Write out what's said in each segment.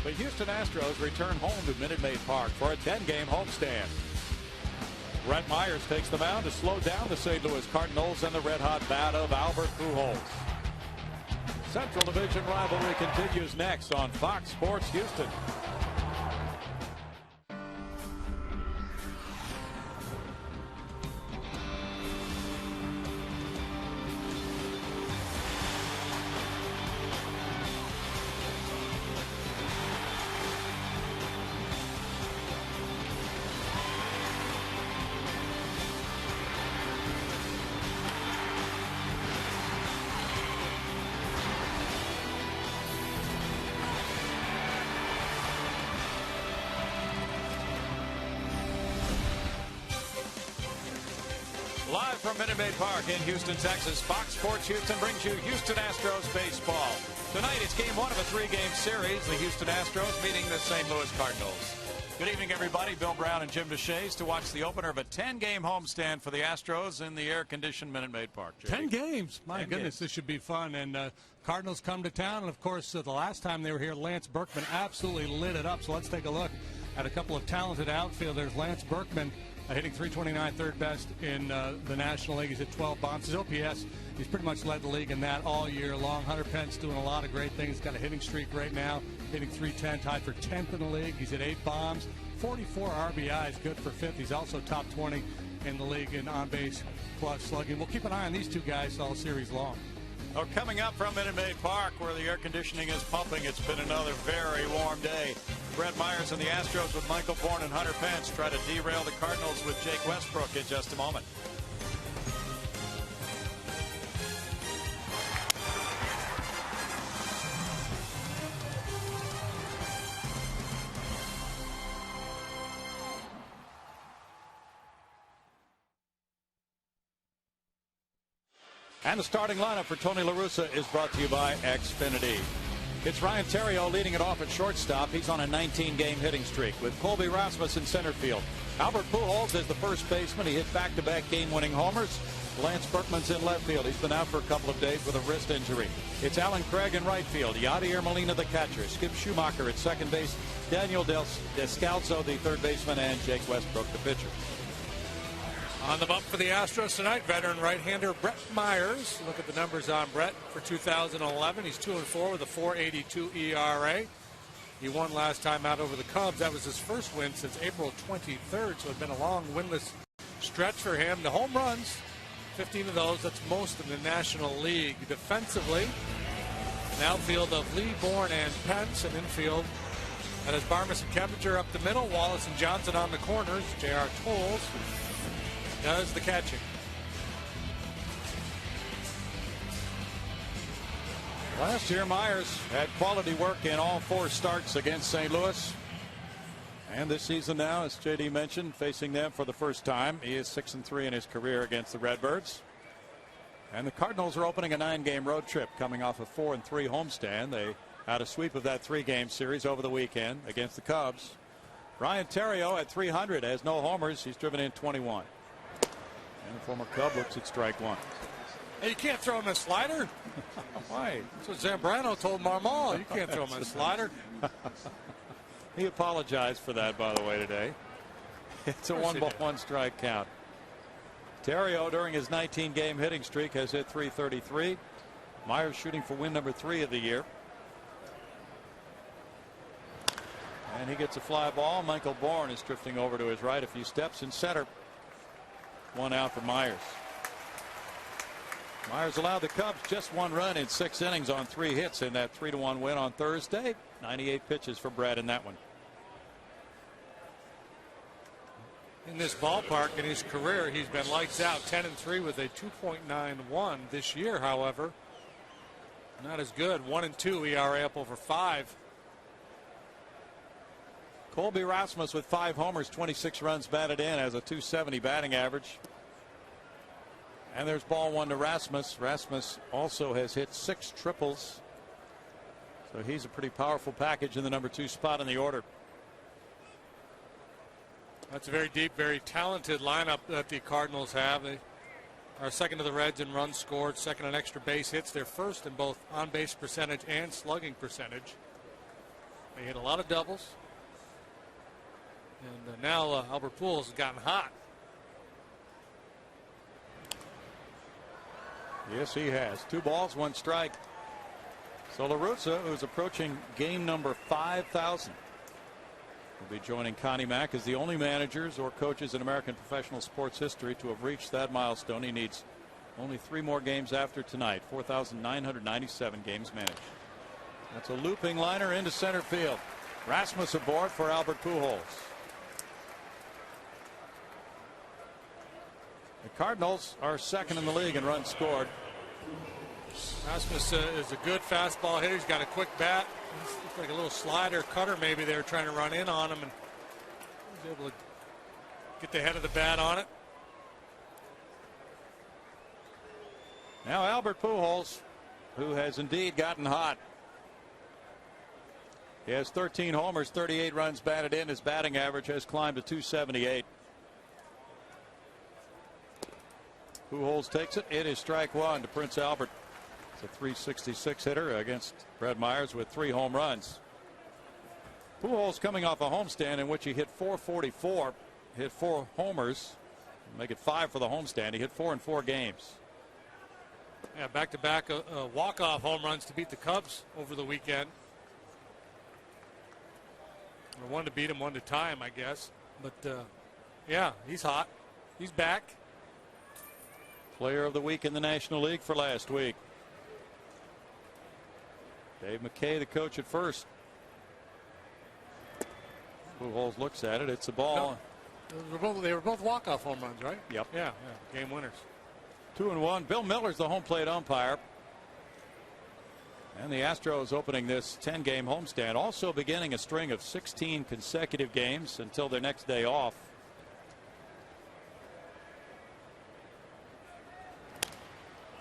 The Houston Astros return home to Minute Maid Park for a 10-game homestand. Brett Myers takes the mound to slow down the St. Louis Cardinals and the red-hot bat of Albert Pujols. Central Division rivalry continues next on Fox Sports Houston. Live from Minute Maid Park in Houston, Texas, Fox Sports Houston brings you Houston Astros baseball. Tonight it's game one of a three-game series. The Houston Astros meeting the St. Louis Cardinals. Good evening, everybody. Bill Brown and Jim DeShays to watch the opener of a 10-game homestand for the Astros in the air-conditioned Minute Maid Park. 10 games. My goodness, this should be fun. And Cardinals come to town. And, of course, the last time they were here, Lance Berkman absolutely lit it up. So let's take a look at a couple of talented outfielders. Lance Berkman hitting .329, third best in the National League. He's hit 12 bombs. His OPS, he's pretty much led the league in that all year long. Hunter Pence doing a lot of great things. He's got a hitting streak right now, hitting .310, tied for 10th in the league. He's hit 8 bombs, 44 RBIs, good for 5th. He's also top 20 in the league in on-base plus slugging. We'll keep an eye on these two guys all series long. Well, coming up from Minute Maid Park, where the air conditioning is pumping, it's been another very warm day. Brett Myers and the Astros with Michael Bourne and Hunter Pence try to derail the Cardinals with Jake Westbrook in just a moment. And the starting lineup for Tony La Russa is brought to you by Xfinity. It's Ryan Theriot leading it off at shortstop. He's on a 19-game hitting streak with Colby Rasmus in center field. Albert Pujols is the first baseman. He hit back-to-back game-winning homers. Lance Berkman's in left field. He's been out for a couple of days with a wrist injury. It's Alan Craig in right field. Yadier Molina, the catcher. Skip Schumacher at second base. Daniel Descalzo, the third baseman, and Jake Westbrook, the pitcher. On the bump for the Astros tonight, veteran right-hander Brett Myers. Look at the numbers on Brett for 2011. He's 2-4 with a .482 ERA. He won last time out over the Cubs. That was his first win since April 23rd, so it's been a long winless stretch for him. The home runs, 15 of those. That's most in the National League. Defensively, an outfield of Lee, Bourne, and Pence. An infield that has Barmas and Kempinger up the middle. Wallace and Johnson on the corners. J.R. Tolles does the catching. Last year, Myers had quality work in all 4 starts against St. Louis. And this season now, as J.D. mentioned, facing them for the first time. He is 6-3 in his career against the Redbirds. And the Cardinals are opening a 9-game road trip coming off a 4-3 homestand. They had a sweep of that 3-game series over the weekend against the Cubs. Ryan Theriot at .300 has no homers. He's driven in 21. And the former Cub looks at strike one. Hey, you can't throw him a slider. Why? That's what Zambrano told Marmol. You can't throw him a slider. He apologized for that, by the way, today. It's a 1-1 strike count. Theriot, during his 19-game hitting streak, has hit .333. Myers shooting for win number 3 of the year. And he gets a fly ball. Michael Bourne is drifting over to his right a few steps in center. 1 out for Myers. Myers allowed the Cubs just 1 run in 6 innings on 3 hits in that 3-1 win on Thursday. 98 pitches for Brad in that one. In this ballpark in his career, he's been lights out, 10-3 with a 2.91 this year. However, not as good. 1-2 ERA up over 5. Colby Rasmus with 5 homers, 26 runs batted in, has a .270 batting average. And there's ball 1 to Rasmus. Rasmus also has hit 6 triples. So he's a pretty powerful package in the number 2 spot in the order. That's a very deep, very talented lineup that the Cardinals have. They are second to the Reds in runs scored, second in extra base hits. They're first in both on-base percentage and slugging percentage. They hit a lot of doubles. And now Albert Pujols has gotten hot. Yes, he has. 2 balls, 1 strike. So La Russa, who's approaching game number 5,000, will be joining Connie Mack as the only managers or coaches in American professional sports history to have reached that milestone. He needs only 3 more games after tonight. 4,997 games managed. That's a looping liner into center field. Rasmus aboard for Albert Pujols. The Cardinals are second in the league in runs scored. Rasmus is a good fastball hitter. He's got a quick bat. Looks like a little slider cutter maybe they were trying to run in on him, and he was able to get the head of the bat on it. Now Albert Pujols, who has indeed gotten hot. He has 13 homers, 38 runs batted in. His batting average has climbed to 278. Pujols takes it. It is strike 1 to Prince Albert. It's a 366 hitter against Brett Myers with 3 home runs. Pujols coming off a homestand in which he hit .444, hit 4 homers, make it 5 for the homestand. He hit 4 in 4 games. Yeah, back-to-back walk-off home runs to beat the Cubs over the weekend. Or 1 to beat him, 1 to tie him, I guess. But yeah, he's hot. He's back. Player of the week in the National League for last week. Dave McKay, the coach at first. Pujols looks at it. It's a ball. No, they were both walk-off home runs, right? Yep. Yeah, game winners. 2-1. Bill Miller's the home plate umpire. And the Astros opening this 10-game homestand, also beginning a string of 16 consecutive games until their next day off.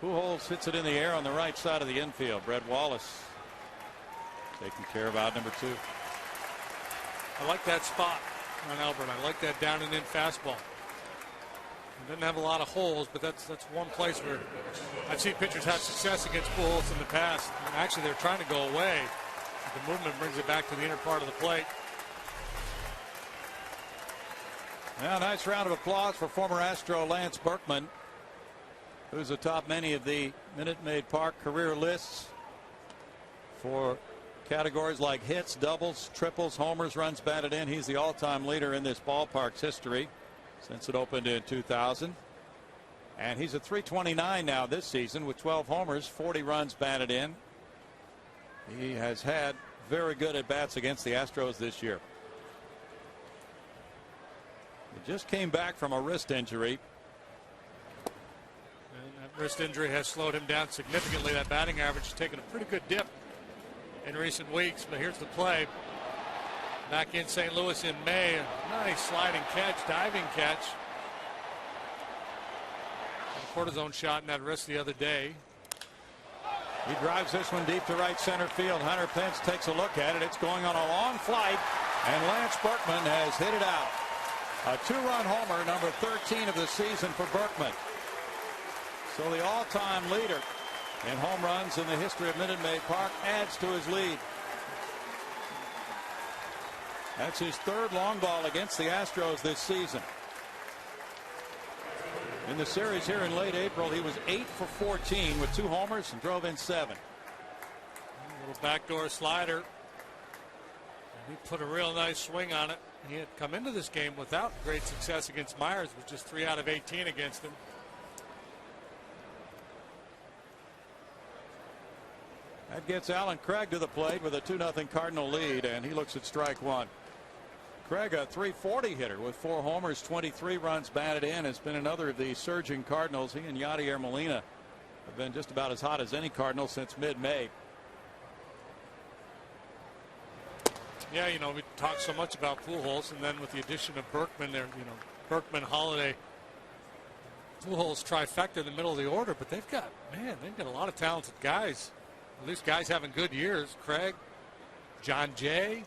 Pujols hits it in the air on the right side of the infield. Brett Wallace taking care of out number 2. I like that spot on Albert. I like that down and in fastball. He doesn't have a lot of holes, but that's one place where I've seen pitchers have success against Pujols in the past. And actually, they're trying to go away. The movement brings it back to the inner part of the plate. Now, nice round of applause for former Astro Lance Berkman, who's atop many of the Minute Maid Park career lists for categories like hits, doubles, triples, homers, runs batted in. He's the all-time leader in this ballpark's history since it opened in 2000. And he's at 329 now this season with 12 homers, 40 runs batted in. He has had very good at-bats against the Astros this year. He just came back from a wrist injury. And that wrist injury has slowed him down significantly. That batting average has taken a pretty good dip in recent weeks. But here's the play. Back in St. Louis in May. A nice sliding catch, diving catch. A cortisone shot in that wrist the other day. He drives this one deep to right center field. Hunter Pence takes a look at it. It's going on a long flight, and Lance Berkman has hit it out. A 2-run homer, number 13 of the season for Berkman. So the all-time leader in home runs in the history of Minute Maid Park adds to his lead. That's his 3rd long ball against the Astros this season. In the series here in late April, he was 8 for 14 with 2 homers and drove in 7. A little backdoor slider. And he put a real nice swing on it. He had come into this game without great success against Myers, with just 3 out of 18 against him. That gets Alan Craig to the plate with a 2-0 Cardinal lead, and he looks at strike 1. Craig, a 340 hitter with 4 homers, 23 runs batted in, has been another of the surging Cardinals. He and Yadier Molina have been just about as hot as any Cardinal since mid-May. Yeah, you know, we talked so much about Pujols, and then with the addition of Berkman there, you know, Berkman, Holiday, Pujols trifecta in the middle of the order, but they've got a lot of talented guys. At least guys having good years. Craig, John Jay.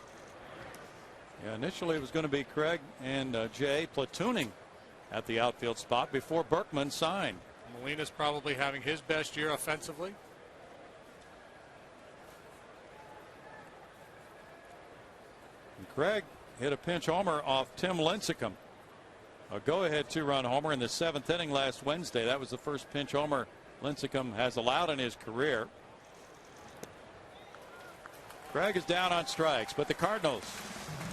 Yeah, initially it was going to be Craig and Jay platooning at the outfield spot before Berkman signed. Molina's probably having his best year offensively. Craig hit a pinch homer off Tim Lincecum. A go-ahead 2-run homer in the 7th inning last Wednesday. That was the first pinch homer Lincecum has allowed in his career. Craig is down on strikes, but the Cardinals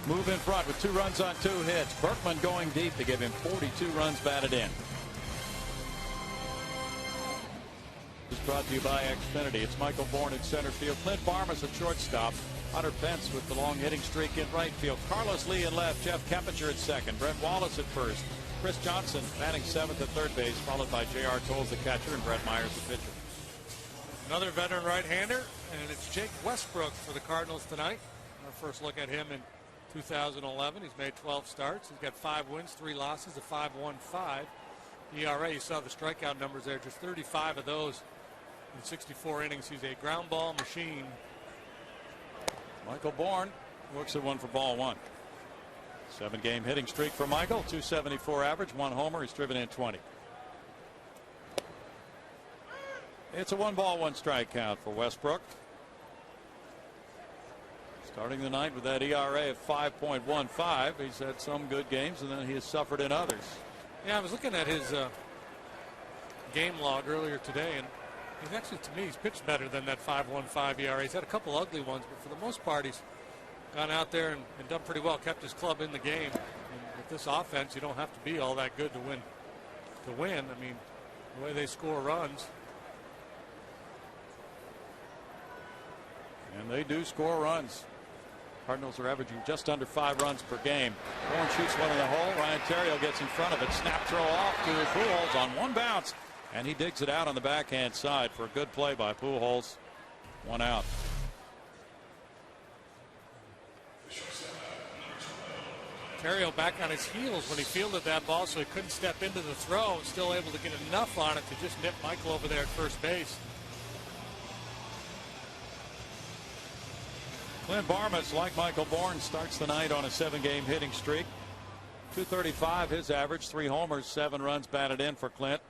move in front with 2 runs on 2 hits. Berkman going deep to give him 42 runs batted in. This is brought to you by Xfinity. It's Michael Bourne in center field. Clint Barmas at shortstop. Hunter Pence with the long hitting streak in right field. Carlos Lee in left. Jeff Keppinger at second. Brett Wallace at first. Chris Johnson batting 7th at third base, followed by J.R. Tolles the catcher and Brett Myers the pitcher. Another veteran right-hander, and it's Jake Westbrook for the Cardinals tonight. Our first look at him in 2011. He's made 12 starts. He's got 5 wins, 3 losses, a 5.15 ERA. You saw the strikeout numbers there, just 35 of those in 64 innings. He's a ground ball machine. Michael Bourne looks at one for ball 1. 7-game hitting streak for Michael. 274 average, 1 homer. He's driven in 20. It's a 1-ball, 1-strike count for Westbrook. Starting the night with that ERA of 5.15. He's had some good games, and then he has suffered in others. Yeah, I was looking at his game log earlier today, and he's actually, to me, he's pitched better than that 5.15 ERA. He's had a couple ugly ones, but for the most part, he's gone out there and done pretty well, kept his club in the game. And with this offense, you don't have to be all that good to win. I mean, the way they score runs. And they do score runs. Cardinals are averaging just under 5 runs per game. Bourne shoots one in the hole. Ryan Theriot gets in front of it. Snap throw off to Pujols on 1 bounce. And he digs it out on the backhand side for a good play by Pujols. 1 out. Theriot back on his heels when he fielded that ball, so he couldn't step into the throw. Still able to get enough on it to just nip Michael over there at first base. Clint Barmas, like Michael Bourne, starts the night on a 7-game hitting streak. 235 his average, 3 homers, 7 runs batted in for Clint.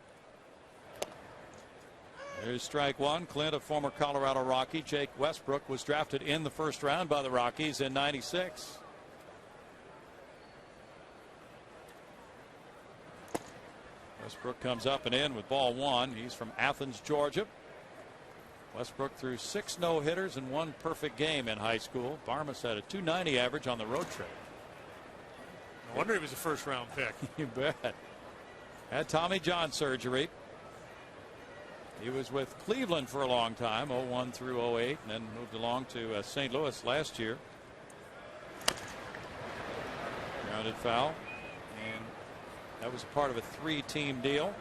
There's strike 1. Clint, a former Colorado Rocky. Jake Westbrook was drafted in the 1st round by the Rockies in '96. Westbrook comes up and in with ball 1. He's from Athens, Georgia. Westbrook threw 6 no-hitters and 1 perfect game in high school. Barmas had a 290 average on the road trip. No wonder he was a 1st-round pick. You bet. Had Tommy John surgery. He was with Cleveland for a long time, 01 through 08, and then moved along to St. Louis last year. Grounded foul, and that was part of a 3-team deal.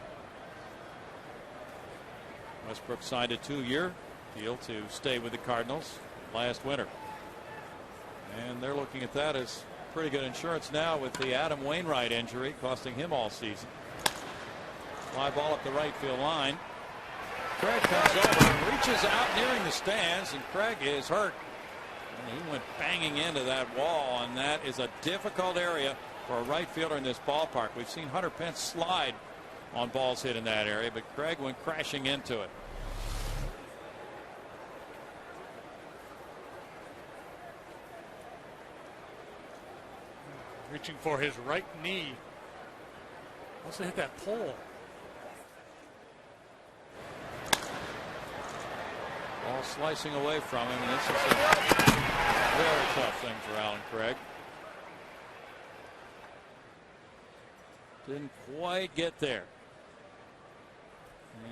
Westbrook signed a 2-year deal to stay with the Cardinals last winter. And they're looking at that as pretty good insurance now with the Adam Wainwright injury costing him all season. Fly ball up the right field line. Craig comes over and reaches out nearing the stands, and Craig is hurt. And he went banging into that wall, and that is a difficult area for a right fielder in this ballpark. We've seen Hunter Pence slide on balls hit in that area, but Craig went crashing into it. Reaching for his right knee. Also hit that pole. Ball slicing away from him, and this is a very tough thing for Alan Craig. Didn't quite get there.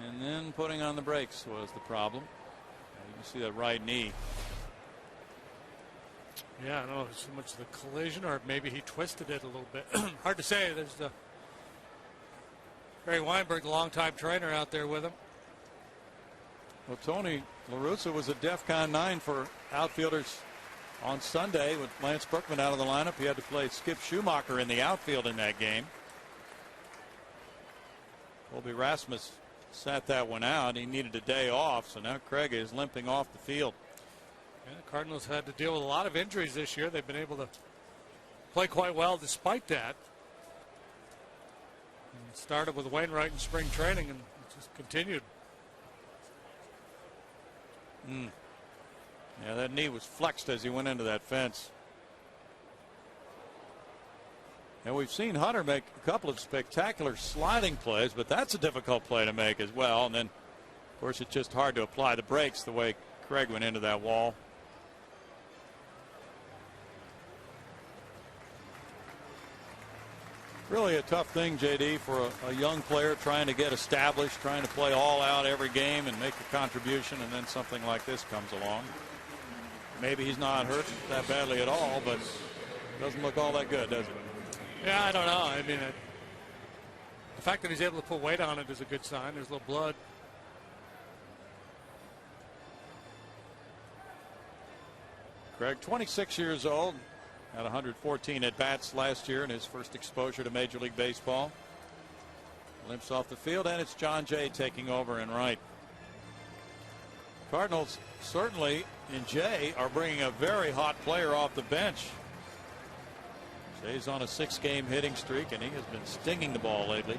And then putting on the brakes was the problem. You can see that right knee. Yeah, I don't know if it's so much the collision or maybe he twisted it a little bit. Hard to say. There's the Barry Weinberg, the longtime trainer, out there with him. Well, Tony La Russa was a DEFCON 9 for outfielders on Sunday with Lance Berkman out of the lineup. He had to play Skip Schumacher in the outfield in that game. Colby Rasmus sat that one out. He needed a day off, so now Craig is limping off the field. Yeah, the Cardinals had to deal with a lot of injuries this year. They've been able to play quite well despite that. And it started with Wainwright in spring training, and it just continued. Yeah, that knee was flexed as he went into that fence. And we've seen Hunter make a couple of spectacular sliding plays, but that's a difficult play to make as well. And then, of course, it's just hard to apply the brakes the way Craig went into that wall. Really a tough thing, JD, for a young player trying to get established, trying to play all out every game and make a contribution, and then something like this comes along. Maybe he's not hurt that badly at all, but it doesn't look all that good, does it? Yeah, I don't know. I mean, the fact that he's able to put weight on it is a good sign. There's a little blood. Craig, 26 years old, had 114 at-bats last year in his first exposure to Major League Baseball. Limps off the field, and it's John Jay taking over in right. Cardinals certainly, in Jay, are bringing a very hot player off the bench. Jay's on a 6-game hitting streak, and he has been stinging the ball lately.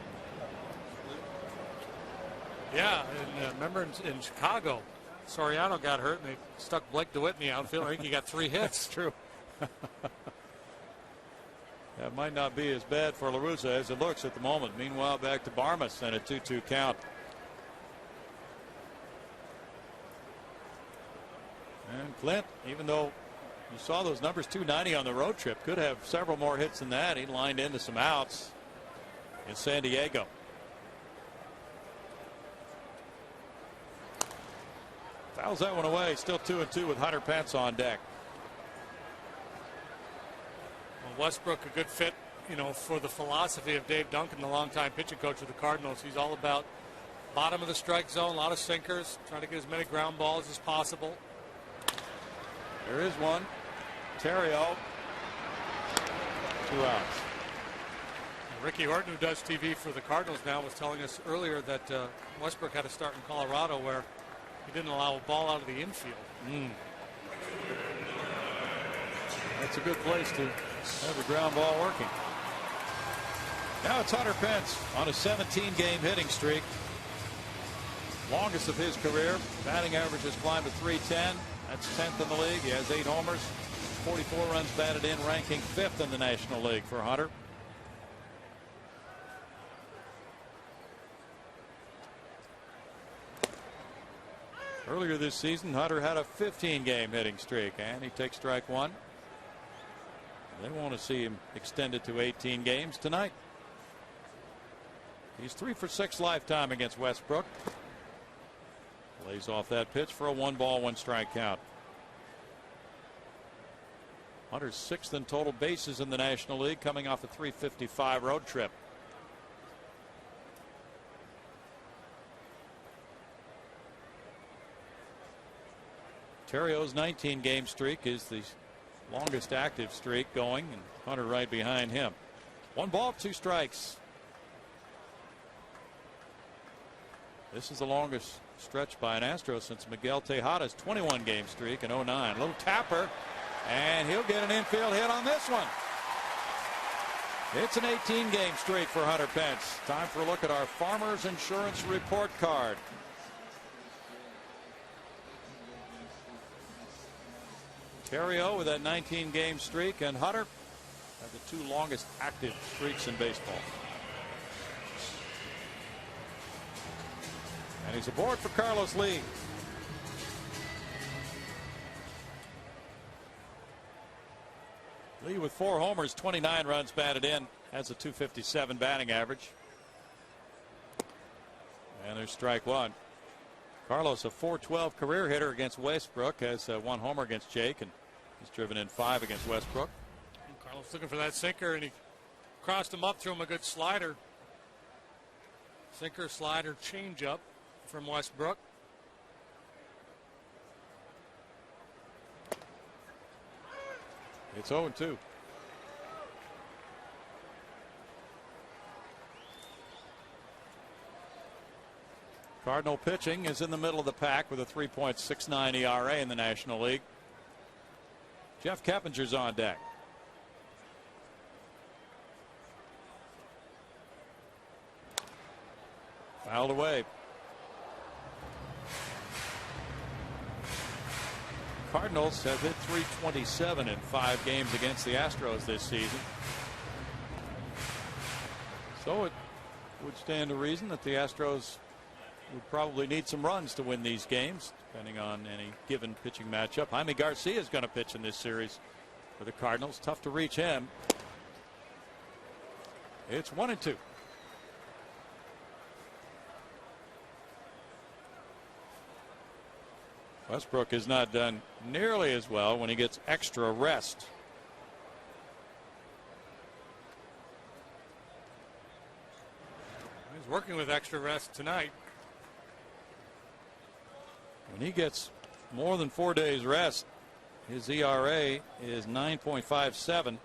Yeah, and remember in Chicago, Soriano got hurt, and they stuck Blake DeWitt in the outfield. I think he got 3 hits. True. That might not be as bad for La Russa as it looks at the moment. Meanwhile, back to Barmas and a 2-2 count. And Clint, even though you saw those numbers, 290 on the road trip, could have several more hits than that. He lined into some outs in San Diego. Fouls that one away. Still 2-2 with Hunter Pence on deck. Well, Westbrook, a good fit, you know, for the philosophy of Dave Duncan, the longtime pitching coach of the Cardinals. He's all about bottom of the strike zone, a lot of sinkers, trying to get as many ground balls as possible. There is one. Terrio. 2 outs. Ricky Horton, who does TV for the Cardinals now, was telling us earlier that Westbrook had to start in Colorado where he didn't allow a ball out of the infield. That's a good place to have the ground ball working. Now it's Hunter Pence on a 17-game hitting streak. Longest of his career. Batting average has climbed to .310. That's 10th in the league. He has 8 homers, 44 runs batted in, ranking 5th in the National League for Hunter. Earlier this season, Hunter had a 15-game hitting streak, and he takes strike 1. They want to see him extended to 18 games tonight. He's 3 for 6 lifetime against Westbrook. Lays off that pitch for a 1-ball, 1-strike count. Hunter's 6th in total bases in the National League, coming off a .355 road trip. Terrio's 19-game streak is the longest active streak going, and Hunter right behind him. 1 ball, 2 strikes. This is the longest stretch by an Astro since Miguel Tejada's 21-game streak in 09. Little tapper, and he'll get an infield hit on this one. It's an 18-game streak for Hunter Pence. Time for a look at our Farmers Insurance Report Card. Terrio with that 19-game streak, and Hunter have the 2 longest active streaks in baseball. And he's aboard for Carlos Lee. Lee with 4 homers, 29 runs batted in, has a .257 batting average. And there's strike 1. Carlos, a .412 career hitter against Westbrook, has 1 homer against Jake, and he's driven in 5 against Westbrook. And Carlos looking for that sinker, and he crossed him up, threw him a good slider. Sinker, slider, changeup from Westbrook. It's 0-2. Cardinal pitching is in the middle of the pack with a 3.69 ERA in the National League. Jeff Keppinger's on deck. Fouled away. Cardinals have hit .327 in 5 games against the Astros this season. So it would stand to reason that the Astros would probably need some runs to win these games, depending on any given pitching matchup. Jaime Garcia is going to pitch in this series for the Cardinals. Tough to reach him. It's 1-2. Westbrook has not done nearly as well when he gets extra rest. He's working with extra rest tonight. When he gets more than 4 days rest, his ERA is 9.57. And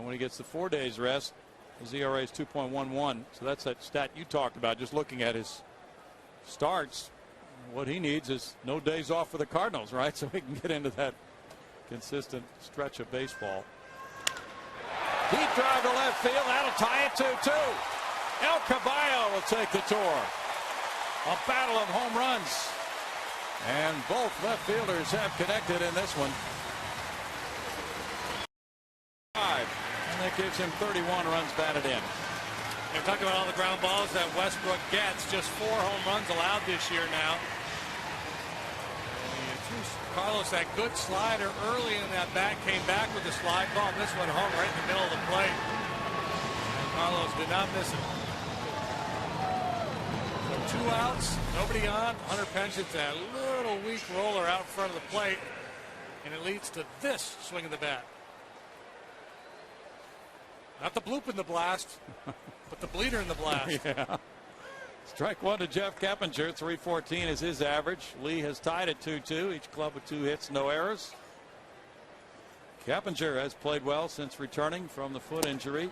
when he gets the 4 days rest, his ERA is 2.11. So that's that stat you talked about, just looking at his starts. What he needs is no days off for the Cardinals, right? So he can get into that consistent stretch of baseball. Deep drive to left field. That'll tie it 2-2. El Caballo will take the tour. A battle of home runs. And both left fielders have connected in this one. And that gives him 31 runs batted in. They're talking about all the ground balls that Westbrook gets. Just 4 home runs allowed this year now. Carlos, that good slider early in that bat, came back with the slide ball. This went home right in the middle of the plate. And Carlos did not miss it. So 2 outs, nobody on. Hunter Pension's a little weak roller out in front of the plate, and it leads to this swing of the bat. Not the bloop in the blast, but the bleeder in the blast. Yeah. Strike one to Jeff Keppinger. 314 is his average. Lee has tied at 2-2. Each club with 2 hits, no errors. Keppinger has played well since returning from the foot injury.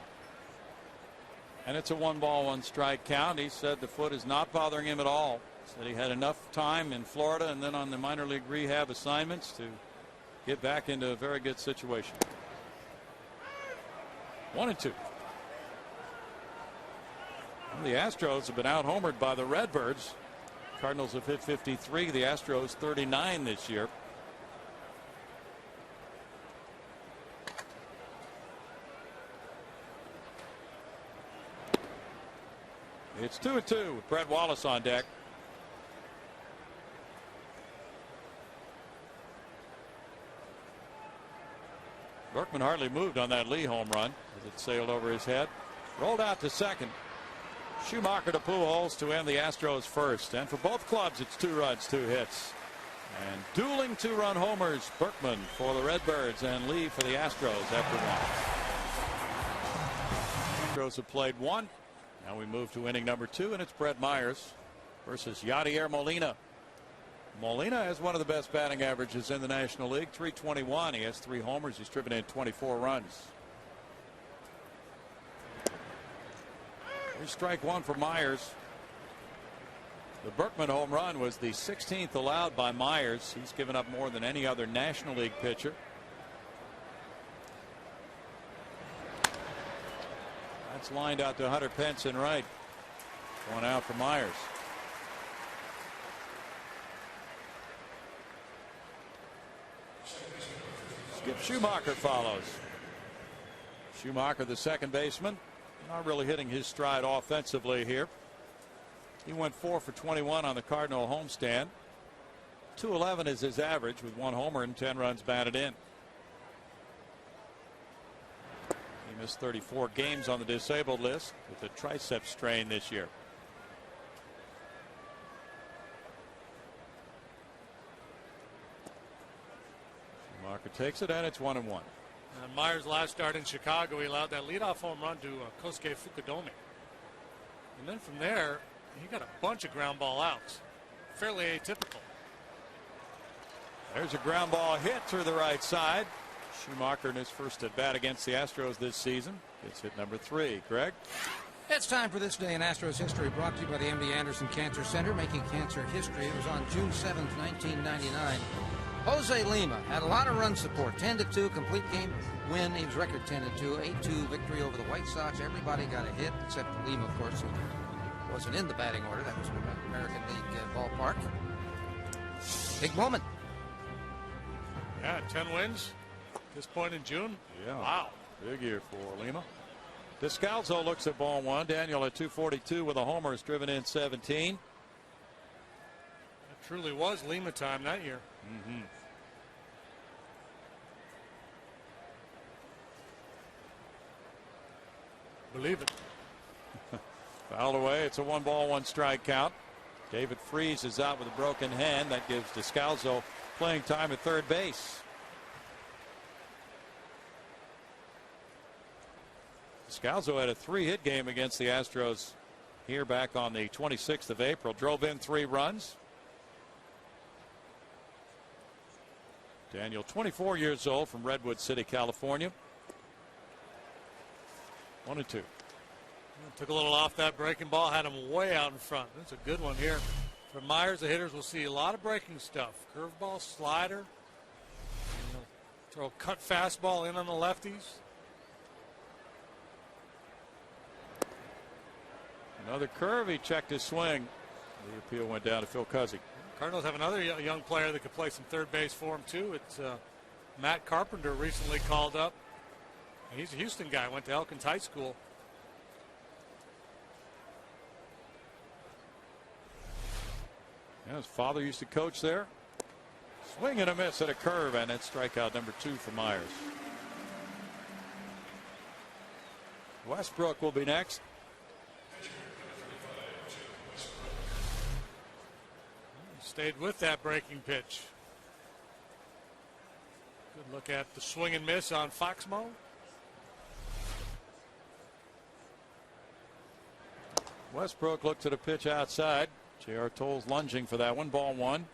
And it's a 1-ball, 1-strike count. He said the foot is not bothering him at all. Said he had enough time in Florida and then on the minor league rehab assignments to get back into a very good situation. 1-2. The Astros have been out-homered by the Redbirds. Cardinals have hit 53. The Astros 39 this year. It's 2-2 with Brett Wallace on deck. Berkman hardly moved on that Lee home run as it sailed over his head. Rolled out to second. Schumacher to Pujols to end the Astros first. And for both clubs, it's 2 runs, 2 hits. And dueling 2-run homers. Berkman for the Redbirds and Lee for the Astros after 1. Astros have played 1. Now we move to inning number 2, and it's Brett Myers versus Yadier Molina. Molina has one of the best batting averages in the National League, 321. He has 3 homers. He's driven in 24 runs. Here's strike one for Myers. The Berkman home run was the 16th allowed by Myers. He's given up more than any other National League pitcher. That's lined out to Hunter Pence in right. 1 out for Myers. Skip Schumacher follows. Schumacher, the second baseman, not really hitting his stride offensively here. He went 4 for 21 on the Cardinal homestand. 211 is his average with 1 homer and 10 runs batted in. He missed 34 games on the disabled list with a tricep strain this year. Schumacher takes it, and it's 1-1. Myers' last start in Chicago, he allowed that leadoff home run to Kosuke Fukudomi. And then from there, he got a bunch of ground ball outs. Fairly atypical. There's a ground ball hit through the right side. Schumacher in his first at bat against the Astros this season. It's hit number 3. Greg? It's time for This Day in Astros History, brought to you by the MD Anderson Cancer Center, making cancer history. It was on June 7th, 1999. Jose Lima had a lot of run support, 10-2 complete game win. He was record 10-2, 8-2 victory over the White Sox. Everybody got a hit except Lima, of course, who wasn't in the batting order. That was American League ballpark. Big moment. Yeah, 10 wins at this point in June. Yeah. Wow. Big year for Lima. Descalzo looks at ball one. Daniel at 242 with a homer has driven in 17. It truly was Lima time that year. Believe it. Fouled away. It's a 1-ball-1-strike count. David Freese is out with a broken hand. That gives Descalzo playing time at third base. Descalzo had a 3-hit game against the Astros here back on the 26th of April. Drove in 3 runs. Daniel, 24 years old, from Redwood City, California. 1-2. Took a little off that breaking ball, had him way out in front. That's a good one here. For Myers, the hitters will see a lot of breaking stuff. Curveball, slider, throw a cut fastball in on the lefties. Another curve. He checked his swing. The appeal went down to Phil Cuzzy. Cardinals have another young player that could play some third base for him too. It's Matt Carpenter, recently called up. He's a Houston guy. Went to Elkins High School. Yeah, his father used to coach there. Swing and a miss at a curve, and it's strikeout number 2 for Myers. Westbrook will be next. Stayed with that breaking pitch. Good look at the swing and miss on Foxmo. Westbrook looked at a pitch outside. J.R. Tolles lunging for that one. Ball 1.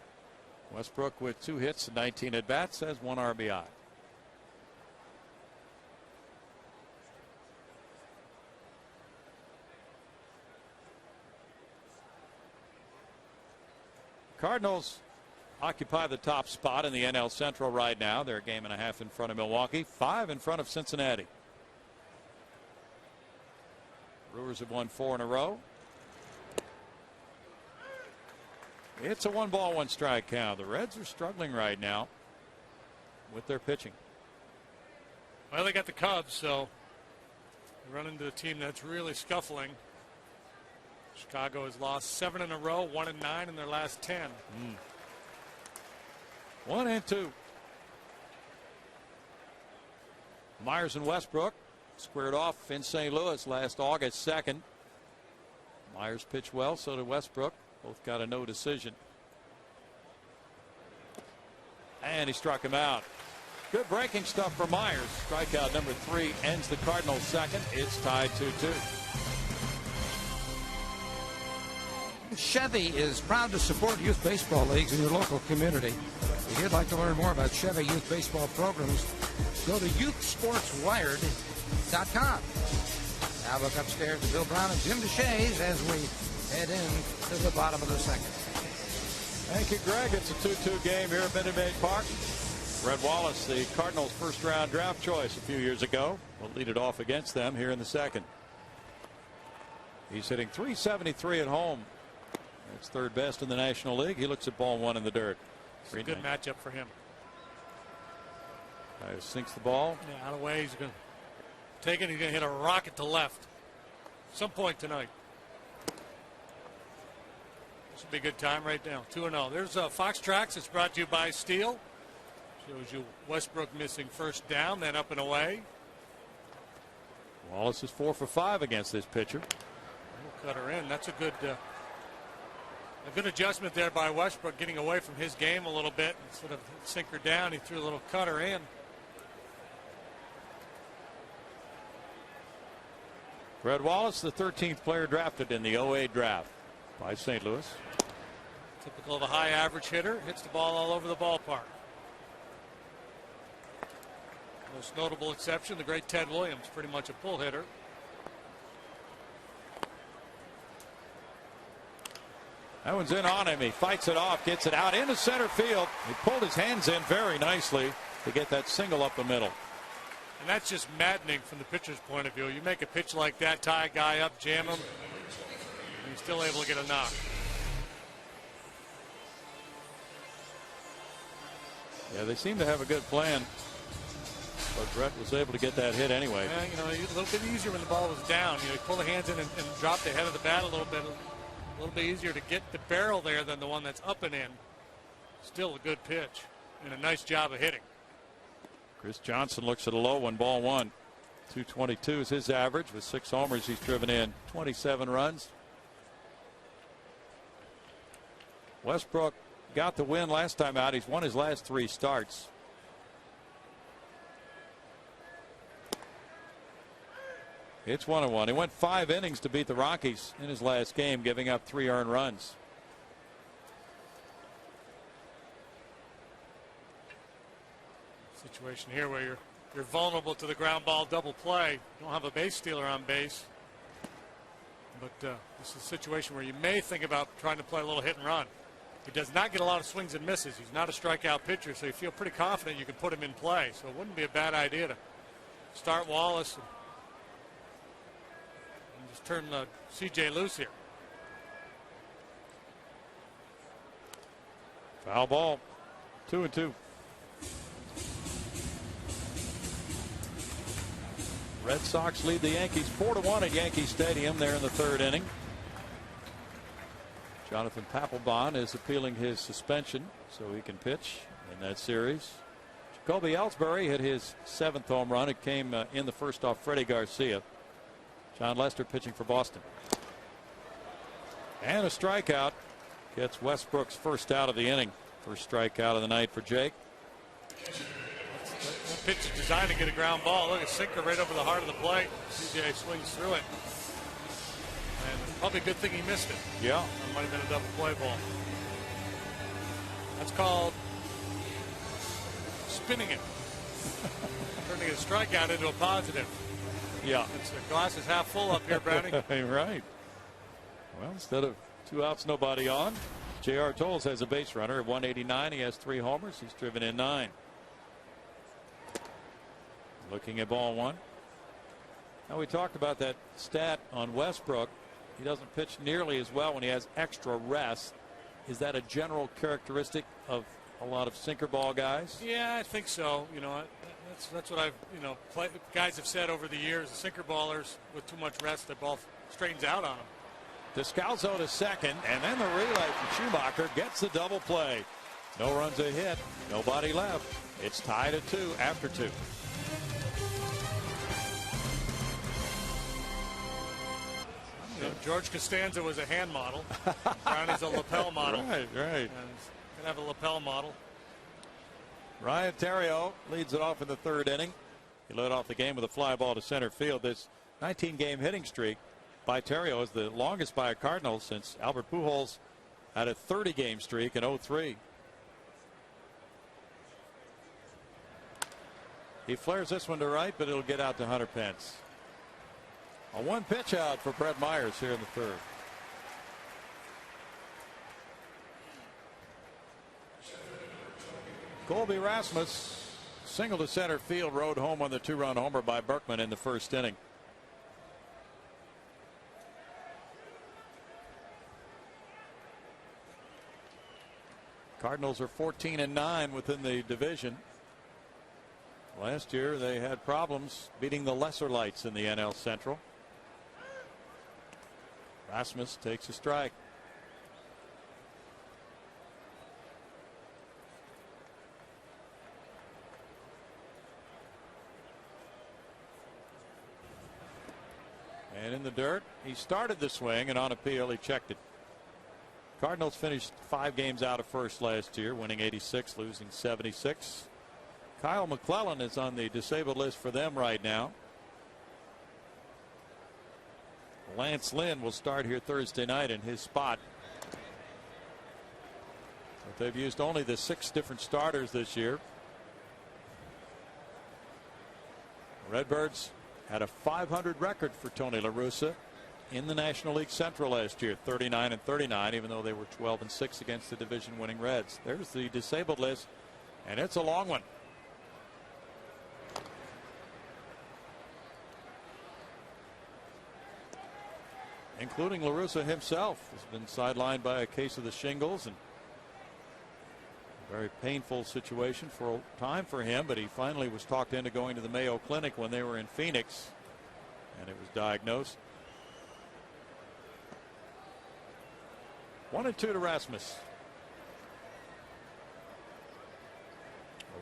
Westbrook with 2 hits and 19 at bats, has 1 RBI. Cardinals occupy the top spot in the NL Central right now. They're a game and a half in front of Milwaukee, 5 in front of Cincinnati. Brewers have won 4 in a row. It's a 1-ball-1-strike count. The Reds are struggling right now with their pitching. Well, they got the Cubs, so they run into a team that's really scuffling. Chicago has lost 7 in a row, 1-9 in their last 10. 1-2. Myers and Westbrook squared off in St. Louis last August 2nd. Myers pitched well, so did Westbrook. Both got a no decision. And he struck him out. Good breaking stuff for Myers. Strikeout number 3 ends the Cardinals' second. It's tied 2-2. Chevy is proud to support youth baseball leagues in your local community. If you'd like to learn more about Chevy youth baseball programs, go to youthsportswired.com. Now look upstairs to Bill Brown and Jim DeShays as we head in to the bottom of the second. Thank you, Greg. It's a 2-2 game here at Minute Maid Park. Red Wallace, the Cardinals' first-round draft choice a few years ago, will lead it off against them here in the second. He's hitting .373 at home. That's third best in the National League. He looks at ball 1 in the dirt. It's a good matchup for him. Sinks the ball. Yeah, out of the way. He's going to take it. He's going to hit a rocket to left some point tonight. This will be a good time right now. 2-0. There's Fox Tracks. It's brought to you by Steel. Shows you Westbrook missing first down, then up and away. Wallace is 4 for 5 against this pitcher. We'll cut her in. That's a good adjustment there by Westbrook, getting away from his game a little bit. Instead of sinker down, he threw a little cutter in. Red Wallace, the 13th player drafted in the 08 draft by St. Louis. Typical of a high average hitter, hits the ball all over the ballpark. Most notable exception, the great Ted Williams, pretty much a pull hitter. That one's in on him. He fights it off, gets it out into center field. He pulled his hands in very nicely to get that single up the middle. And that's just maddening from the pitcher's point of view. You make a pitch like that, tie a guy up, jam him, and he's still able to get a knock. Yeah, they seem to have a good plan. But Brett was able to get that hit anyway. Yeah, you know, a little bit easier when the ball was down. You know, you pull the hands in and drop the head of the bat a little bit easier to get the barrel there than the one that's up and in. Still a good pitch and a nice job of hitting. Chris Johnson looks at a low one, ball one. 222 is his average. With 6 homers, he's driven in 27 runs. Westbrook got the win last time out. He's won his last 3 starts. It's 1-1. He went 5 innings to beat the Rockies in his last game, giving up 3 earned runs. Situation here where you're vulnerable to the ground ball double play. You don't have a base stealer on base. But this is a situation where you may think about trying to play a little hit and run. He does not get a lot of swings and misses. He's not a strikeout pitcher, so you feel pretty confident you can put him in play. So it wouldn't be a bad idea to start Wallace and just turn CJ loose here. Foul ball. 2-2. Red Sox lead the Yankees 4-1 at Yankee Stadium there in the 3rd inning. Jonathan Papelbon is appealing his suspension so he can pitch in that series. Jacoby Ellsbury hit his 7th home run. It came in the first off Freddie Garcia. John Lester pitching for Boston. And a strikeout gets Westbrook's first out of the inning. First strikeout of the night for Jake. That pitch is designed to get a ground ball. Look, a sinker right over the heart of the plate. CJ swings through it. And probably a good thing he missed it. Yeah. It might have been a double play ball. That's called spinning it. Turning a strikeout into a positive. Yeah. The glass is half full up here, Brownie. Right. Well, instead of 2 outs, nobody on, J.R. Tolles has a base runner at 189. He has 3 homers. He's driven in 9. Looking at ball one. Now, we talked about that stat on Westbrook. He doesn't pitch nearly as well when he has extra rest. Is that a general characteristic of a lot of sinker ball guys? Yeah, I think so. You know, that's what I've, guys have said over the years. The sinker ballers with too much rest, the ball straightens out on them. Descalzo to second, and then the relay from Schumacher gets the double play. No runs a hit, nobody left. It's tied at 2 after 2. George Costanza was a hand model. Brownie's a lapel model. Right. And can have a lapel model. Ryan Theriot leads it off in the 3rd inning. He led off the game with a fly ball to center field. This 19-game hitting streak by Theriot is the longest by a Cardinal since Albert Pujols had a 30-game streak in 2003. He flares this one to right, but it'll get out to Hunter Pence. A 1-pitch out for Brett Myers here in the 3rd. Colby Rasmus single to center field, rode home on the 2-run homer by Berkman in the 1st inning. Cardinals are 14-9 within the division. Last year they had problems beating the lesser lights in the NL Central. Rasmus takes a strike. And in the dirt, he started the swing, and on appeal he checked it. Cardinals finished 5 games out of first last year, winning 86, losing 76. Kyle McClellan is on the disabled list for them right now. Lance Lynn will start here Thursday night in his spot. But they've used only the 6 different starters this year. Redbirds had a .500 record for Tony La Russa in the National League Central last year, 39-39, even though they were 12-6 against the division-winning Reds. There's the disabled list, and it's a long one. Including La Russa himself has been sidelined by a case of the shingles, and Very painful situation for a time for him, but he finally was talked into going to the Mayo Clinic when they were in Phoenix, and it was diagnosed. 1-2 to Rasmus.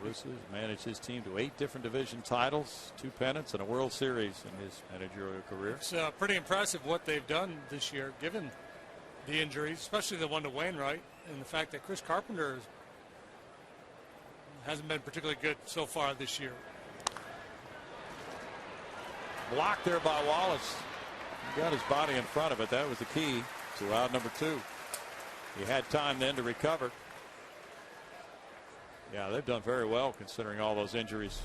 Russo has managed his team to 8 different division titles, 2 pennants, and a World Series in his managerial career. It's pretty impressive what they've done this year, given the injuries, especially the one to Wainwright, and the fact that Chris Carpenter hasn't been particularly good so far this year. Blocked there by Wallace. He got his body in front of it. That was the key to out number 2. He had time then to recover. Yeah, they've done very well considering all those injuries.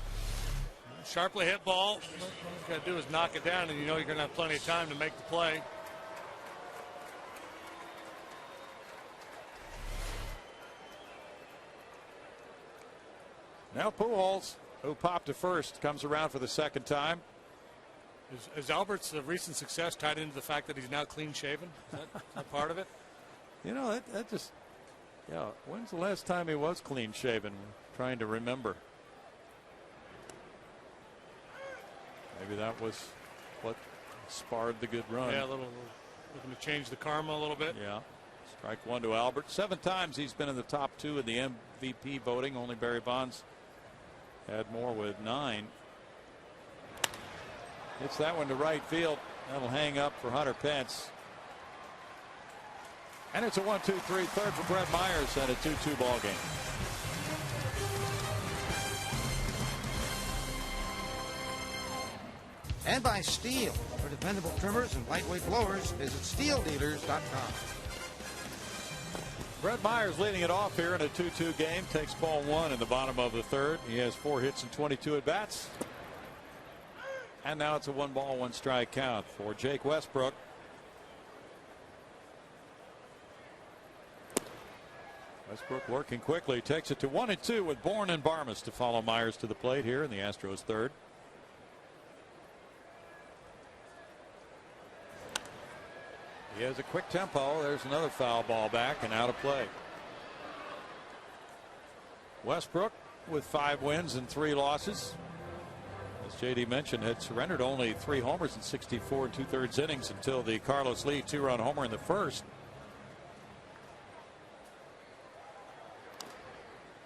Sharply hit ball. All you got to do is knock it down, and you know you're going to have plenty of time to make the play. Now Pujols, who popped to first, comes around for the second time. Is Albert's recent success tied into the fact that he's now clean shaven? Is that part of it? You know, that just, yeah, when's the last time he was clean shaven? We're trying to remember. Maybe that was what sparred the good run. Yeah, looking to change the karma a little bit. Yeah. Strike 1 to Albert. 7 times he's been in the top 2 in the MVP voting. Only Barry Bonds had more with 9. Hits that one to right field. That'll hang up for Hunter Pence. And it's a 1-2-3 third for Brett Myers and a 2-2 ball game. And by Steel. For dependable trimmers and lightweight blowers, visit SteelDealers.com. Brett Myers leading it off here in a 2-2 game. Takes ball 1 in the bottom of the third. He has 4 hits and 22 at bats. And now it's a 1-ball, 1-strike count for Jake Westbrook. Westbrook working quickly, takes it to 1-2 with Bourne and Barmas to follow Myers to the plate here in the Astros third. He has a quick tempo. There's another foul ball back and out of play. Westbrook with 5 wins and 3 losses. As JD mentioned, had surrendered only 3 homers in 64 2/3 innings until the Carlos Lee 2-run homer in the first.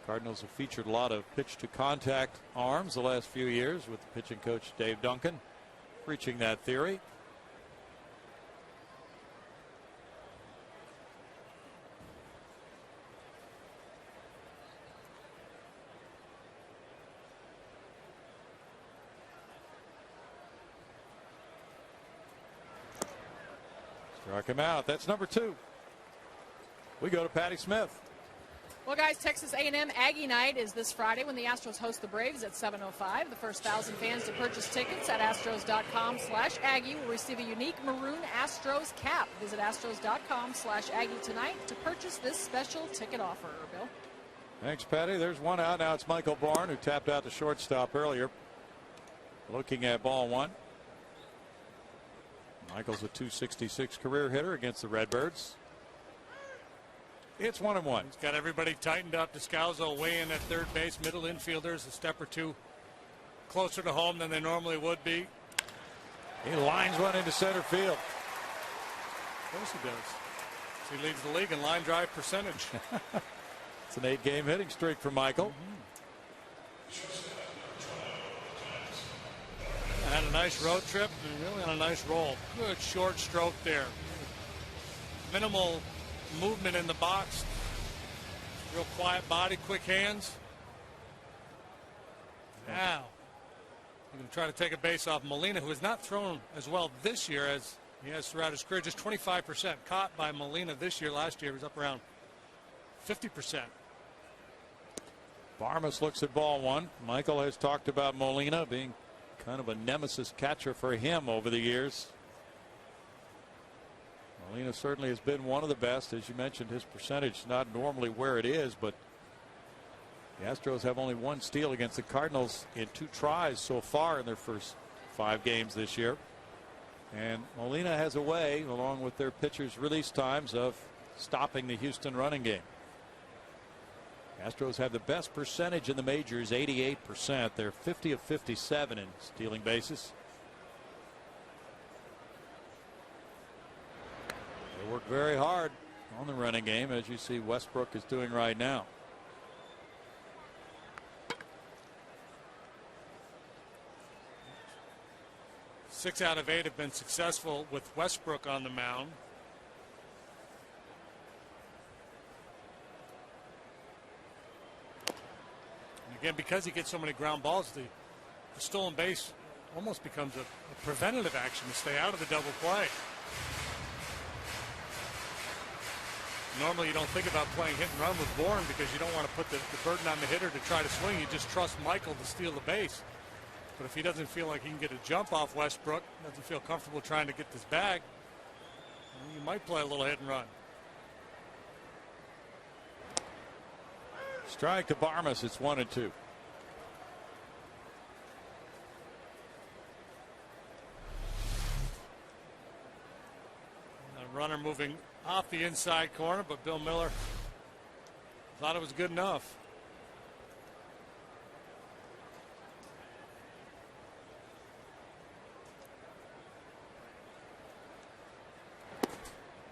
Cardinals have featured a lot of pitch to contact arms the last few years, with the pitching coach Dave Duncan preaching that theory. Struck him out. That's number 2. We go to Patty Smith. Well, guys, Texas A&M Aggie Night is this Friday when the Astros host the Braves at 7:05. The first 1,000 fans to purchase tickets at Astros.com/Aggie will receive a unique maroon Astros cap. Visit Astros.com/Aggie tonight to purchase this special ticket offer. Bill? Thanks, Patty. There's one out. Now it's Michael Bourne, who tapped out the shortstop earlier. Looking at ball 1. Michael's a .266 career hitter against the Redbirds. It's 1-1. He's got everybody tightened up. Descalzo way in at third base. Middle infielders a step or 2 closer to home than they normally would be. He lines one into center field. Of course he does. He leads the league in line drive percentage. It's an 8-game hitting streak for Michael. Had a nice road trip and really on a nice roll. Good short stroke there. Minimal movement in the box. Real quiet body, quick hands. Now, you're going to try to take a base off Molina, who has not thrown as well this year as he has throughout his career. Just 25% caught by Molina this year. Last year he was up around 50%. Barmas looks at ball 1. Michael has talked about Molina being kind of a nemesis catcher for him over the years. Molina certainly has been one of the best. As you mentioned, his percentage not normally where it is, but the Astros have only 1 steal against the Cardinals in 2 tries so far in their first 5 games this year. And Molina has a way, along with their pitchers' release times, of stopping the Houston running game. Astros have the best percentage in the majors, 88%. They're 50 of 57 in stealing bases. They work very hard on the running game, as you see Westbrook is doing right now. Six out of 8 have been successful with Westbrook on the mound. And again, because he gets so many ground balls, the stolen base almost becomes a preventative action to stay out of the double play. Normally you don't think about playing hit and run with Bourne because you don't want to put the burden on the hitter to try to swing. You just trust Michael to steal the base. But if he doesn't feel like he can get a jump off Westbrook, doesn't feel comfortable trying to get this bag, you might play a little hit and run. Strike to Barmas. It's 1-2. A runner moving off the inside corner, but Bill Miller thought it was good enough.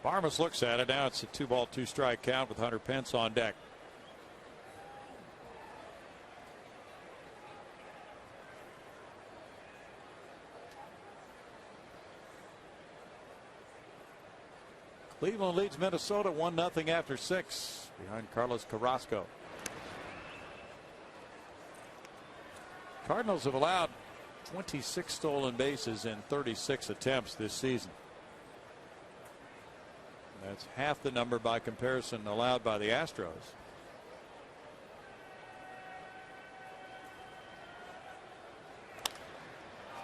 Barmas looks at it. Now it's a 2-ball, 2-strike count with Hunter Pence on deck. Cleveland leads Minnesota 1-0 after 6 behind Carlos Carrasco. Cardinals have allowed 26 stolen bases in 36 attempts this season. That's half the number by comparison allowed by the Astros.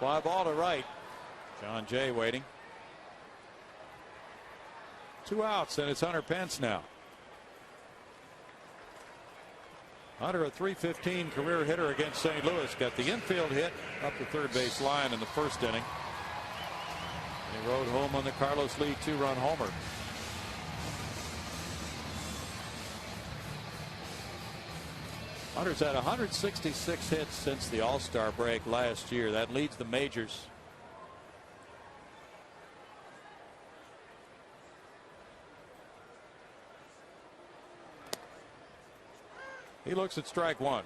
Fly ball to right. John Jay waiting. 2 outs, and it's Hunter Pence now. Hunter, a .315 career hitter against St. Louis, got the infield hit up the third base line in the first inning. He rode home on the Carlos Lee 2-run homer. Hunter's had 166 hits since the All-Star break last year. That leads the majors. He looks at strike one.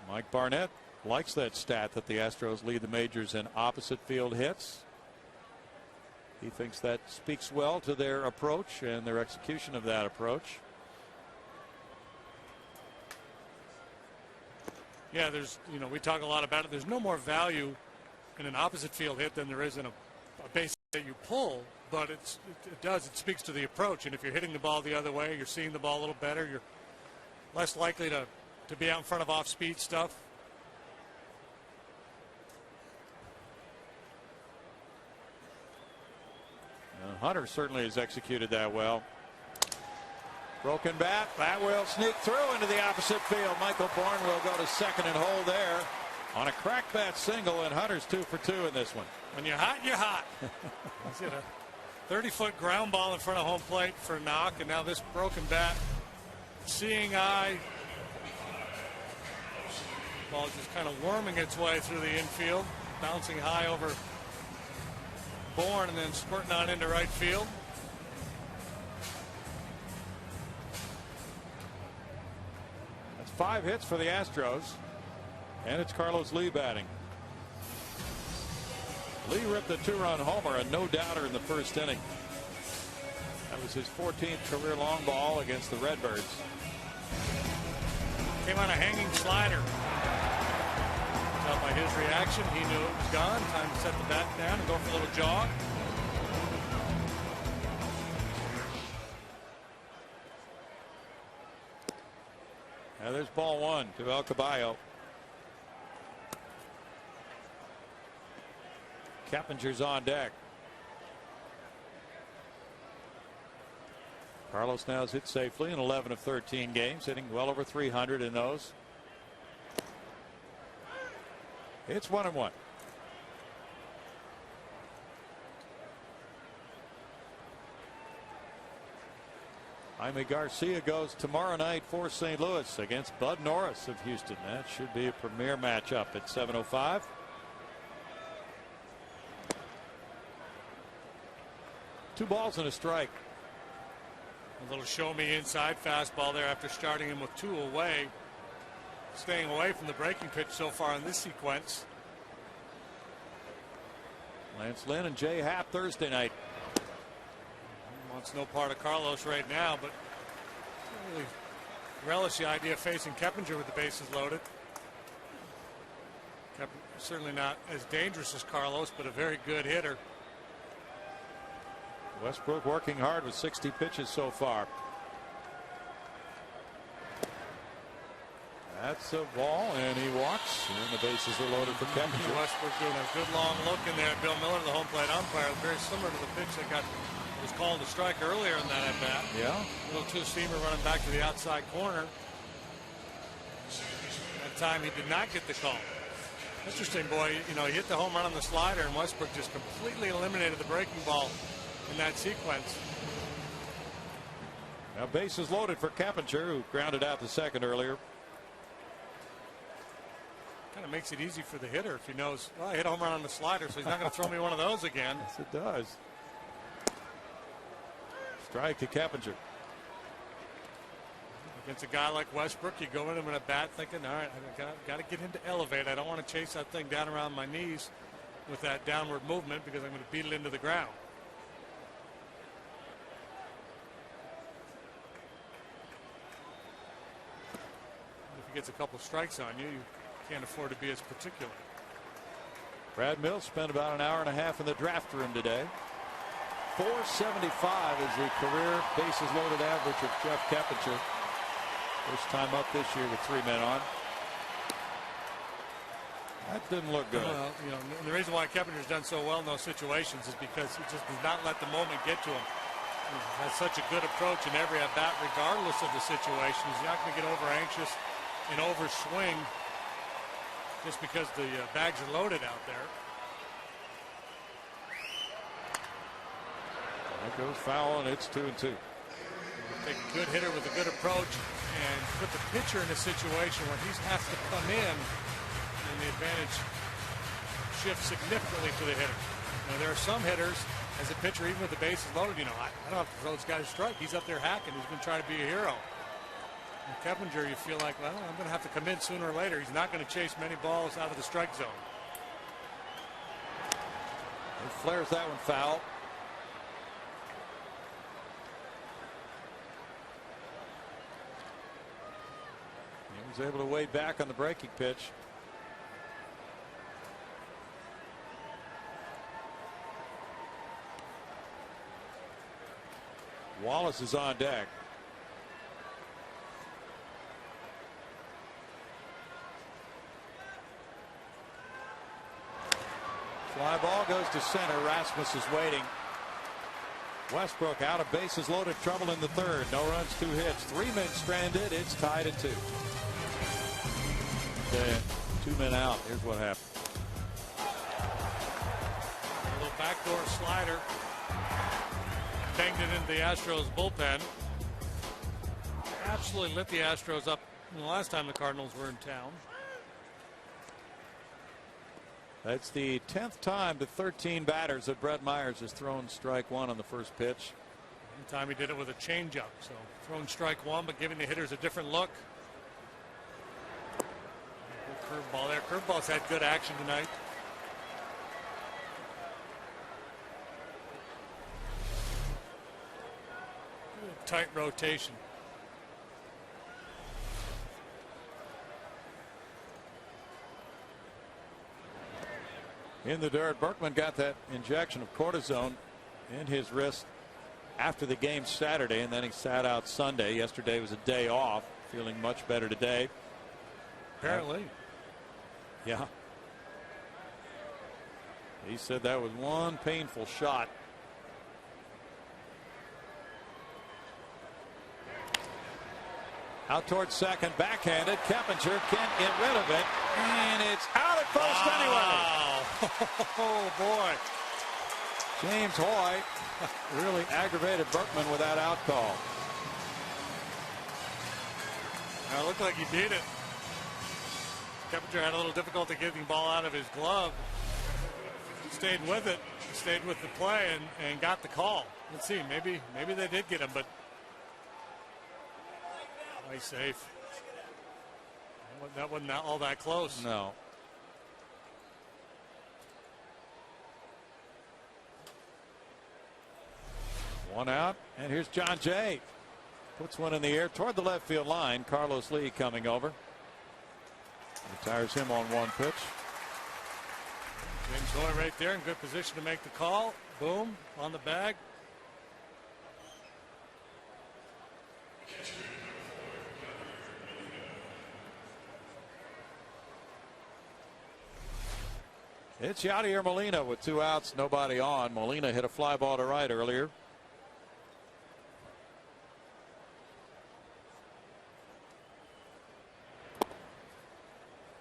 Mike Barnett likes that stat that the Astros lead the majors in opposite field hits. He thinks that speaks well to their approach and their execution of that approach. Yeah, we talk a lot about it. There's no more value in an opposite field hit than there is in a base that you pull, but it speaks to the approach. And if you're hitting the ball the other way, you're seeing the ball a little better, you're less likely to be out in front of off-speed stuff. Hunter certainly has executed that well. Broken bat. That will sneak through into the opposite field. Michael Bourne will go to second and hold there on a crack bat single, and Hunter's 2 for 2 in this one. When you're hot, you're hot. He's hit a 30-foot ground ball in front of home plate for a knock, and now this broken bat. Seeing eye. Ball just kind of worming its way through the infield, bouncing high over Bourne and then spurting on into right field. That's 5 hits for the Astros, and it's Carlos Lee batting. Lee ripped the 2-run homer, a no-doubter in the first inning. That was his 14th career long ball against the Redbirds. Came on a hanging slider. By his reaction, he knew it was gone. Time to set the bat down and go for a little jog. Now there's ball 1 to El Caballo. Keppinger's on deck. Carlos now has hit safely in 11 of 13 games, hitting well over 300 in those. It's 1-1. Jaime Garcia goes tomorrow night for St. Louis against Bud Norris of Houston. That should be a premier matchup at 7:05. Two balls and a strike. A little show me inside fastball there after starting him with 2 away. Staying away from the breaking pitch so far in this sequence. Lance Lynn and Jay Happ Thursday night. Wants no part of Carlos right now, but really relish the idea of facing Keppinger with the bases loaded. Certainly not as dangerous as Carlos, but a very good hitter. Westbrook working hard with 60 pitches so far. That's a ball, and he walks, and the bases are loaded for Keppinger. Westbrook doing a good long look in there at Bill Miller, the home plate umpire, very similar to the pitch that was called a strike earlier in that at bat. Yeah. Little two-seamer running back to the outside corner. That time he did not get the call. Interesting, boy. You know, he hit the home run on the slider, and Westbrook just completely eliminated the breaking ball in that sequence. Now bases loaded for Keppinger, who grounded out the second earlier. Kind of makes it easy for the hitter if he knows, well, I hit a home run on the slider, so he's not going to throw me one of those again. Yes, it does. Strike to Keppinger. Against a guy like Westbrook, you go in him in a bat thinking, all right, I got to get him to elevate. I don't want to chase that thing down around my knees with that downward movement because I'm going to beat it into the ground. If he gets a couple strikes on you, you can't afford to be as particular. Brad Mills spent about an hour and a half in the draft room today. 475 is the career bases loaded average of Jeff Keppinger. First time up this year with 3 men on. That didn't look good. Well, you know, the reason why Keppinger's done so well in those situations is because he just does not let the moment get to him. He has such a good approach in every at bat, regardless of the situation. He's not going to get over anxious and over swing just because the bags are loaded out there. That goes foul, and it's 2-2. Take a good hitter with a good approach and put the pitcher in a situation where he has to come in, and the advantage shifts significantly to the hitter. Now, there are some hitters, as a pitcher, even with the bases loaded, you know, I don't have to throw this guy a strike. He's up there hacking. He's going to try to be a hero. And Keppinger, you feel like, well, I'm going to have to come in sooner or later. He's not going to chase many balls out of the strike zone. He flares that one foul. He was able to wade back on the breaking pitch. Wallace is on deck. Fly ball goes to center. Rasmus is waiting. Westbrook out of bases loaded, trouble in the third. No runs, 2 hits. 3 men stranded. It's tied at 2. 2 men out. Here's what happened. A little backdoor slider. Banged it into the Astros bullpen. Absolutely lit the Astros up the last time the Cardinals were in town. That's the 10th time to 13 batters that Brett Myers has thrown strike one on the first pitch. One time he did it with a changeup. So thrown strike one, but giving the hitters a different look. Curveball there. Curveball's had good action tonight. Tight rotation. In the dirt, Berkman got that injection of cortisone in his wrist after the game Saturday, and then he sat out Sunday. Yesterday was a day off, feeling much better today. Apparently. Yeah. He said that was one painful shot. Out towards second, backhanded. Keppinger can't get rid of it, and it's out at first anyway. Oh, boy. James Hoy really aggravated Berkman with that out call. It looked like he beat it. Keppinger had a little difficulty getting the ball out of his glove. Stayed with it, stayed with the play, and got the call. Let's see, maybe they did get him, but nice safe. That wasn't all that close. No. One out, and here's John Jay. Puts one in the air toward the left field line. Carlos Lee coming over. Retires him on one pitch. James Hoy right there in good position to make the call. Boom, on the bag. It's Yadier Molina with 2 outs, nobody on. Molina hit a fly ball to right earlier.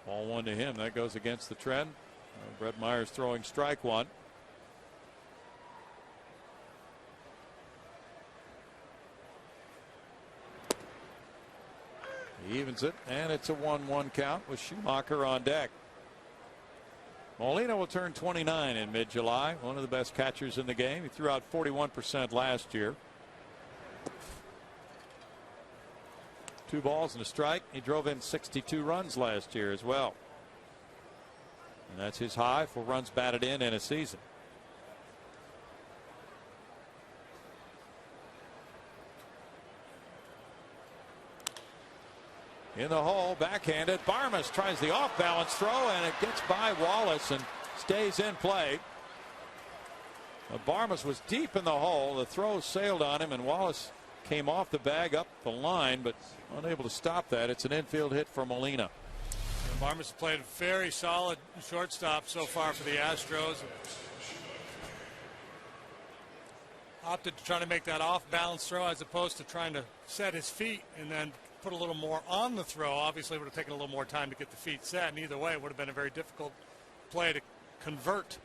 Ball 1 to him. That goes against the trend. Brett Myers throwing strike 1. He evens it, and it's a 1-1 count with Schumacher on deck. Molina will turn 29 in mid-July. One of the best catchers in the game. He threw out 41% last year. 2 balls and a strike. He drove in 62 runs last year as well. And that's his high for runs batted in a season. In the hole, backhanded. Barmas tries the off-balance throw, and it gets by Wallace and stays in play. Barmas was deep in the hole. The throw sailed on him, and Wallace came off the bag up the line, but unable to stop that. It's an infield hit for Molina. And Barmas played a very solid shortstop so far for the Astros. Opted to try to make that off-balance throw as opposed to trying to set his feet and then put a little more on the throw. Obviously, it would have taken a little more time to get the feet set, and either way, it would have been a very difficult play to convert.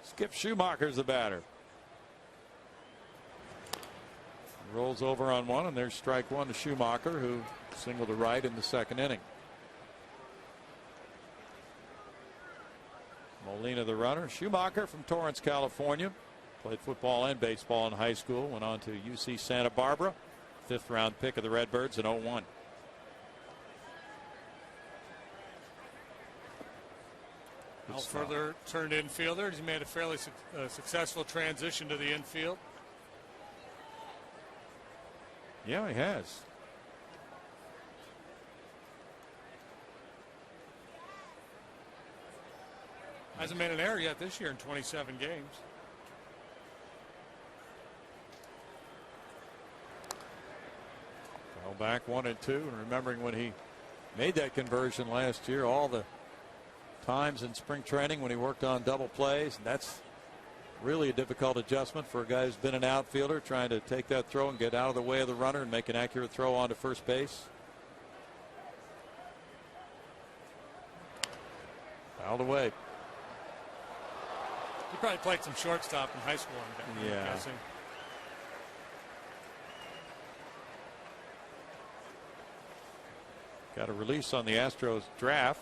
Skip Schumacher's the batter. Rolls over on one, and there's strike 1 to Schumacher, who singled to right in the second inning. Molina the runner. Schumacher from Torrance, California. Played football and baseball in high school. Went on to UC Santa Barbara. 5th round pick of the Redbirds in 01. Further turned infielder. He's made a fairly successful transition to the infield. Yeah, he has. Hasn't made an error yet this year in 27 games. Fell back 1 and 2, and remembering when he made that conversion last year, all the times in spring training when he worked on double plays, and that's really a difficult adjustment for a guy who's been an outfielder, trying to take that throw and get out of the way of the runner and make an accurate throw onto first base. Fouled away. He probably played some shortstop in high school, I'm guessing. Got a release on the Astros draft.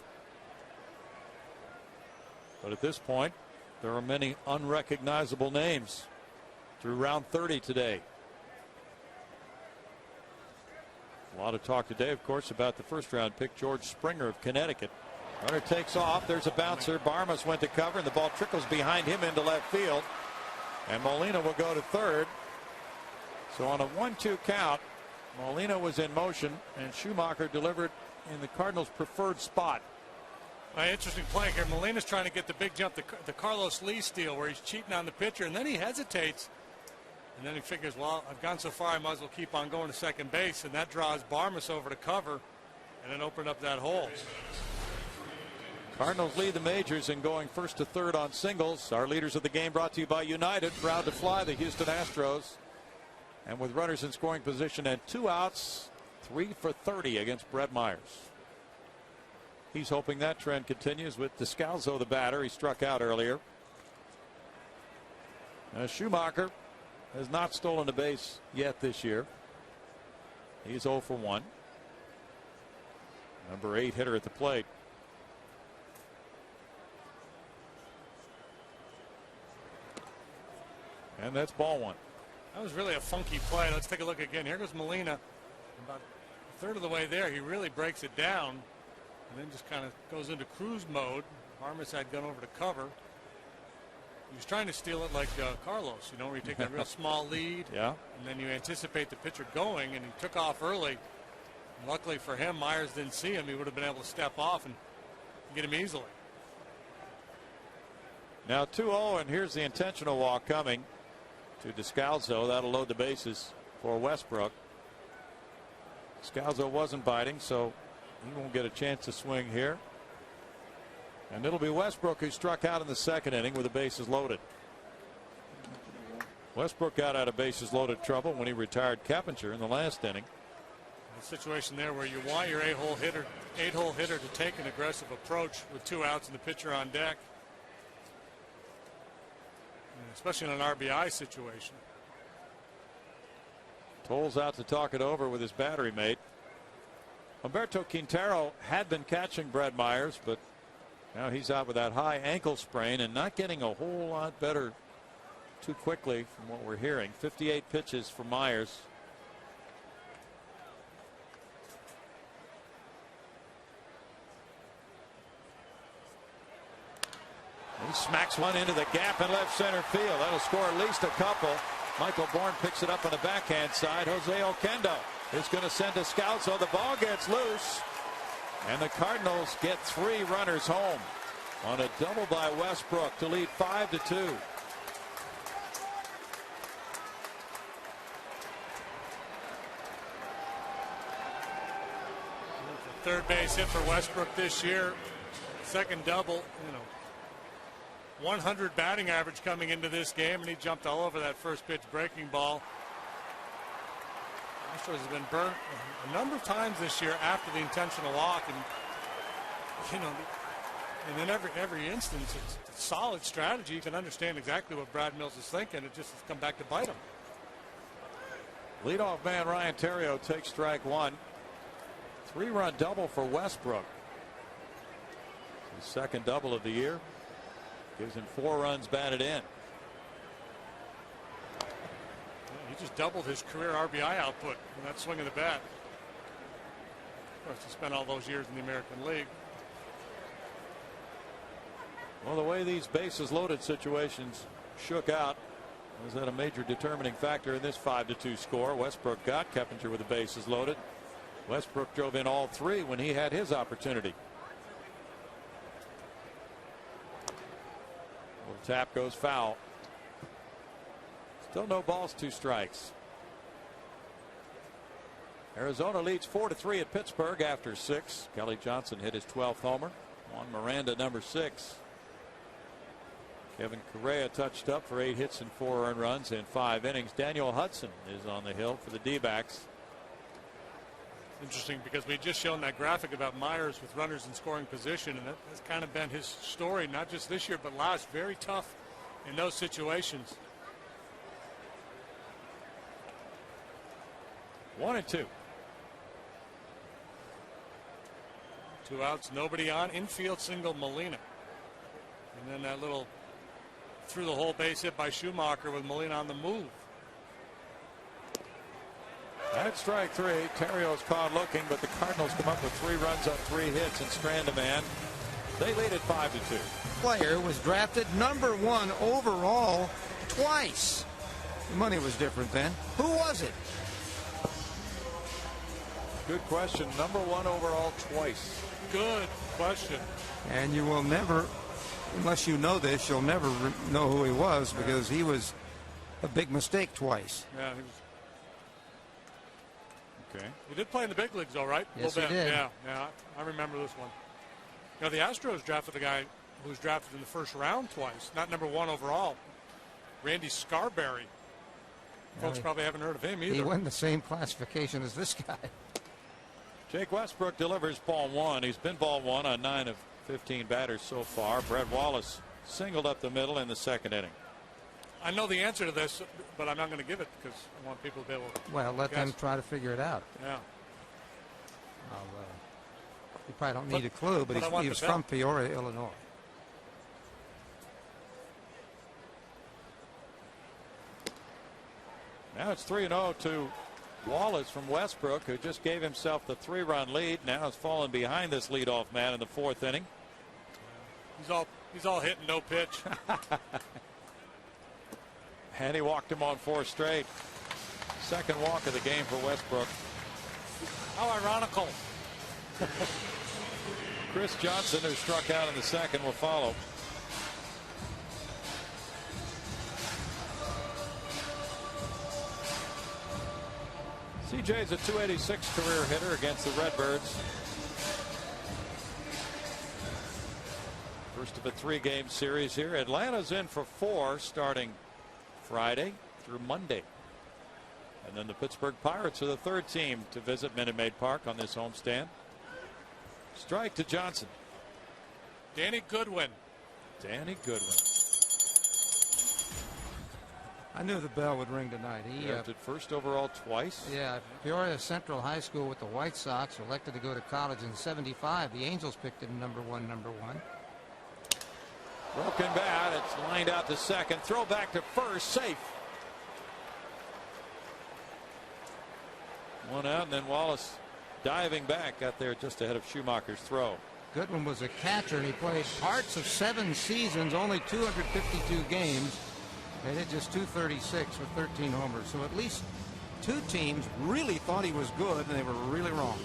But at this point, there are many unrecognizable names through round 30 today. A lot of talk today, of course, about the first round pick, George Springer of Connecticut. Runner takes off. There's a bouncer. Barmas went to cover, and the ball trickles behind him into left field. And Molina will go to third. So on a 1-2 count, Molina was in motion, and Schumacher delivered in the Cardinals' preferred spot. Interesting play here. Molina's trying to get the big jump, the Carlos Lee steal, where he's cheating on the pitcher, and then he hesitates. And then he figures, well, I've gone so far, I might as well keep on going to second base. And that draws Barmas over to cover and then open up that hole. Cardinals lead the majors in going first to third on singles. Our leaders of the game brought to you by United. Proud to fly the Houston Astros. And with runners in scoring position and 2 outs, 3 for 30 against Brett Myers. He's hoping that trend continues with Descalzo, the batter. He struck out earlier. Schumacher has not stolen a base yet this year. He's 0 for 1. Number 8 hitter at the plate. And that's ball one. That was really a funky play. Let's take a look again. Here goes Molina. About a third of the way there, he really breaks it down and then just kind of goes into cruise mode. Armas had gone over to cover. He was trying to steal it like Carlos, you know, where you take that real small lead. Yeah. And then you anticipate the pitcher going, and he took off early. Luckily for him, Myers didn't see him. He would have been able to step off and get him easily. Now 2-0, and here's the intentional walk coming to Descalzo. That'll load the bases for Westbrook. Descalzo wasn't biting, so he won't get a chance to swing here. And it'll be Westbrook who struck out in the second inning with the bases loaded. Westbrook got out of bases loaded trouble when he retired Keppinger in the last inning. A situation there where you want your eight-hole hitter to take an aggressive approach with 2 outs and the pitcher on deck, especially in an RBI situation. Tolles out to talk it over with his battery mate. Humberto Quintero had been catching Brett Myers, but now he's out with that high ankle sprain and not getting a whole lot better too quickly from what we're hearing. 58 pitches for Myers. He smacks one into the gap in left center field. That'll score at least a couple. Michael Bourne picks it up on the backhand side. Jose Oquendo is going to send a scout, so the ball gets loose. And the Cardinals get 3 runners home on a double by Westbrook to lead 5-2. Third base hit for Westbrook this year. Second double, you know. 100 batting average coming into this game, and he jumped all over that first pitch breaking ball. Astros has been burnt a number of times this year after the intentional walk, and you know, and in every instance, it's a solid strategy. You can understand exactly what Brad Mills is thinking. It just has come back to bite him. Leadoff man Ryan Theriot takes strike 1. 3-run double for Westbrook. His second double of the year. Gives him 4 runs batted in. He just doubled his career RBI output in that swing of the bat. Of course, he spent all those years in the American League. Well, the way these bases loaded situations shook out was that a major determining factor in this 5-2 score. Westbrook got Keppinger with the bases loaded. Westbrook drove in all 3 when he had his opportunity. Little tap goes foul. Still no balls, 2 strikes. Arizona leads 4-3 at Pittsburgh after 6. Kelly Johnson hit his 12th homer. Juan Miranda, number 6. Kevin Correa touched up for 8 hits and 4 earned runs in 5 innings. Daniel Hudson is on the hill for the D-backs. Interesting, because we just shown that graphic about Myers with runners in scoring position, and that's kind of been his story, not just this year but last. Very tough in those situations. 1-2. 2 outs, nobody on. Infield single Molina, and then that little through the whole base hit by Schumacher with Molina on the move. That's strike 3. Theriot's caught looking, but the Cardinals come up with 3 runs on 3 hits and strand a man. They lead it 5-2. Player was drafted number 1 overall twice. The money was different then. Who was it? Good question. Number 1 overall twice. Good question. And you will never, unless you know this, you'll never know who he was, because he was a big mistake twice. Yeah, he was. Okay. He did play in the big leagues, all right? Yes, he did. Yeah, I remember this one. You know, the Astros drafted a guy who was drafted in the first round twice, not number 1 overall. Randy Scarberry. Folks probably haven't heard of him either. He won the same classification as this guy. Jake Westbrook delivers ball 1. He's been ball 1 on 9 of 15 batters so far. Brett Wallace singled up the middle in the second inning. I know the answer to this, but I'm not going to give it because I want people to be able to. Well, let guess. them try to figure it out. Yeah. You probably don't need a clue, but he was from Peoria, Illinois. Now it's 3-0 to Wallace from Westbrook, who just gave himself the 3-run lead. Now has fallen behind this leadoff man in the 4th inning. He's all hitting no pitch. And he walked him on 4 straight. Second walk of the game for Westbrook. How ironical. Chris Johnson, who struck out in the second, will follow. CJ's a .286 career hitter against the Redbirds. First of a 3-game series here. Atlanta's in for 4 starting Friday through Monday. And then the Pittsburgh Pirates are the 3rd team to visit Minute Maid Park on this homestand. Strike to Johnson. Danny Goodwin. Danny Goodwin. I knew the bell would ring tonight. He drafted first overall twice. Yeah, Peoria Central High School with the White Sox, elected to go to college in '75. The Angels picked him number one. Broken bat. It's lined out to second. Throw back to first. Safe. One out, and then Wallace diving back, got there just ahead of Schumacher's throw. Goodwin was a catcher, and he played parts of 7 seasons, only 252 games. They hit just .236 with 13 homers. So at least 2 teams really thought he was good, and they were really wrong.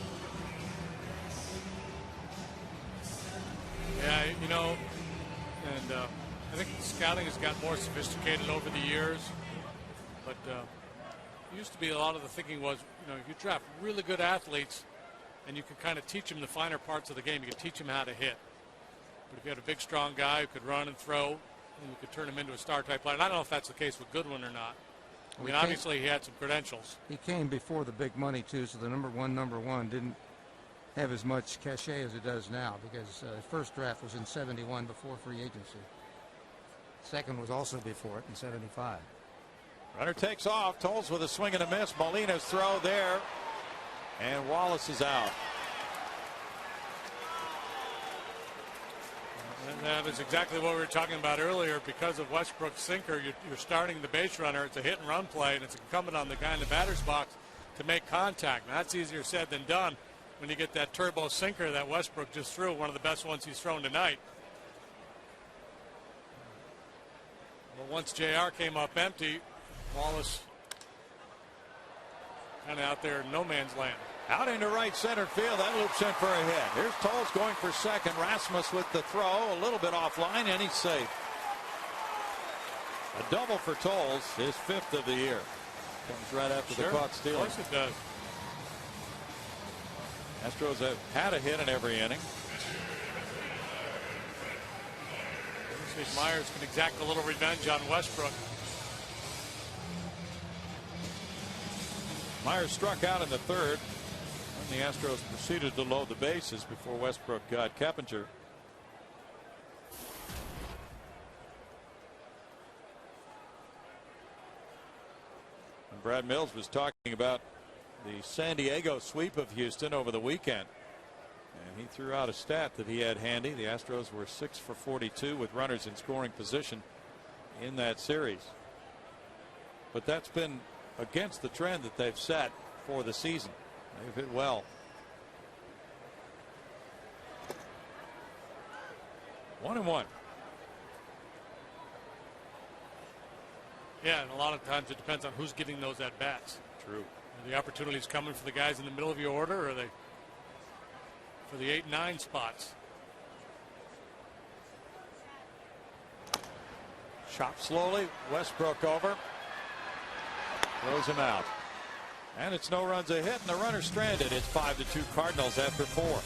Yeah, you know, and I think the scouting has got more sophisticated over the years. But it used to be a lot of the thinking was, you know, if you draft really good athletes and you can kind of teach them the finer parts of the game, you can teach them how to hit. But if you had a big, strong guy who could run and throw, and you could turn him into a star-type player. And I don't know if that's the case with Goodwin or not. I mean, obviously he had some credentials. He came before the big money, too, so the number one didn't have as much cachet as it does now, because the first draft was in '71 before free agency. Second was also before it in '75. Runner takes off. Tolles with a swing and a miss. Molina's throw there. And Wallace is out. And that is exactly what we were talking about earlier. Because of Westbrook's sinker, you're starting the base runner. It's a hit and run play, and it's incumbent on the guy in the batter's box to make contact. Now, that's easier said than done when you get that turbo sinker that Westbrook just threw, one of the best ones he's thrown tonight. But once JR came up empty, Wallace kind of out there in no man's land. Out into right center field. That loops in for a hit. Here's Tolles going for second. Rasmus with the throw. A little bit offline, and he's safe. A double for Tolles, his 5th of the year. Comes right after the caught stealing. Of course it does. Astros have had a hit in every inning. Myers can exact a little revenge on Westbrook. Myers struck out in the 3rd. And the Astros proceeded to load the bases before Westbrook got Keppinger. And Brad Mills was talking about the San Diego sweep of Houston over the weekend. And he threw out a stat that he had handy. The Astros were 6 for 42 with runners in scoring position in that series. But that's been against the trend that they've set for the season. They've hit well. 1-1. Yeah, and a lot of times it depends on who's getting those at bats. True. Are the opportunities coming for the guys in the middle of your order, or are they for the 8 and 9 spots? Chopped slowly. Westbrook over. Throws him out. And it's no runs a hit, and the runner stranded. It's 5-2 Cardinals after 4.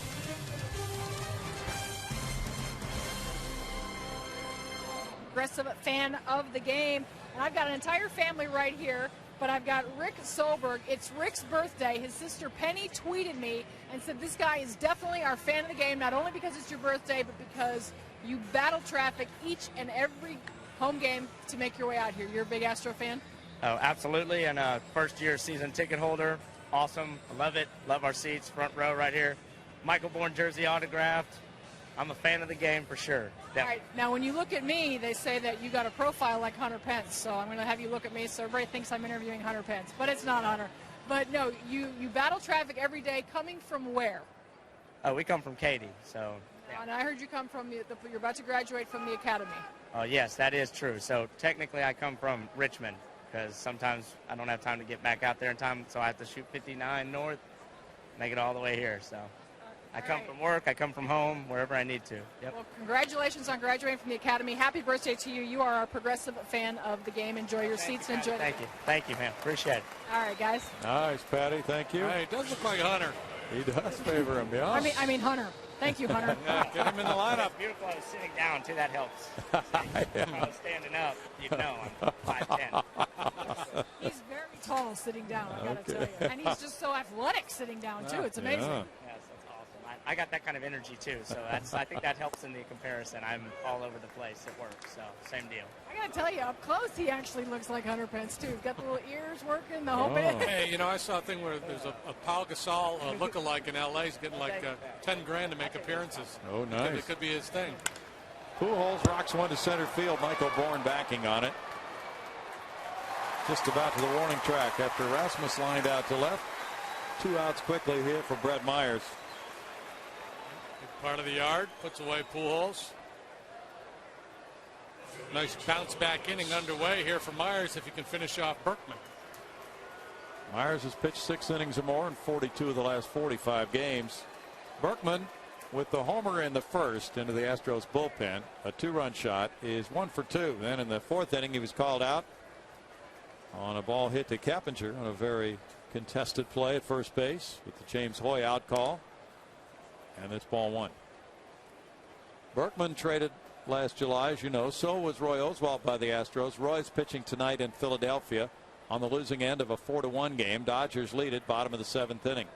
Aggressive fan of the game. And I've got an entire family right here, but I've got Rick Solberg. It's Rick's birthday. His sister Penny tweeted me and said this guy is definitely our fan of the game, not only because it's your birthday, but because you battle traffic each and every home game to make your way out here. You're a big Astro fan? Oh, absolutely, and first-year season ticket holder. Awesome. I love it. Love our seats, front row right here. Michael Bourne jersey autographed. I'm a fan of the game for sure. All right. Now, when you look at me, they say that you got a profile like Hunter Pence. So I'm going to have you look at me so everybody thinks I'm interviewing Hunter Pence. But it's not Hunter. But, no, you battle traffic every day. Coming from where? Oh, we come from Katy, so. Yeah. And I heard you come from, you're about to graduate from the academy. Oh, yes, that is true. So technically I come from Richmond because sometimes I don't have time to get back out there in time, so I have to shoot 59 north, make it all the way here. So I come from work, I come from home, wherever I need to. Yep. Well, congratulations on graduating from the academy. Happy birthday to you. You are our progressive fan of the game. Enjoy your seats and enjoy. Thank you. Thank you, man. Appreciate it. All right, guys. Nice, Patty. Thank you. Hey, it does look like Hunter. He does favor him, yeah. I mean Hunter. Thank you, Hunter. Yeah, get him in the lineup. It's beautiful. I was sitting down, too. That helps. If I was standing up, you'd know I'm 5'10". He's very tall sitting down, I got to tell you. And he's just so athletic sitting down, too. It's amazing. Yeah. Yes, that's awesome. I got that kind of energy, too. So I think that helps in the comparison. I'm all over the place at work, so same deal. I got to tell you, up close, he actually looks like Hunter Pence, too. He's got the little ears working, the whole bit. Hey, you know, I saw a thing where there's a Paul Gasol lookalike in L.A. He's getting like 10 grand to make appearances. Oh, nice. It could be his thing. Pujols rocks one to center field. Michael Bourne backing on it. Just about to the warning track after Rasmus lined out to left. 2 outs quickly here for Brett Myers. Big part of the yard. Puts away Pujols. Nice bounce back inning underway here for Myers if he can finish off Berkman. Myers has pitched 6 innings or more in 42 of the last 45 games. Berkman, with the homer in the first into the Astros bullpen, a 2-run shot, is 1 for 2. Then in the 4th inning, he was called out on a ball hit to Keppinger on a very contested play at first base with the James Hoy out call. And it's ball 1. Berkman traded last July, as you know. So was Roy Oswalt by the Astros. Roy's pitching tonight in Philadelphia on the losing end of a 4-1 game. Dodgers lead it, bottom of the 7th inning.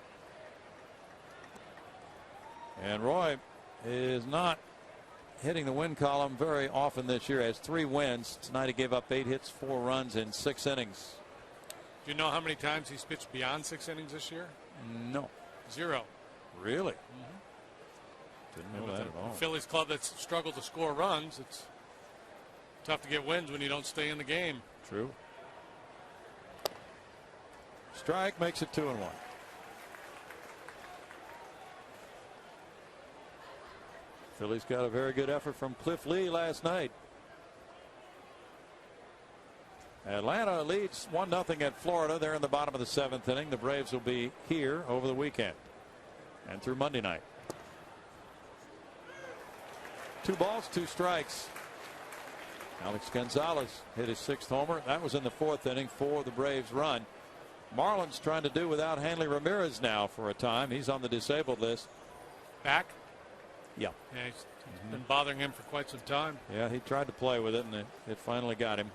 And Roy is not hitting the win column very often this year. Has 3 wins. Tonight he gave up 8 hits, 4 runs in 6 innings. Do you know how many times he's pitched beyond 6 innings this year? No. 0. Really? Didn't know that at all. Phillies club that's struggled to score runs. It's tough to get wins when you don't stay in the game. True. Strike makes it 2-1. Phillies got a very good effort from Cliff Lee last night. Atlanta leads 1-0 at Florida. They're in the bottom of the 7th inning. The Braves will be here over the weekend and through Monday night. 2 balls, 2 strikes. Alex Gonzalez hit his 6th homer. That was in the 4th inning for the Braves run. Marlins trying to do without Hanley Ramirez now for a time. He's on the disabled list. Back? Yeah. Yeah, it's been bothering him for quite some time. Yeah, he tried to play with it, and it finally got him.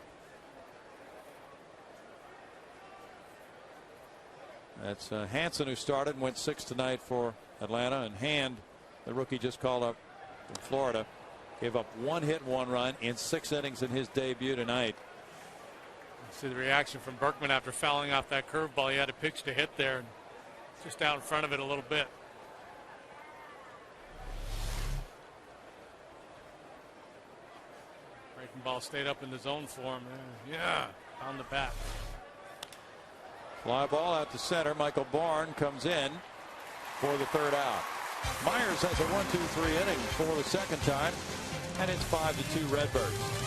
That's Hansen who started and went 6 tonight for Atlanta. And Hand, the rookie just called up from Florida, gave up 1 hit, 1 run in 6 innings in his debut tonight. See the reaction from Berkman after fouling off that curveball. He had a pitch to hit there, and just out in front of it a little bit. Breaking ball stayed up in the zone for him. Yeah, on the bat. Fly ball out to center. Michael Bourne comes in for the 3rd out. Myers has a 1-2-3 inning for the 2nd time, and it's 5-2 Redbirds.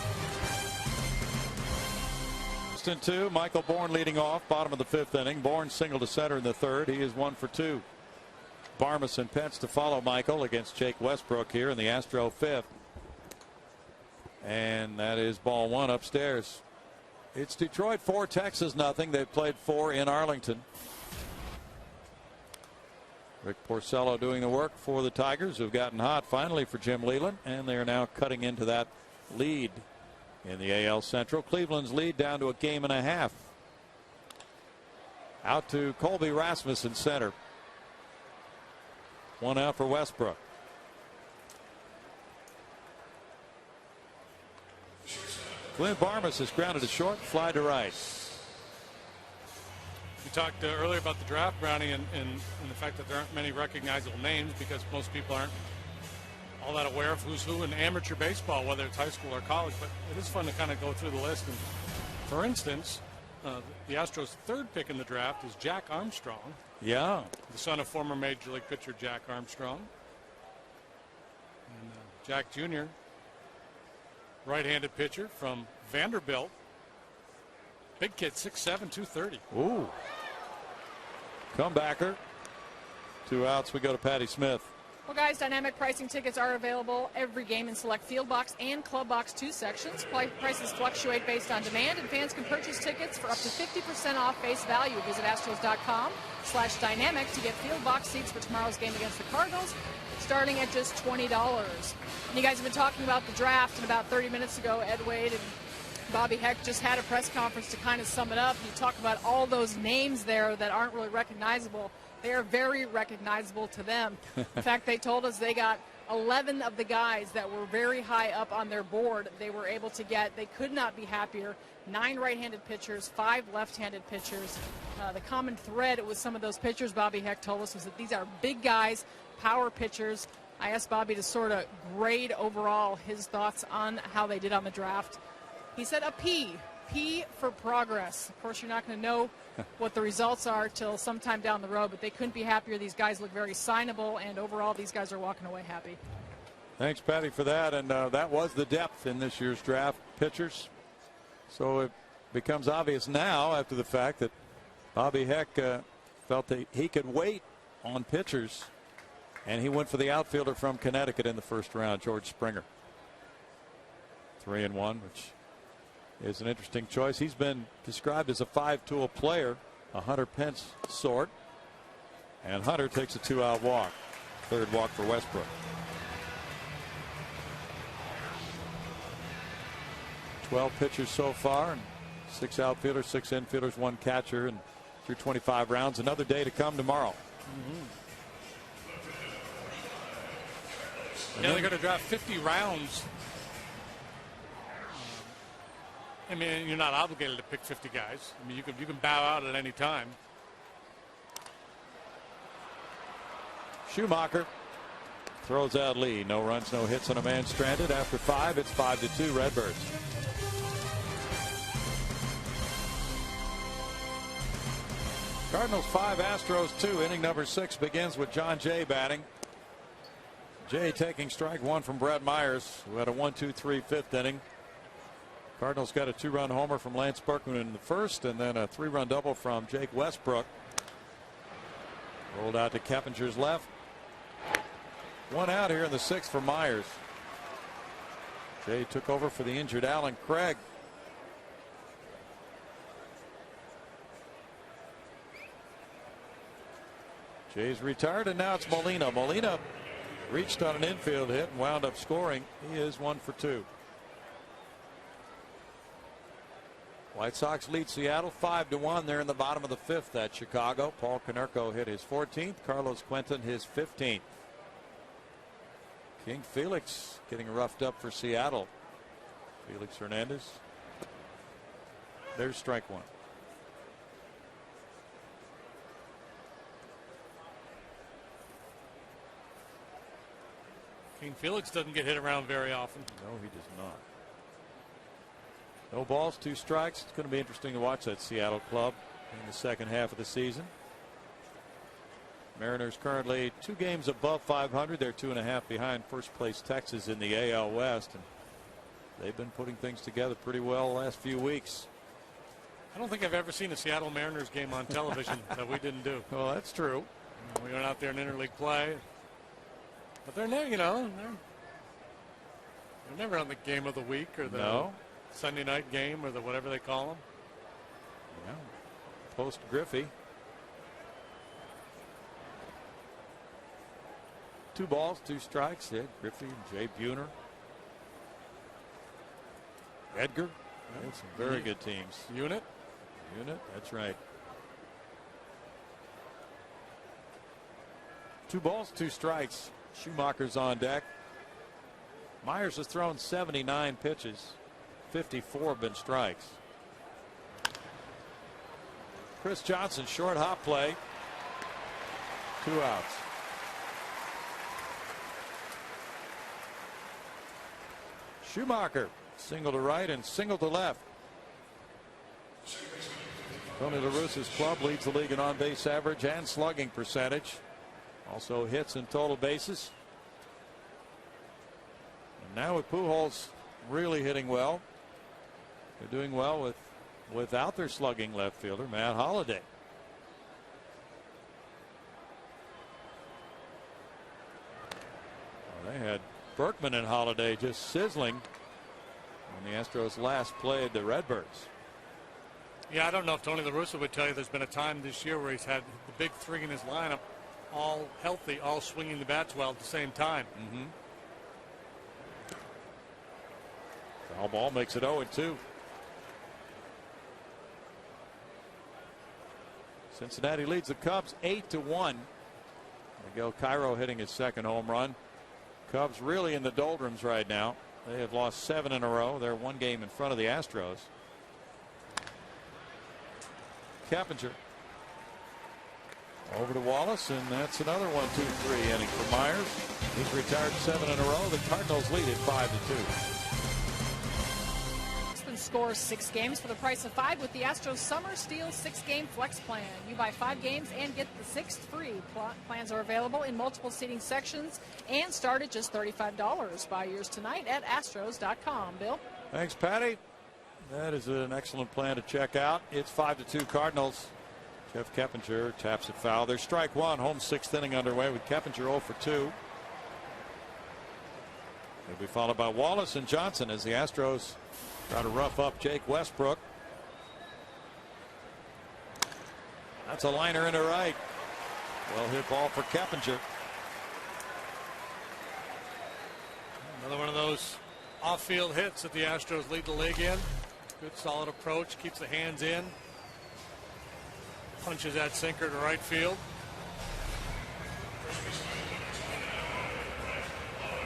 2. Michael Bourne leading off, bottom of the 5th inning. Bourne single to center in the 3rd. He is 1 for 2. Barmas and Pence to follow Michael against Jake Westbrook here in the Astro 5th. And that is ball 1 upstairs. It's Detroit 4, Texas nothing. They've played 4 in Arlington. Rick Porcello doing the work for the Tigers, who've gotten hot finally for Jim Leyland, and they are now cutting into that lead in the AL Central. Cleveland's lead down to a 1.5 games. Out to Colby Rasmus in center. 1 out for Westbrook. Clint Barmas is grounded to short, fly to right. You talked earlier about the draft, Brownie, and the fact that there aren't many recognizable names because most people aren't all that aware of who's who in amateur baseball, whether it's high school or college. But it is fun to kind of go through the list. And for instance, the Astros' third pick in the draft is Jack Armstrong. Yeah. The son of former Major League pitcher Jack Armstrong. And Jack Jr., right-handed pitcher from Vanderbilt. Big kid, 6'7", 230. Ooh. Comebacker. 2 outs. We go to Patty Smith. Well, guys, dynamic pricing tickets are available every game in select field box and club box 2 sections. Prices fluctuate based on demand, and fans can purchase tickets for up to 50% off face value. Visit Astros.com/dynamic to get field box seats for tomorrow's game against the Cardinals, starting at just $20. And you guys have been talking about the draft, and about 30 minutes ago, Ed Wade and Bobby Heck just had a press conference to kind of sum it up. You talk about all those names there that aren't really recognizable. They are very recognizable to them. In fact, they told us they got 11 of the guys that were very high up on their board they were able to get. They could not be happier. 9 right-handed pitchers, 5 left-handed pitchers. The common thread with some of those pitchers, Bobby Heck told us, was that these are big guys, power pitchers. I asked Bobby to sort of grade overall his thoughts on how they did on the draft. He said a P for progress. Of course, you're not going to know what the results are till sometime down the road, but they couldn't be happier. These guys look very signable, and overall, these guys are walking away happy. Thanks, Patty, for that. And that was the depth in this year's draft, pitchers. So it becomes obvious now after the fact that Bobby Heck felt that he could wait on pitchers, and he went for the outfielder from Connecticut in the first round, George Springer. 3-1, which is an interesting choice. He's been described as a 5-tool player, a Hunter Pence sort. And Hunter takes a 2-out walk. Third walk for Westbrook. 12 pitchers so far, and 6 outfielders, 6 infielders, 1 catcher, and through 25 rounds. Another day to come tomorrow. Yeah, they're going to draft 50 rounds. I mean, you're not obligated to pick 50 guys. I mean, you can bow out at any time. Schumacher throws out Lee. No runs, no hits, and a man stranded. After 5, it's 5-2 Redbirds. Cardinals 5, Astros 2. Inning number 6 begins with John Jay batting. Jay taking strike 1 from Brett Myers, who had a 1-2-3 fifth inning. Cardinals got a 2-run homer from Lance Berkman in the first, and then a 3-run double from Jake Westbrook. Rolled out to Keppinger's left. 1 out here in the 6th for Myers. Jay took over for the injured Alan Craig. Jay's retired, and now it's Molina. Molina reached on an infield hit and wound up scoring. He is 1 for 2. White Sox lead Seattle 5-1. They're in the bottom of the 5th at Chicago. Paul Konerko hit his 14th. Carlos Quentin his 15th. King Felix getting roughed up for Seattle. Felix Hernandez. There's strike 1. King Felix doesn't get hit around very often. No, he does not. No balls, 2 strikes. It's going to be interesting to watch that Seattle club in the second half of the season. Mariners currently 2 games above 500. They're 2.5 behind first place Texas in the AL West. And they've been putting things together pretty well the last few weeks. I don't think I've ever seen a Seattle Mariners game on television that we didn't do. Well, that's true. We went out there in interleague play. But they're never, they're never on the game of the week or the Sunday night game or the whatever they call them. Yeah. Post Griffey. 2 balls, 2 strikes. Yeah, Griffey and Jay Buhner. Edgar. Yeah, some very good teams. Unit, that's right. 2 balls, 2 strikes. Schumacher's on deck. Myers has thrown 79 pitches. 54 have been strikes. Chris Johnson, short hop play. 2 outs. Schumacher, single to right and single to left. Tony La Russa's club leads the league in on-base average and slugging percentage. Also hits and total bases. And now with Pujols really hitting well. They're doing well without their slugging left fielder, Matt Holliday. Well, they had Berkman and Holliday just sizzling when the Astros last played the Redbirds. Yeah, I don't know if Tony La Russa would tell you there's been a time this year where he's had the big 3 in his lineup all healthy, all swinging the bats well at the same time. Foul ball makes it 0-2. Cincinnati leads the Cubs 8-1. Miguel Cairo hitting his 2nd home run. Cubs really in the doldrums right now. They have lost 7 in a row. They're 1 game in front of the Astros. Keppinger over to Wallace, and that's another 1-2-3 inning for Myers. He's retired 7 in a row. The Cardinals lead it 5-2. Scores 6 games for the price of 5 with the Astros Summer Steel 6-game flex plan. You buy 5 games and get the 6th free. Plans are available in multiple seating sections and start at just $35. Buy yours tonight at Astros.com. Bill? Thanks, Patty. That is an excellent plan to check out. It's 5-2 Cardinals. Jeff Keppinger taps it foul. There's strike 1, home 6th inning underway with Keppinger 0 for 2. He'll be followed by Wallace and Johnson as the Astros try to rough up Jake Westbrook. That's a liner into right. Well hit ball for Keppinger. Another one of those off-field hits that the Astros lead the league in. Good solid approach, keeps the hands in. Punches that sinker to right field.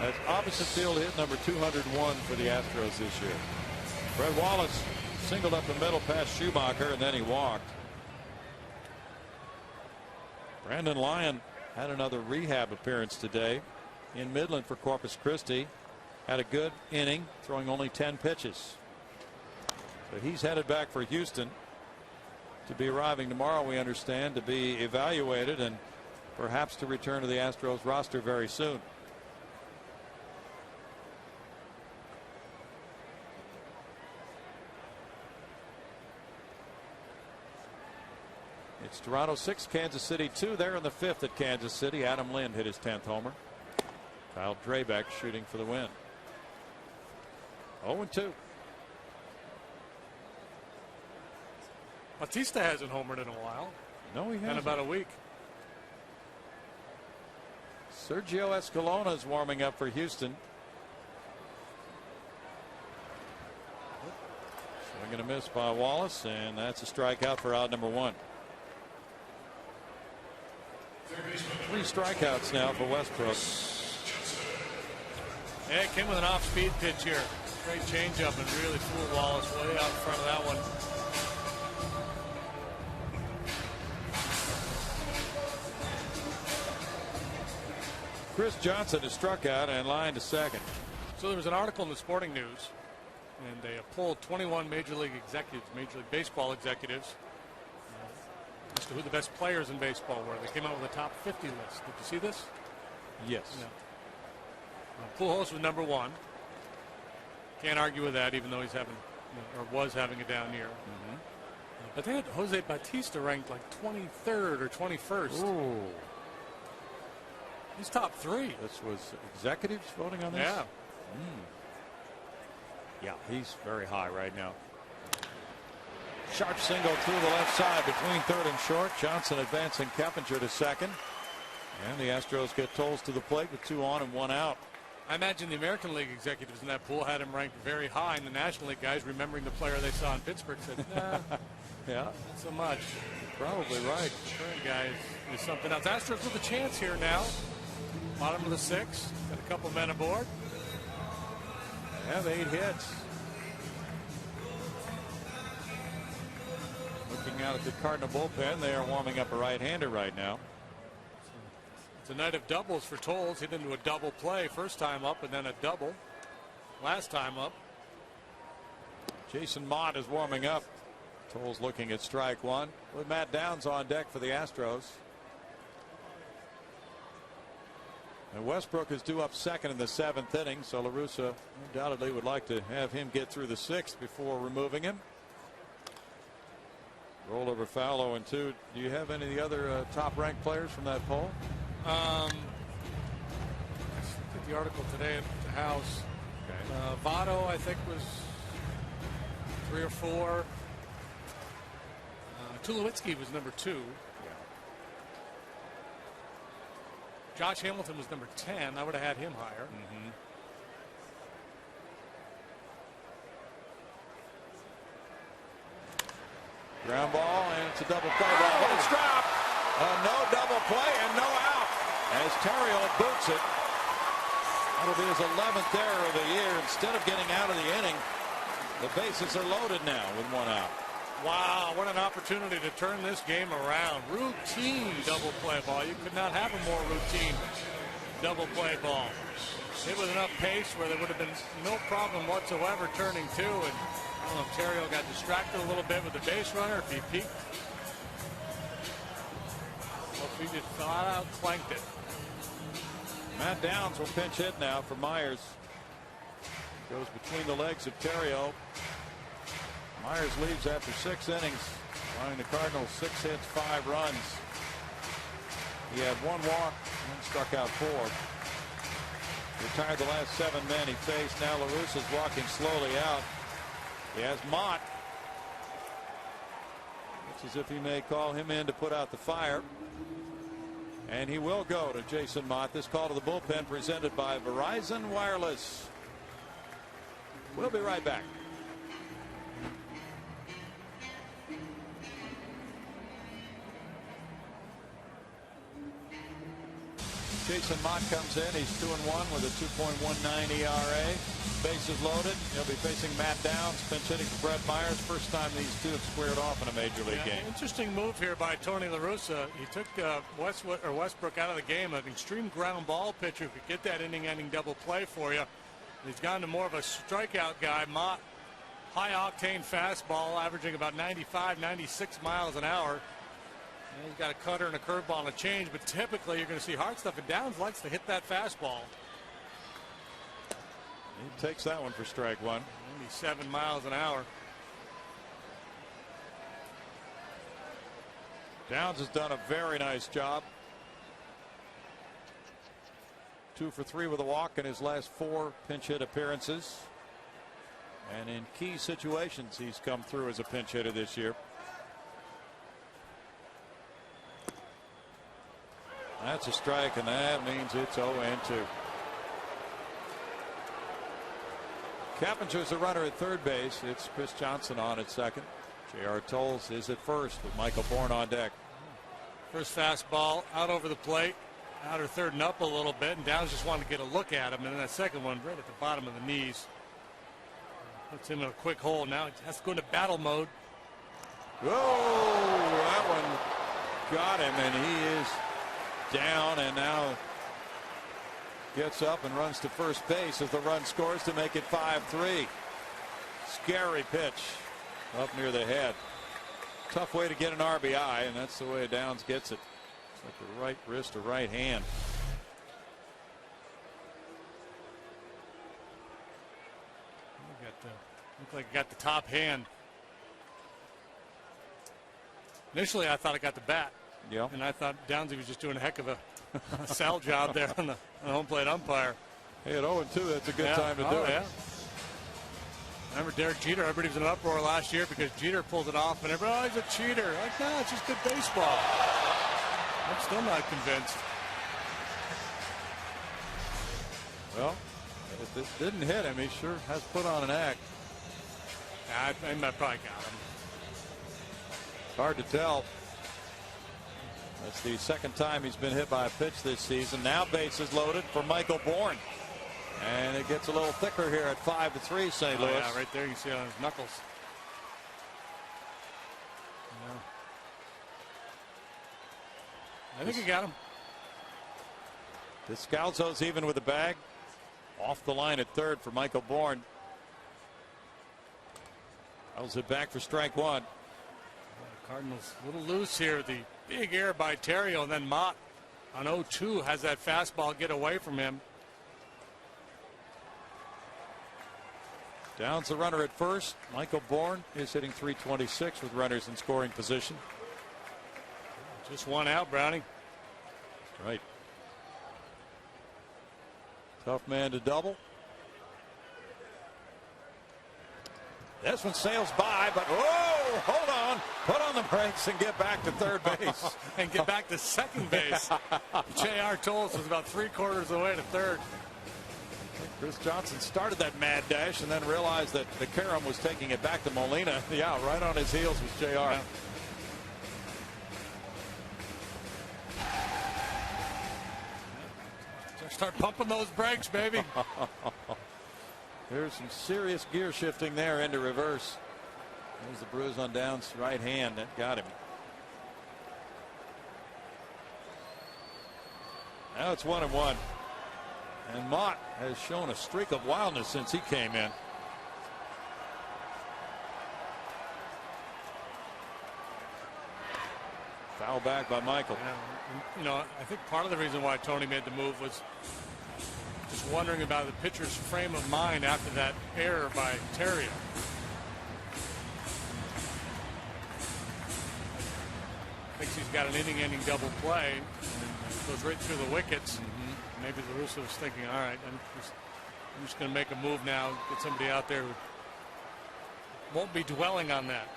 That's opposite field hit number 201 for the Astros this year. Fred Wallace singled up the middle past Schumacher, and then he walked. Brandon Lyon had another rehab appearance today in Midland for Corpus Christi. Had a good inning, throwing only 10 pitches. So he's headed back for Houston to be arriving tomorrow, we understand, to be evaluated and perhaps to return to the Astros roster very soon. It's Toronto 6, Kansas City 2. There in the 5th at Kansas City. Adam Lind hit his 10th homer. Kyle Drabek shooting for the win. 0-2. Batista hasn't homered in a while. No, he hasn't. In about a week. Sergio Escalona is warming up for Houston. Swing and a miss by Wallace, and that's a strikeout for out number 1. 3 strikeouts now for Westbrook. Yeah, it came with an off-speed pitch here. Great changeup and really fooled Wallace way out in front of that one. Chris Johnson is struck out and lined to second. So there was an article in the Sporting News, and they polled 21 Major League executives, Major League Baseball executives, as to who the best players in baseball were. They came out with a top 50 list. Did you see this? Yes. Yeah. Pujols was number 1. Can't argue with that, even though he's having, or was having a down year. But they had Jose Batista ranked like 23rd or 21st. Ooh. He's top 3. This was executives voting on this? Yeah. Yeah, he's very high right now. Sharp single to the left side between third and short. Johnson advancing Keppinger to second. And the Astros get tolls to the plate with 2 on and 1 out. I imagine the American League executives in that pool had him ranked very high, and the National League guys, remembering the player they saw in Pittsburgh, said, nah, yeah, not so much. Probably right. Current guys is something else. Astros with a chance here now. Bottom of the 6th. Got a couple men aboard. They have 8 hits. Looking out at the Cardinal bullpen, they are warming up a right-hander right now. It's a night of doubles for Tolles. Hit into a double play first time up and then a double last time up. Jason Mott is warming up. Tolles looking at strike one with Matt Downs on deck for the Astros. And Westbrook is due up second in the 7th inning, so La Russa undoubtedly would like to have him get through the 6th before removing him. Roll over foul 0-2. Do you have any of the other top-ranked players from that poll? I looked at the article today at the house. Okay. Votto, I think, was 3 or 4. Tulowitzki was number 2. Josh Hamilton was number 10. I would have had him higher. Ground ball, and it's a double play ball. But it's dropped. No double play and no out as Terrio boots it. That'll be his 11th error of the year. Instead of getting out of the inning, the bases are loaded now with 1 out. Wow, what an opportunity to turn this game around. Routine double play ball. You could not have a more routine double play ball. Hit with enough pace where there would have been no problem whatsoever turning 2. And I don't know if Terrio got distracted a little bit with the base runner, if he peeked. Or if he just flat out clanked it. Matt Downs will pinch hit now for Myers. Goes between the legs of Terrio. Myers leaves after 6 innings, allowing the Cardinals 6 hits, 5 runs. He had 1 walk and struck out 4. Retired the last 7 men he faced. Now La Russa's walking slowly out. He has Mott. It's as if he may call him in to put out the fire. And he will go to Jason Mott. This call to the bullpen presented by Verizon Wireless. We'll be right back. Jason Mott comes in. He's 2-1 with a 2.19 ERA. Bases loaded. He'll be facing Matt Downs, pinch hitting for Brett Myers. First time these two have squared off in a major league game. Interesting move here by Tony La Russa. He took Westbrook out of the game. An extreme ground ball pitcher could get that inning-ending double play for you. He's gone to more of a strikeout guy. Mott, high-octane fastball, averaging about 95, 96 miles an hour. And he's got a cutter and a curveball and a change, but typically you're going to see hard stuff, and Downs likes to hit that fastball. He takes that one for strike 1. 97 miles an hour. Downs has done a very nice job. 2 for 3 with a walk in his last 4 pinch hit appearances. And in key situations, he's come through as a pinch hitter this year. That's a strike, and that means it's 0-2. Cappinger's the runner at third base. It's Chris Johnson on at second. J.R. Tolles is at first with Michael Bourne on deck. First fastball out over the plate, outer third and up a little bit, and Downs just wanted to get a look at him, and then that second one right at the bottom of the knees. Puts him in a quick hole. Now he has to go into battle mode. Whoa, that one got him, and he is down, and now gets up and runs to first base as the run scores to make it 5-3. Scary pitch up near the head. Tough way to get an RBI, and that's the way Downs gets it. It's like the right wrist or right hand. Looked like he got the top hand. Initially, I thought I got the bat. Yeah. And I thought Downsy was just doing a heck of a sell job there on the home plate umpire. Hey, at 0-2, that's a good time to do it. Yeah. Remember Derek Jeter? Everybody was in an uproar last year because Jeter pulled it off, and everybody, oh, he's a cheater. Like, no, it's just good baseball. I'm still not convinced. Well, if it didn't hit him, he sure has put on an act. I probably got him. Hard to tell. That's the second time he's been hit by a pitch this season. Now bases loaded for Michael Bourne. And it gets a little thicker here at 5-3 St. Louis. Yeah, right there you see on his knuckles. Yeah. I think he got him. Descalzo's even with the bag. Off the line at third for Michael Bourne. Fouls it back for strike one. Cardinals a little loose here. The big error by Terrio, and then Mott on 0-2 has that fastball get away from him. Downs the runner at first. Michael Bourne is hitting .326 with runners in scoring position. Just one out, Browning. Right. Tough man to double. This one sails by, but whoa, hold on. Put on the brakes and get back to third base. And get back to second base. J.R. told us was about 3/4 of the way to third. Chris Johnson started that mad dash and then realized that McCarron was taking it back to Molina. Yeah, right on his heels was J.R. Yeah. Start pumping those brakes, baby. There's some serious gear shifting there into reverse. There's the bruise on Downs' right hand that got him. Now it's 1-1. And Mott has shown a streak of wildness since he came in. Foul back by Michael. Yeah, you know, I think part of the reason why Tony made the move was just wondering about the pitcher's frame of mind after that error by Terrio. Thinks he's got an inning-ending double play. And goes right through the wickets. Maybe La Russa was thinking, all right, I'm just going to make a move now, get somebody out there who won't be dwelling on that.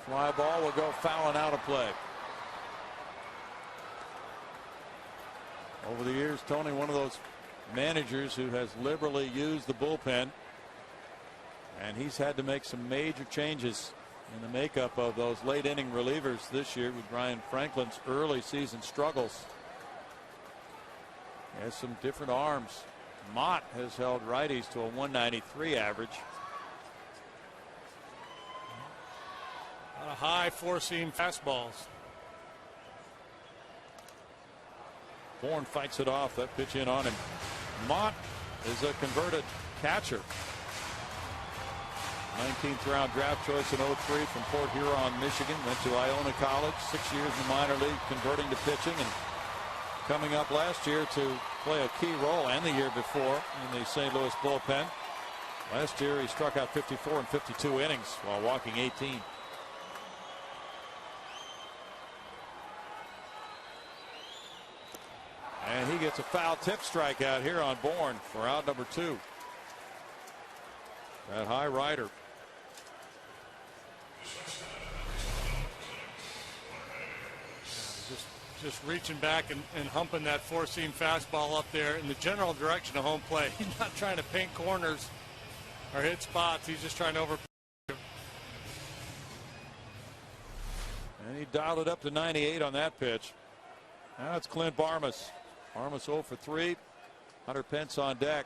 Fly ball will go fouling out of play. Over the years, Tony, one of those managers who has liberally used the bullpen, and he's had to make some major changes in the makeup of those late inning relievers this year with Ryan Franklin's early season struggles. He has some different arms. Mott has held righties to a 193 average. A lot of high four-seam fastballs. Bourne fights it off. That pitch in on him. Mott is a converted catcher. 19th round draft choice in 03 from Port Huron, Michigan. Went to Iona College, 6 years in the minor league, converting to pitching, and coming up last year to play a key role, and the year before, in the St. Louis bullpen. Last year he struck out 54 in 52 innings while walking 18. And he gets a foul tip strikeout here on Bourne for out number 2. That high rider. Just reaching back and humping that four-seam fastball up there in the general direction of home plate. He's not trying to paint corners or hit spots. He's just trying to over. And he dialed it up to 98 on that pitch. Now it's Clint Barmas. Barmas 0 for 3. Hunter Pence on deck.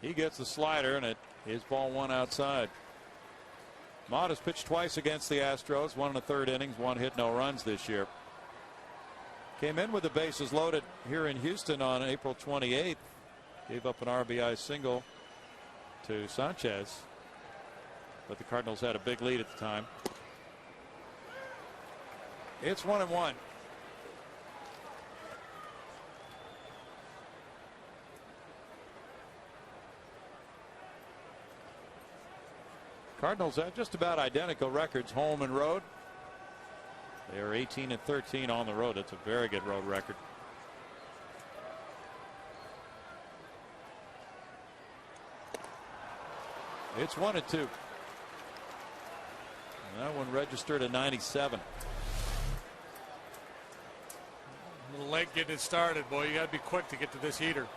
He gets the slider, and it is ball one outside. Mott has pitched twice against the Astros, 1 1/3 innings, 1 hit, no runs this year. Came in with the bases loaded here in Houston on April 28th. Gave up an RBI single to Sanchez, but the Cardinals had a big lead at the time. It's 1-1. Cardinals have just about identical records, home and road. They are 18 and 13 on the road. It's a very good road record. It's 1-2. And that one registered a 97. Little late getting it started, boy. You got to be quick to get to this heater.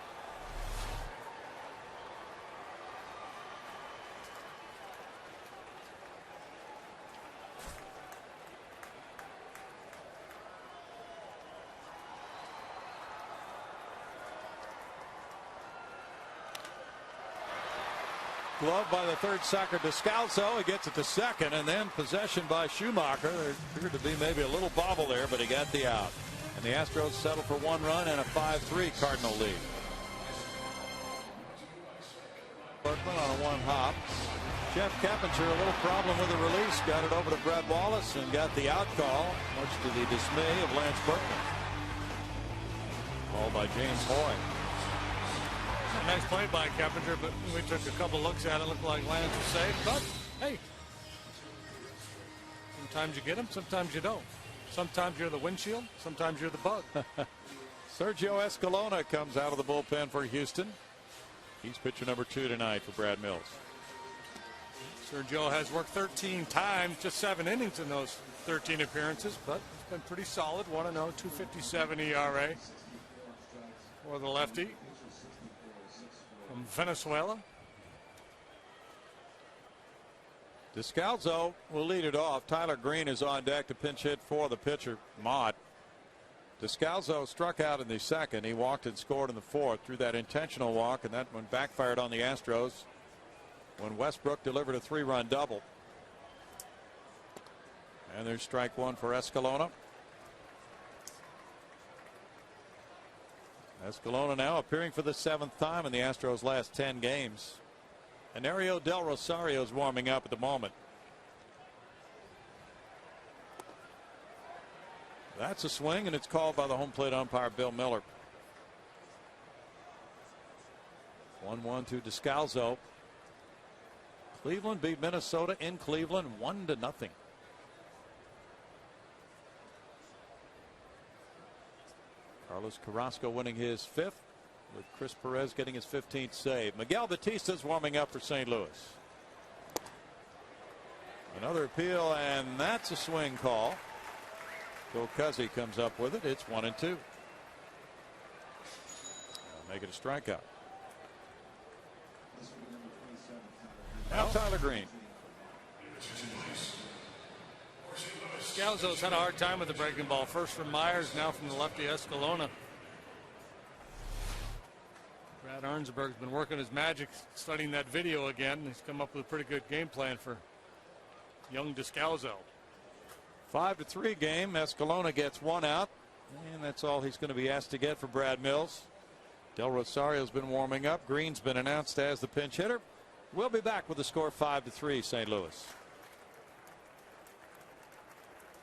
glove by the third sucker, Descalso. He gets it to second, and then possession by Schumacher. There appeared to be maybe a little bobble there, but he got the out. And the Astros settle for 1 run and a 5-3 Cardinal lead. Berkman on a 1 hop. Jeff Keppinger, a little problem with the release. Got it over to Brett Wallace and got the out call, much to the dismay of Lance Berkman. Called by James Hoy. A nice play by Keppinger, but we took a couple looks at it. Looked like Lance was safe, but hey, sometimes you get them, sometimes you don't. Sometimes you're the windshield, sometimes you're the bug. Sergio Escalona comes out of the bullpen for Houston. He's pitcher number 2 tonight for Brad Mills. Sergio has worked 13 times, just 7 innings in those 13 appearances, but it's been pretty solid. 1-0, 2.57 ERA for the lefty from Venezuela. Descalso will lead it off. Tyler Green is on deck to pinch hit for the pitcher, Mott. Descalso struck out in the second. He walked and scored in the fourth through that intentional walk, and that one backfired on the Astros when Westbrook delivered a 3-run double. And there's strike 1 for Escalona. Escalona now appearing for the 7th time in the Astros' last 10 games. And Ario Del Rosario is warming up at the moment. That's a swing, and it's called by the home plate umpire, Bill Miller. 1-1 to Descalso. Cleveland beat Minnesota in Cleveland 1-0. Carlos Carrasco winning his 5th, with Chris Perez getting his 15th save. Miguel Batista's warming up for St. Louis. Another appeal, and that's a swing call. Joe Cuzzy comes up with it. It's 1-2. Make it a strikeout. Now Tyler Green. Scalzo's had a hard time with the breaking ball. First from Myers, now from the lefty Escalona. Brad Arnsberg's been working his magic, studying that video again. He's come up with a pretty good game plan for young Descalso. 5-3 game. Escalona gets 1 out, and that's all he's going to be asked to get for Brad Mills. Del Rosario's been warming up. Green's been announced as the pinch hitter. We'll be back with the score 5-3 St. Louis.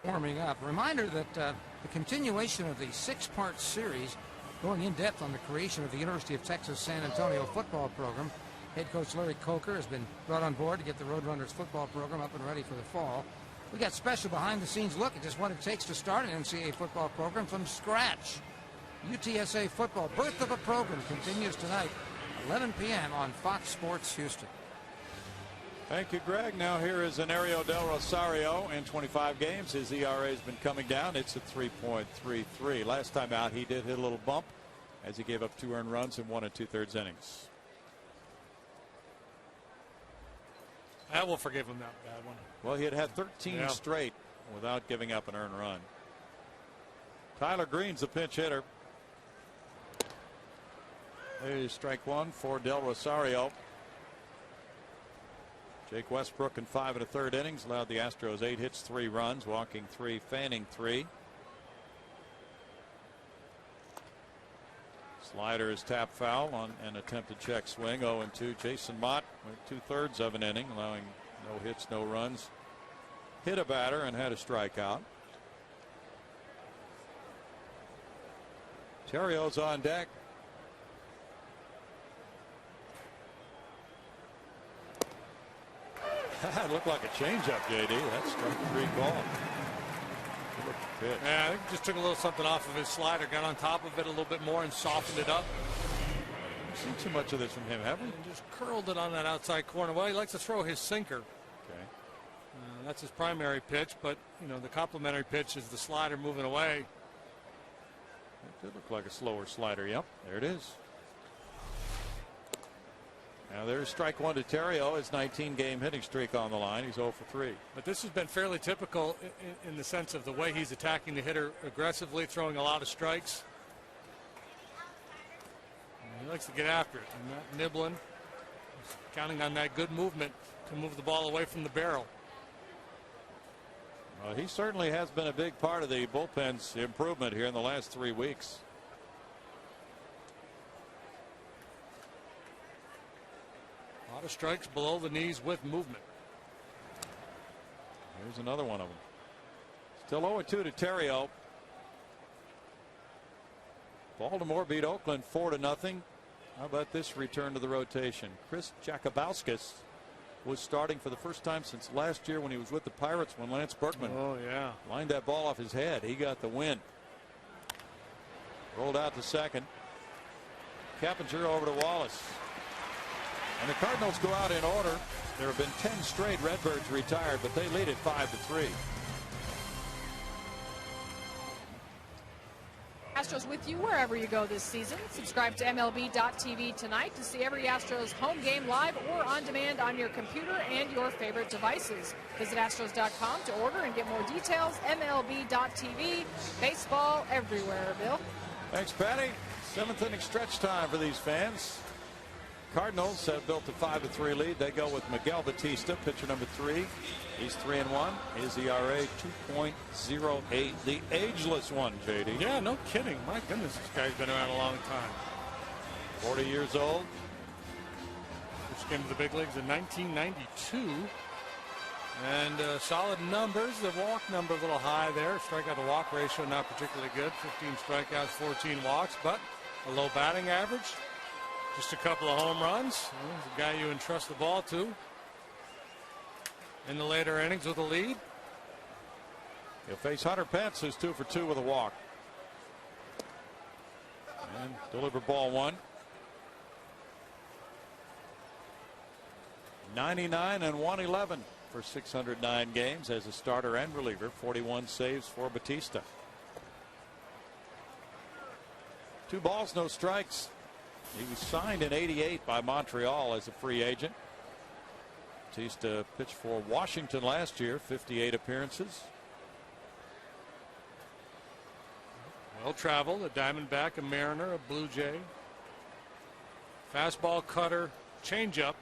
Warming up. Reminder that the continuation of the 6-part series going in depth on the creation of the University of Texas San Antonio football program. Head coach Larry Coker has been brought on board to get the Roadrunners football program up and ready for the fall. We got special behind the scenes look at just what it takes to start an NCAA football program from scratch. UTSA football, birth of a program, continues tonight, 11 p.m. on Fox Sports Houston. Thank you, Greg. Now here is Ario Del Rosario. In 25 games, his ERA has been coming down. It's at 3.33. Last time out, he did hit a little bump as he gave up 2 earned runs in 1 2/3 innings. I will forgive him that bad one. Well, he had 13 straight without giving up an earned run. Tyler Green's the pinch hitter. There's strike 1 for Del Rosario. Jake Westbrook in 5 1/3 innings allowed the Astros 8 hits, 3 runs, walking 3, fanning 3. Slider is tap foul on an attempted check swing. 0-2. Jason Mott went 2/3 of an inning, allowing no hits, no runs. Hit a batter and had a strikeout. Terrio's on deck. That looked like a changeup, JD. That's strike 3 call. Yeah, I think he just took a little something off of his slider, got on top of it a little bit more and softened it up. We've seen too much of this from him, haven't we? And just curled it on that outside corner. Well, he likes to throw his sinker. Okay. That's his primary pitch, but you know the complementary pitch is the slider moving away. It did look like a slower slider. Yep, there it is. Now there's strike 1 to Terrio. His 19-game hitting streak on the line. He's 0 for 3. But this has been fairly typical in the sense of the way he's attacking the hitter aggressively, throwing a lot of strikes. And he likes to get after it and not nibbling. Counting on that good movement to move the ball away from the barrel. Well, he certainly has been a big part of the bullpen's improvement here in the last 3 weeks. A lot of strikes below the knees with movement. Here's another one of them. Still 0-2 to Terrio. Baltimore beat Oakland 4-0. How about this return to the rotation? Chris Jakubauskas was starting for the first time since last year when he was with the Pirates when Lance Berkman lined that ball off his head. He got the win. Rolled out to second. Cappinger over to Wallace. And the Cardinals go out in order. There have been 10 straight Redbirds retired, but they lead it 5-3. Astros with you wherever you go this season. Subscribe to MLB.tv tonight to see every Astros home game live or on demand on your computer and your favorite devices. Visit Astros.com to order and get more details. MLB.tv, baseball everywhere, Bill. Thanks, Patty. 7th inning stretch time for these fans. Cardinals have built a 5-3 lead. They go with Miguel Batista, pitcher number 3. He's 3-1. His ERA 2.08. The ageless one, JD. Yeah, no kidding. My goodness, this guy's been around a long time. 40 years old. First came to the big leagues in 1992. And solid numbers. The walk number a little high there. Strikeout to walk ratio not particularly good. 15 strikeouts, 14 walks, but a low batting average. Just a couple of home runs. He's a guy you entrust the ball to in the later innings with a lead. He'll face Hunter Pence, who's 2 for 2 with a walk. And deliver ball 1. 99 and 111 for 609 games as a starter and reliever. 41 saves for Batista. 2 balls, no strikes. He was signed in '88 by Montreal as a free agent. Batista pitched for Washington last year, 58 appearances. Well traveled, a Diamondback, a Mariner, a Blue Jay. Fastball, cutter, changeup.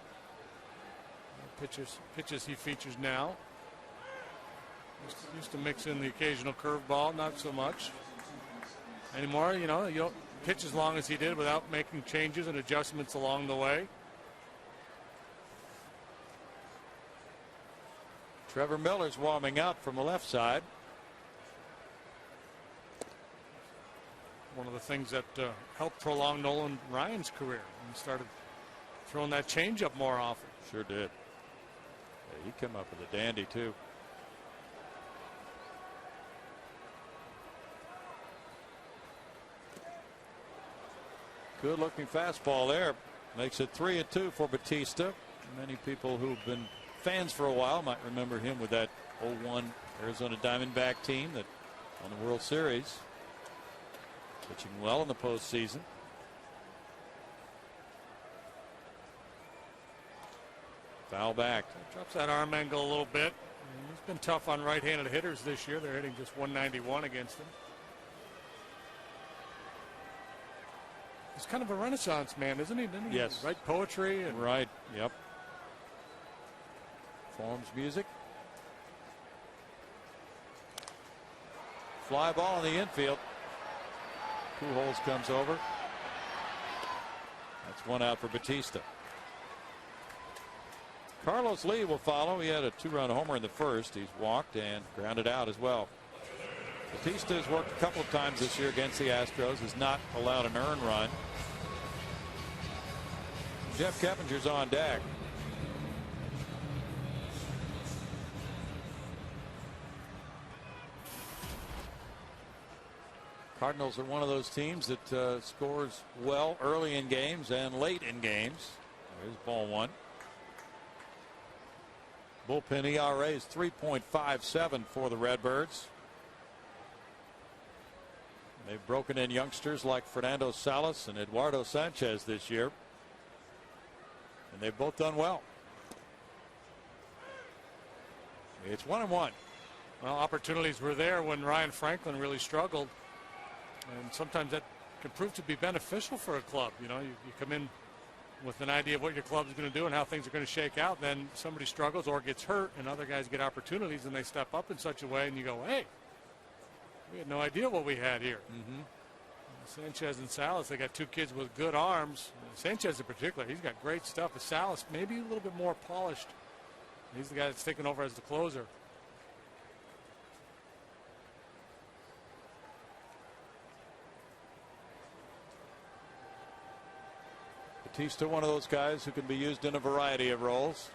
Pitches he features now. Used to mix in the occasional curveball, not so much anymore. You don't pitch as long as he did without making changes and adjustments along the way. Trevor Miller's warming up from the left side. One of the things that helped prolong Nolan Ryan's career. He started throwing that changeup more often. Sure did. Yeah, he came up with a dandy too. Good looking fastball there. Makes it 3-2 for Batista. Many people who've been fans for a while might remember him with that 0-1 Arizona Diamondback team that won the World Series. Pitching well in the postseason. Foul back. Drops that arm angle a little bit. He's been tough on right-handed hitters this year. They're hitting just 191 against him. He's kind of a renaissance man, isn't he? Didn't he? Yes. Write poetry. And right. Yep. Forms music. Fly ball in the infield. Pujols comes over. That's 1 out for Batista. Carlos Lee will follow. He had a 2-run homer in the first. He's walked and grounded out as well. Batista has worked a couple of times this year against the Astros. Has not allowed an earned run. Jeff Keppinger's on deck. Cardinals are one of those teams that scores well early in games and late in games. There's ball 1. Bullpen ERA is 3.57 for the Redbirds. They've broken in youngsters like Fernando Salas and Eduardo Sanchez this year. And they've both done well. It's 1-1. Well, opportunities were there when Ryan Franklin really struggled. And sometimes that can prove to be beneficial for a club. You come in with an idea of what your club's going to do and how things are going to shake out. Then somebody struggles or gets hurt, and other guys get opportunities, and they step up in such a way, and you go, hey, we had no idea what we had here. Sanchez and Salas, they got two kids with good arms. Sanchez in particular, he's got great stuff. But Salas, maybe a little bit more polished. He's the guy that's taking over as the closer. Batista, one of those guys who can be used in a variety of roles.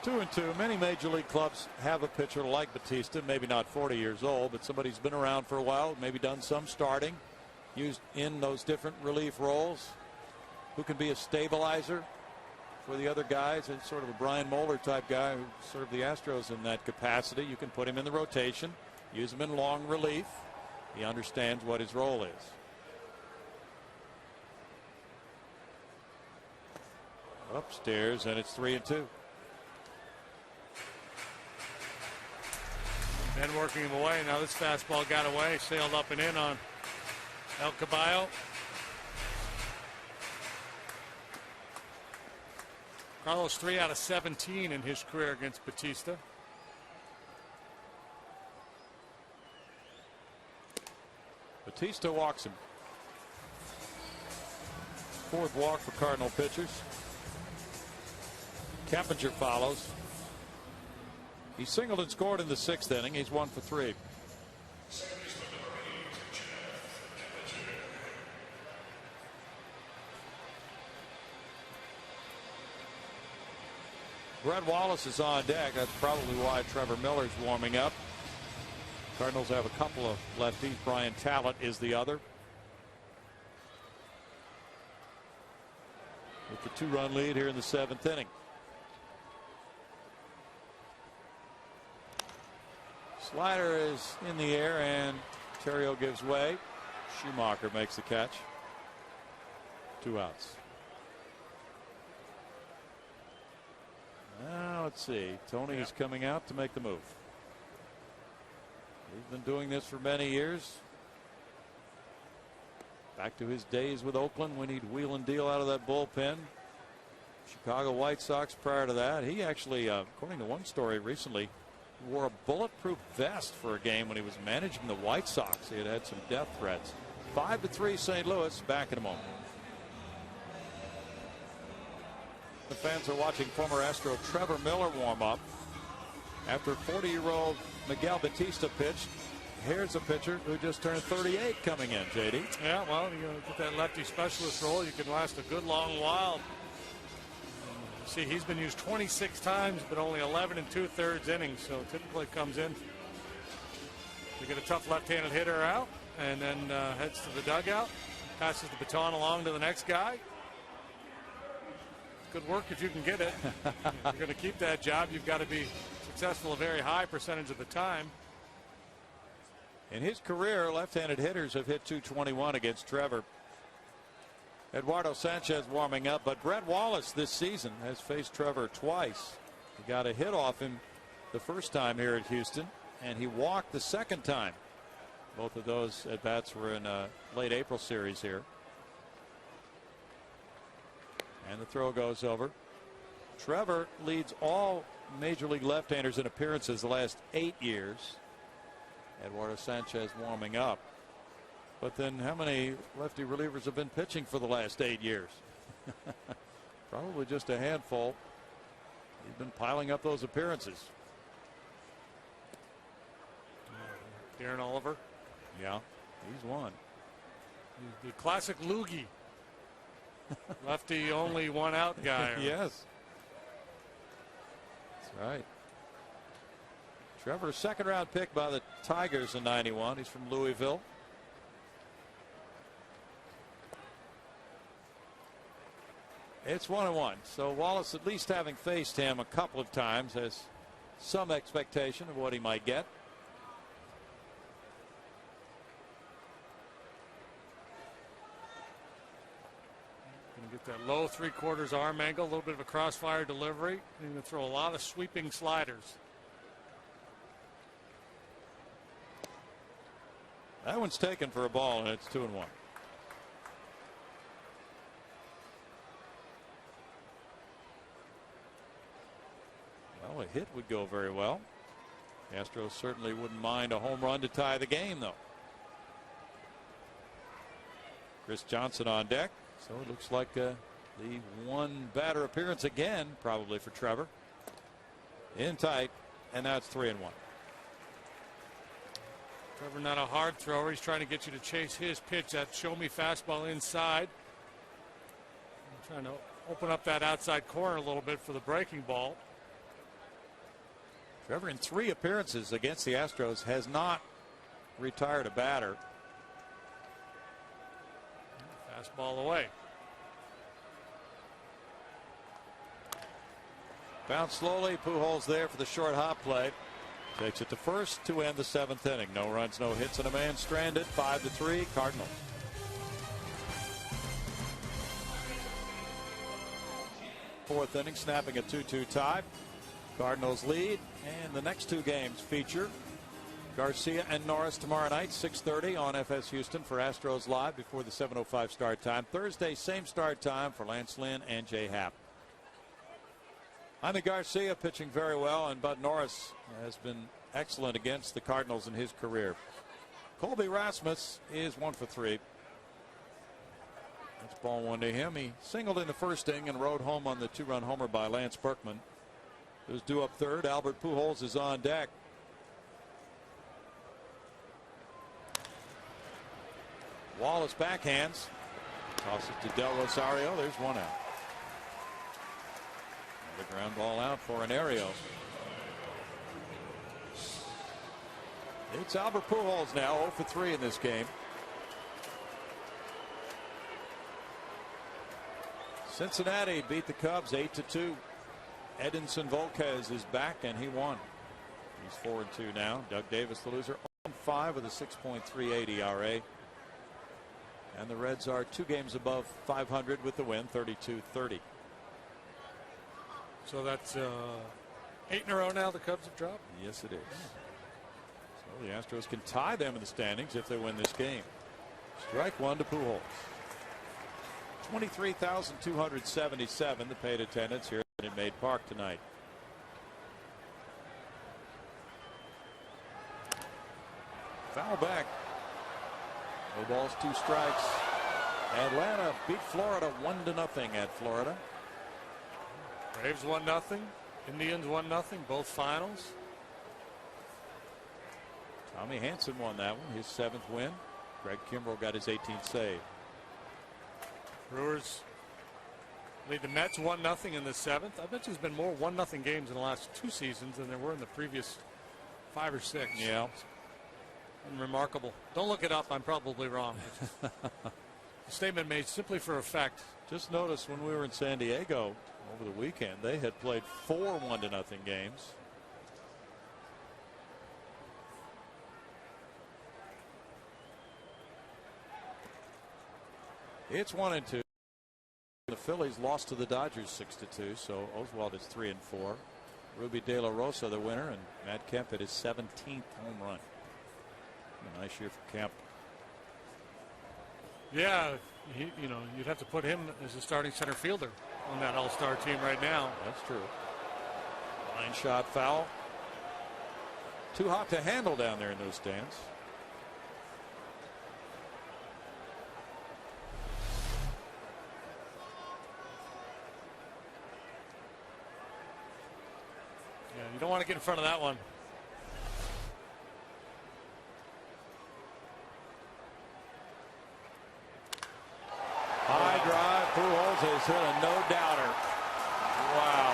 Two and two. Many major league clubs have a pitcher like Batista, maybe not 40 years old, but somebody who's been around for a while, maybe done some starting, used in those different relief roles, who can be a stabilizer for the other guys. It's sort of a Brian Moeller type guy who served the Astros in that capacity. You can put him in the rotation, use him in long relief. He understands what his role is. Upstairs, and it's 3-2. Ben working him away. Now this fastball got away, sailed up and in on El Caballo. Carlos 3 out of 17 in his career against Batista. Batista walks him. Fourth walk for Cardinal pitchers. Keppinger follows. He singled and scored in the 6th inning. He's 1 for 3. Brett Wallace is on deck. That's probably why Trevor Miller's warming up. Cardinals have a couple of lefties. Brian Talent is the other. With the 2-run lead here in the 7th inning. Slider is in the air, and Terrio gives way. Schumacher makes the catch. 2 outs. Now let's see. Tony is coming out to make the move. He's been doing this for many years. Back to his days with Oakland when he'd wheel and deal out of that bullpen. Chicago White Sox prior to that. He actually, according to one story recently, wore a bulletproof vest for a game when he was managing the White Sox. He had had some death threats. 5-3 St. Louis. Back in a moment. The fans are watching former Astro Trevor Miller warm up after 40-year-old Miguel Batista pitched. Here's a pitcher who just turned 38 coming in, JD. Yeah, well, you get that lefty specialist role. You can last a good long while. See, he's been used 26 times, but only 11 2/3 innings, so typically comes in to get a tough left-handed hitter out, and then heads to the dugout, passes the baton along to the next guy. Good work if you can get it. If you're going to keep that job, you've got to be successful a very high percentage of the time. In his career, left-handed hitters have hit .221 against Trevor. Eduardo Sanchez warming up, but Brett Wallace this season has faced Trevor twice. He got a hit off him the first time here at Houston, and he walked the second time. Both of those at-bats were in a late April series here. And the throw goes over. Trevor leads all major league left-handers in appearances the last 8 years. Eduardo Sanchez warming up. But then how many lefty relievers have been pitching for the last 8 years? Probably just a handful. He's been piling up those appearances. Darren Oliver. Yeah, he's one. The classic loogie. Lefty only one out guy. Yes. That's right. Trevor, second round pick by the Tigers in '91. He's from Louisville. It's 1-1. So Wallace, at least having faced him a couple of times, has some expectation of what he might get. Get that low 3/4 arm angle, a little bit of a crossfire delivery. He's going to throw a lot of sweeping sliders. That one's taken for a ball, and it's 2-1. Well, a hit would go very well. The Astros certainly wouldn't mind a home run to tie the game, though. Chris Johnson on deck. So it looks like the one batter appearance again, probably for Trevor. In tight, and now it's 3-1. Trevor not a hard thrower. He's trying to get you to chase his pitch, that show me fastball inside. I'm trying to open up that outside corner a little bit for the breaking ball. Trevor in 3 appearances against the Astros has not retired a batter. Fastball away. Bounce slowly. Pujols there for the short hop play. Takes it to first to end the 7th inning. No runs, no hits, and a man stranded. 5-3 Cardinals. Fourth inning, snapping a 2-2 tie. Cardinals lead, and the next 2 games feature Garcia and Norris tomorrow night, 6:30 on FS Houston for Astros Live before the 7:05 start time. Thursday, same start time for Lance Lynn and Jay Happ. Jaime Garcia pitching very well, and Bud Norris has been excellent against the Cardinals in his career. Colby Rasmus is 1 for 3. That's ball 1 to him. He singled in the first inning and rode home on the 2-run homer by Lance Berkman. Who's due up third. Albert Pujols is on deck. Wallace backhands. Tosses to Del Rosario. There's 1 out. Another ground ball out for an Ario. It's Albert Pujols now, 0 for 3 in this game. Cincinnati beat the Cubs 8-2. Edinson Volquez is back, and he won. He's 4-2 now. Doug Davis, the loser, 0-5 with a 6.38 ERA. And the Reds are 2 games above 500 with the win, 32-30. So that's 8 in a row now the Cubs have dropped? Yes, it is. So the Astros can tie them in the standings if they win this game. Strike 1 to Pujols. 23,277 the paid attendance here in Maid Park tonight. Foul back. No balls, 2 strikes. Atlanta beat Florida 1-0 at Florida. Braves 1-0. Indians 1-0. Both finals. Tommy Hanson won that one, his 7th win. Greg Kimbrell got his 18th save. Brewers lead the Mets 1-0 in the 7th. I bet there's been more 1-0 games in the last 2 seasons than there were in the previous 5 or 6. Yeah. Remarkable. Don't look it up. I'm probably wrong. A statement made simply for effect. Just notice when we were in San Diego over the weekend, they had played 4 1-0 games. It's 1-2. The Phillies lost to the Dodgers 6-2, so Oswald is 3-4. Ruby De La Rosa the winner, and Matt Kemp at his 17th home run. A nice year for Kemp. Yeah, you'd have to put him as a starting center fielder on that all-star team right now. That's true. Line shot foul. Too hot to handle down there in those stands. Yeah, you don't want to get in front of that one. High drive. Pujols has hit a no-doubter. Wow.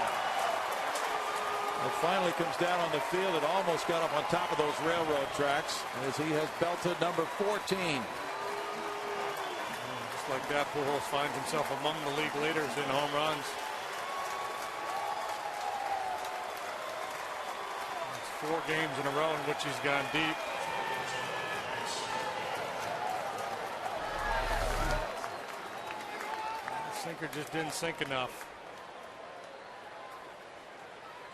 It finally comes down on the field. It almost got up on top of those railroad tracks as he has belted number 14. Just like that, Pujols finds himself among the league leaders in home runs. It's 4 games in a row in which he's gone deep. Sinker just didn't sink enough.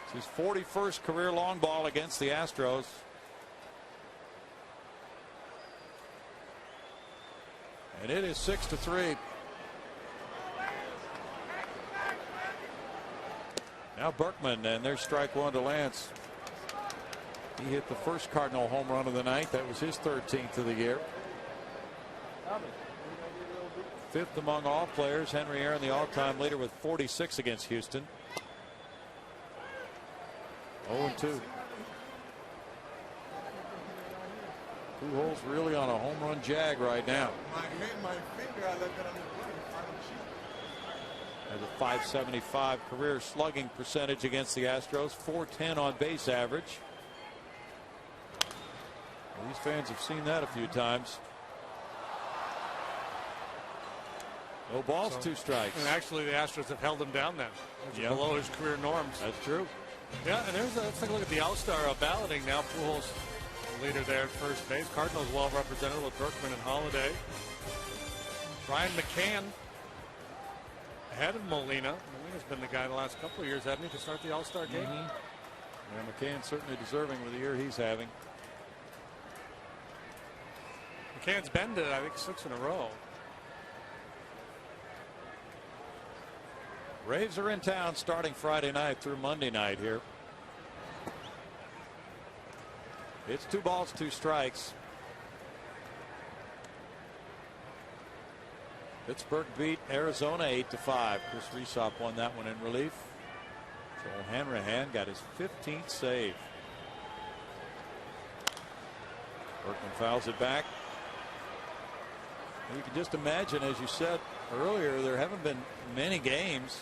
It's his 41st career long ball against the Astros. And it is 6-3. Now Berkman, and there's strike one to Lance. He hit the first Cardinal home run of the night. That was his 13th of the year. Fifth among all players. Henry Aaron, the all-time leader, with 46 against Houston. 0-2. Pujols really on a home run jag right now. Has a .575 career slugging percentage against the Astros. .410 on base average. Well, these fans have seen that a few times. No balls, 2 strikes. And actually, the Astros have held him down then. Below his career norms. That's true. Yeah, and let's take a look at the All-Star balloting now. Pujols, the leader there at first base. Cardinals well represented with Berkman and Holiday. Brian McCann ahead of Molina. Molina's been the guy the last couple of years, hasn't he, to start the All-Star game? Yeah, McCann certainly deserving with the year he's having. McCann's been to, I think, 6 in a row. Braves are in town starting Friday night through Monday night here. It's 2 balls, 2 strikes. Pittsburgh beat Arizona 8-5. Chris Rhysop won that one in relief. Joel Hanrahan got his 15th save. Berkman fouls it back. You can just imagine, as you said earlier, there haven't been many games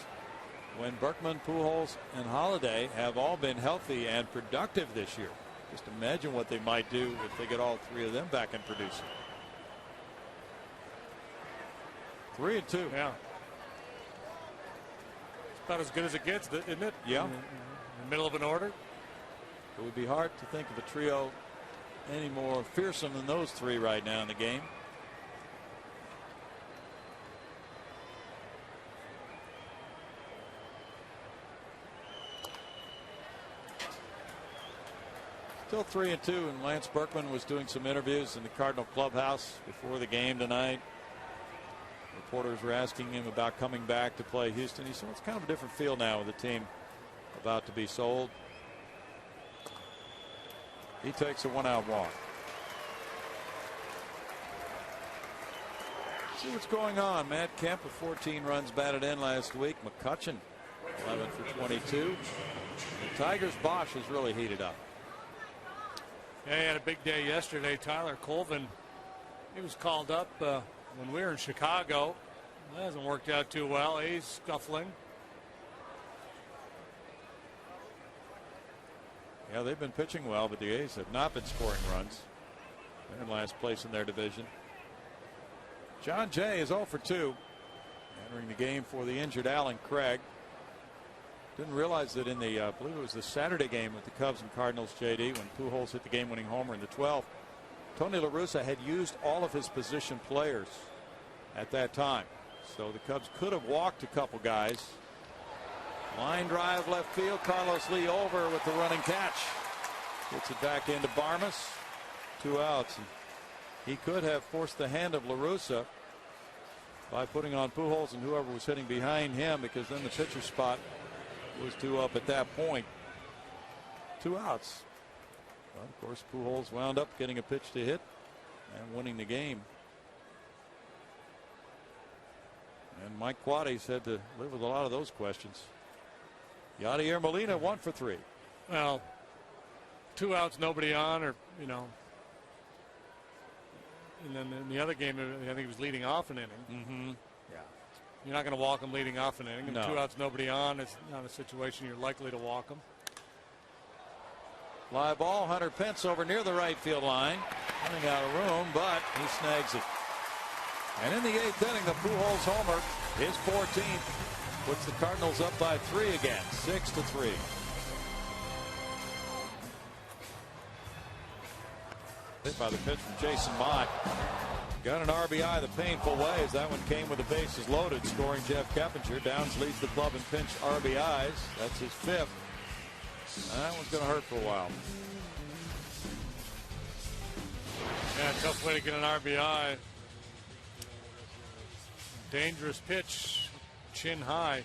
when Berkman, Pujols, and Holiday have all been healthy and productive this year. Just imagine what they might do if they get all 3 of them back and producing. 3-2. Yeah. It's about as good as it gets, isn't it? Yeah. In the middle of an order. It would be hard to think of a trio any more fearsome than those 3 right now in the game. Still 3-2, and Lance Berkman was doing some interviews in the Cardinal clubhouse before the game tonight. Reporters were asking him about coming back to play Houston. He said, well, it's kind of a different feel now with the team about to be sold. He takes a 1-out walk. See what's going on. Matt Kemp with 14 runs batted in last week. McCutchen 11 for 22. The Tigers' Bosch has really heated up. Yeah, he had a big day yesterday. Tyler Colvin, he was called up when we were in Chicago. That hasn't worked out too well. He's scuffling. Yeah, they've been pitching well, but the A's have not been scoring runs. They're in last place in their division. John Jay is 0 for 2. Entering the game for the injured Alan Craig. Didn't realize that in the, I believe it was the Saturday game with the Cubs and Cardinals, JD, when Pujols hit the game-winning homer in the 12th. Tony La Russa had used all of his position players at that time. So the Cubs could have walked a couple guys. Line drive left field. Carlos Lee over with the running catch. Gets it back into Barmas. 2 outs. And he could have forced the hand of La Russa by putting on Pujols and whoever was hitting behind him, because then the pitcher spot was 2 up at that point. 2 outs. Well, of course, Pujols wound up getting a pitch to hit and winning the game. And Mike Quades had to live with a lot of those questions. Yadier Molina 1 for 3. Well, 2 outs, nobody on, or, you know. And then in the other game, I think he was leading off an inning. Yeah. You're not going to walk him leading off an inning. And No. 2 outs, nobody on. It's not a situation you're likely to walk him. Fly ball. Hunter Pence over near the right field line. Running out of room, but he snags it. And in the 8th inning, the Pujols homer, his 14th, puts the Cardinals up by 3 again, 6-3. Hit by the pitch from Jason Mott. Got an RBI the painful way, as that one came with the bases loaded, scoring Jeff Keppinger. Downs leads the club in pinch RBIs. That's his 5th. That one's going to hurt for a while. Yeah, tough way to get an RBI. Dangerous pitch, chin high.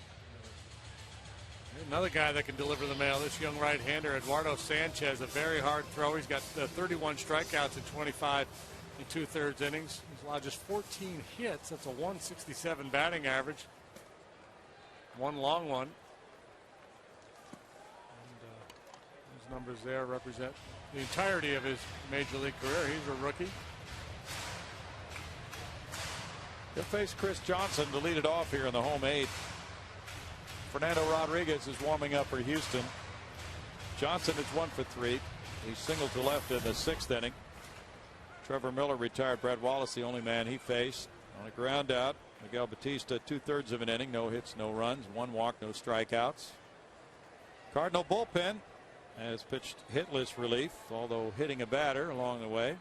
Another guy that can deliver the mail, this young right-hander, Eduardo Sanchez, a very hard throw. He's got 31 strikeouts in 25 and 2/3 innings. He's allowed just 14 hits. That's a 167 batting average. One long one. And those numbers there represent the entirety of his major league career. He's a rookie. He'll face Chris Johnson to lead it off here in the home eighth. Fernando Rodriguez is warming up for Houston. Johnson is 1 for 3. He singled to left in the 6th inning. Trevor Miller retired. Brad Wallace, the only man he faced. On a ground out, Miguel Batista, 2/3 of an inning. No hits, no runs, 1 walk, no strikeouts. Cardinal bullpen has pitched hitless relief, although hitting a batter along the way.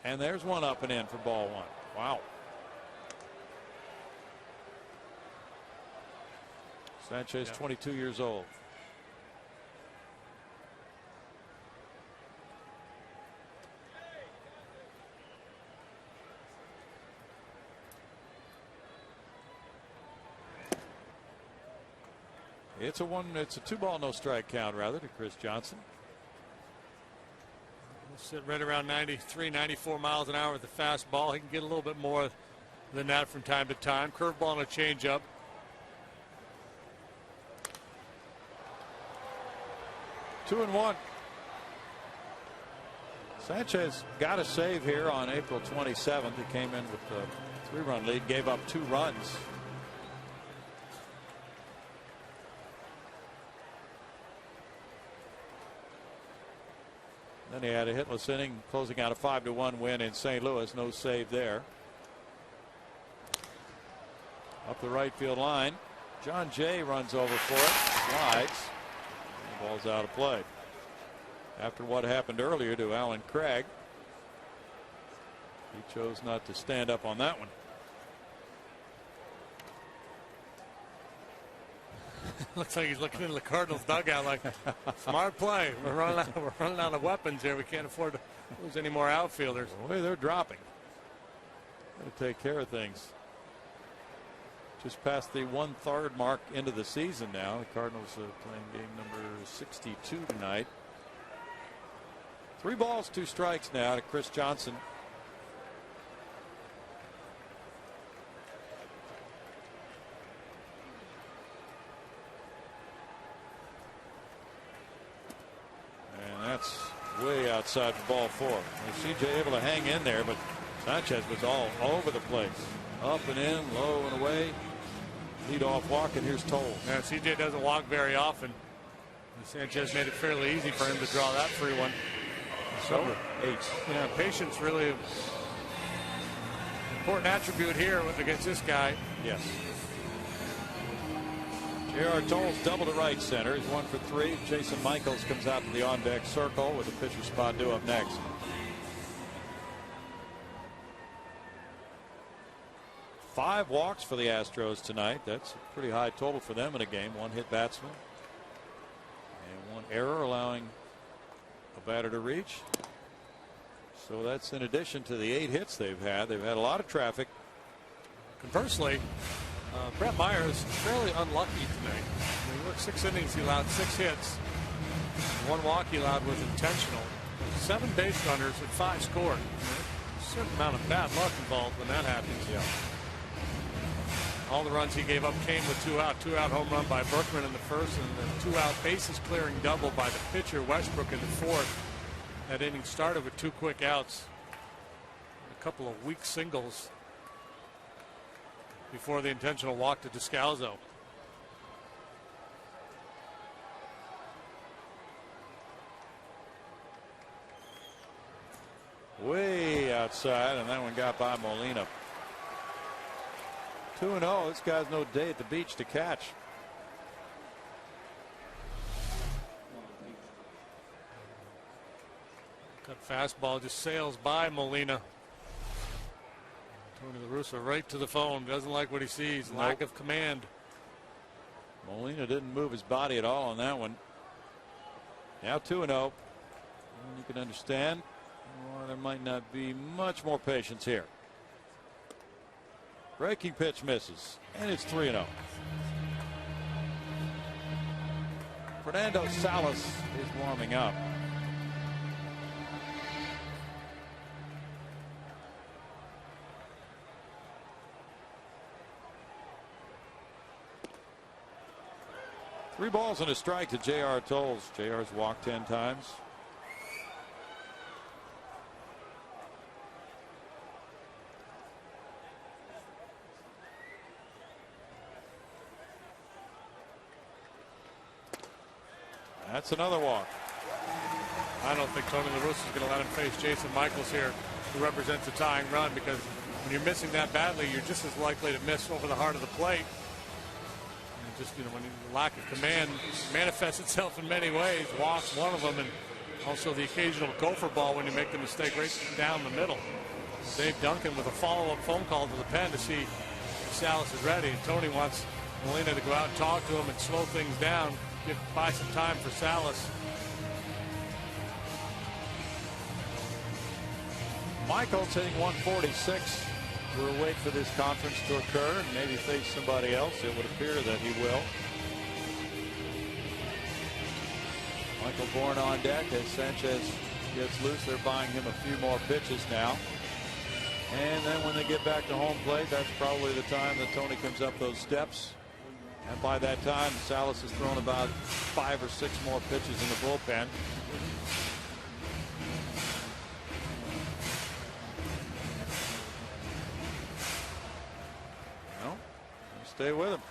And there's one up and in for ball 1. Wow. Sanchez, 22 years old. It's a 2-ball, no strike count rather to Chris Johnson. He'll sit right around 93, 94 miles an hour with the fastball. He can get a little bit more than that from time to time. Curveball and a changeup. Two and one. Sanchez got a save here on April 27th. He came in with a 3-run lead, gave up 2 runs. Then he had a hitless inning, closing out a 5-1 win in St. Louis. No save there. Up the right field line. John Jay runs over for it, slides. Ball's out of play. After what happened earlier to Alan Craig, he chose not to stand up on that one. Looks like he's looking into the Cardinals dugout like, smart play. We're running out of weapons here. We can't afford to lose any more outfielders. The way they're dropping. Got to take care of things. Just past the 1/3 mark into the season now. The Cardinals are playing game number 62 tonight. 3 balls, 2 strikes now to Chris Johnson. And that's way outside for ball 4. CJ able to hang in there, but Sanchez was all over the place. Up and in, low and away. Lead off walk, and here's Toles. Yeah, CJ doesn't walk very often. Sanchez made it fairly easy for him to draw that free one. So 8. Yeah, patience really an important attribute here against this guy. Yes. J.R. Toles double to right center. He's 1 for 3. Jason Michaels comes out to the on-deck circle with a pitcher spot due up next. Five walks for the Astros tonight. That's a pretty high total for them in a game. 1 hit batsman and 1 error, allowing a batter to reach. So that's in addition to the 8 hits they've had. They've had a lot of traffic. Conversely, Brett Myers fairly unlucky tonight. He worked 6 innings. He allowed 6 hits. 1 walk he allowed was intentional. 7 base runners and 5 scored. A certain amount of bad luck involved when that happens. Yeah. All the runs he gave up came with 2 out. 2 out home run by Berkman in the first, and the 2 out bases clearing double by the pitcher Westbrook in the fourth. That inning started with 2 quick outs, a couple of weak singles before the intentional walk to Descalzo. Way outside, and that one got by Molina. 2-0. This guy's no day at the beach to catch. Cut fastball just sails by Molina. Tony La Russa right to the phone. Doesn't like what he sees. Nope. Lack of command. Molina didn't move his body at all on that one. Now 2-0. You can understand why there might not be much more patience here. Breaking pitch misses, and it's 3-0. Fernando Salas is warming up. Three balls and a strike to J.R. Tolles. J.R.'s walked 10 times. That's another walk. I don't think Tony La Russa is going to let him face Jason Michaels here, who represents a tying run, because when you're missing that badly, you're just as likely to miss over the heart of the plate. And just, when the lack of command manifests itself in many ways. Walks one of them, and also the occasional gopher ball when you make the mistake right down the middle. Dave Duncan with a follow-up phone call to the pen to see if Salas is ready. And Tony wants Molina to go out and talk to him and slow things down, buy some time for Salas. Michaels hitting 146. We'll wait for this conference to occur and maybe face somebody else. It would appear that he will. Michael Bourne on deck as Sanchez gets loose. They're buying him a few more pitches now. And then when they get back to home plate, that's probably the time that Tony comes up those steps. And by that time, Salas has thrown about 5 or 6 more pitches in the bullpen. Well, stay with him.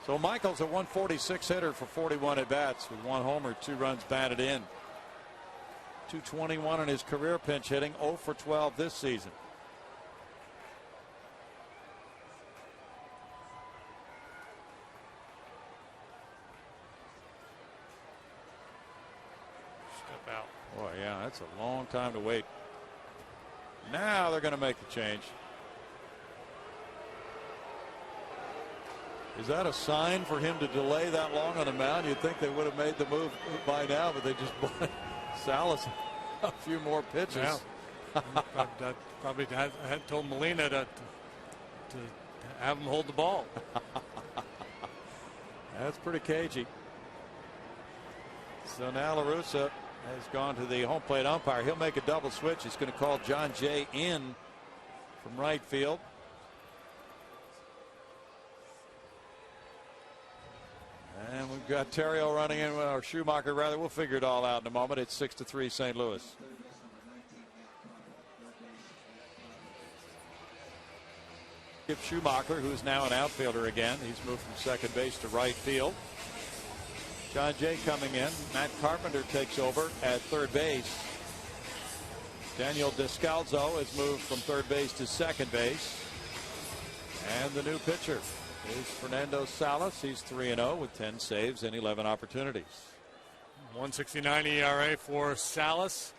So Michaels a 146 hitter for 41 at bats with 1 homer, 2 runs batted in. 221 in his career pinch hitting, 0 for 12 this season. Boy, yeah, that's a long time to wait. Now they're going to make the change. Is that a sign for him to delay that long on the mound? You'd think they would have made the move by now, but they just bought Salas a few more pitches. Yeah. Probably had told Molina to have him hold the ball. That's pretty cagey. So now La Russa has gone to the home plate umpire. He'll make a double switch. He's going to call John Jay in from right field. And we've got Terrio running in, or Schumacher rather. We'll figure it all out in a moment. It's 6-3 St. Louis. Skip Schumacher, who's now an outfielder again. He's moved from second base to right field. John Jay coming in. Matt Carpenter takes over at third base. Daniel Descalzo has moved from third base to second base. And the new pitcher is Fernando Salas. He's 3-0 with 10 saves and 11 opportunities. 1.69 ERA for Salas.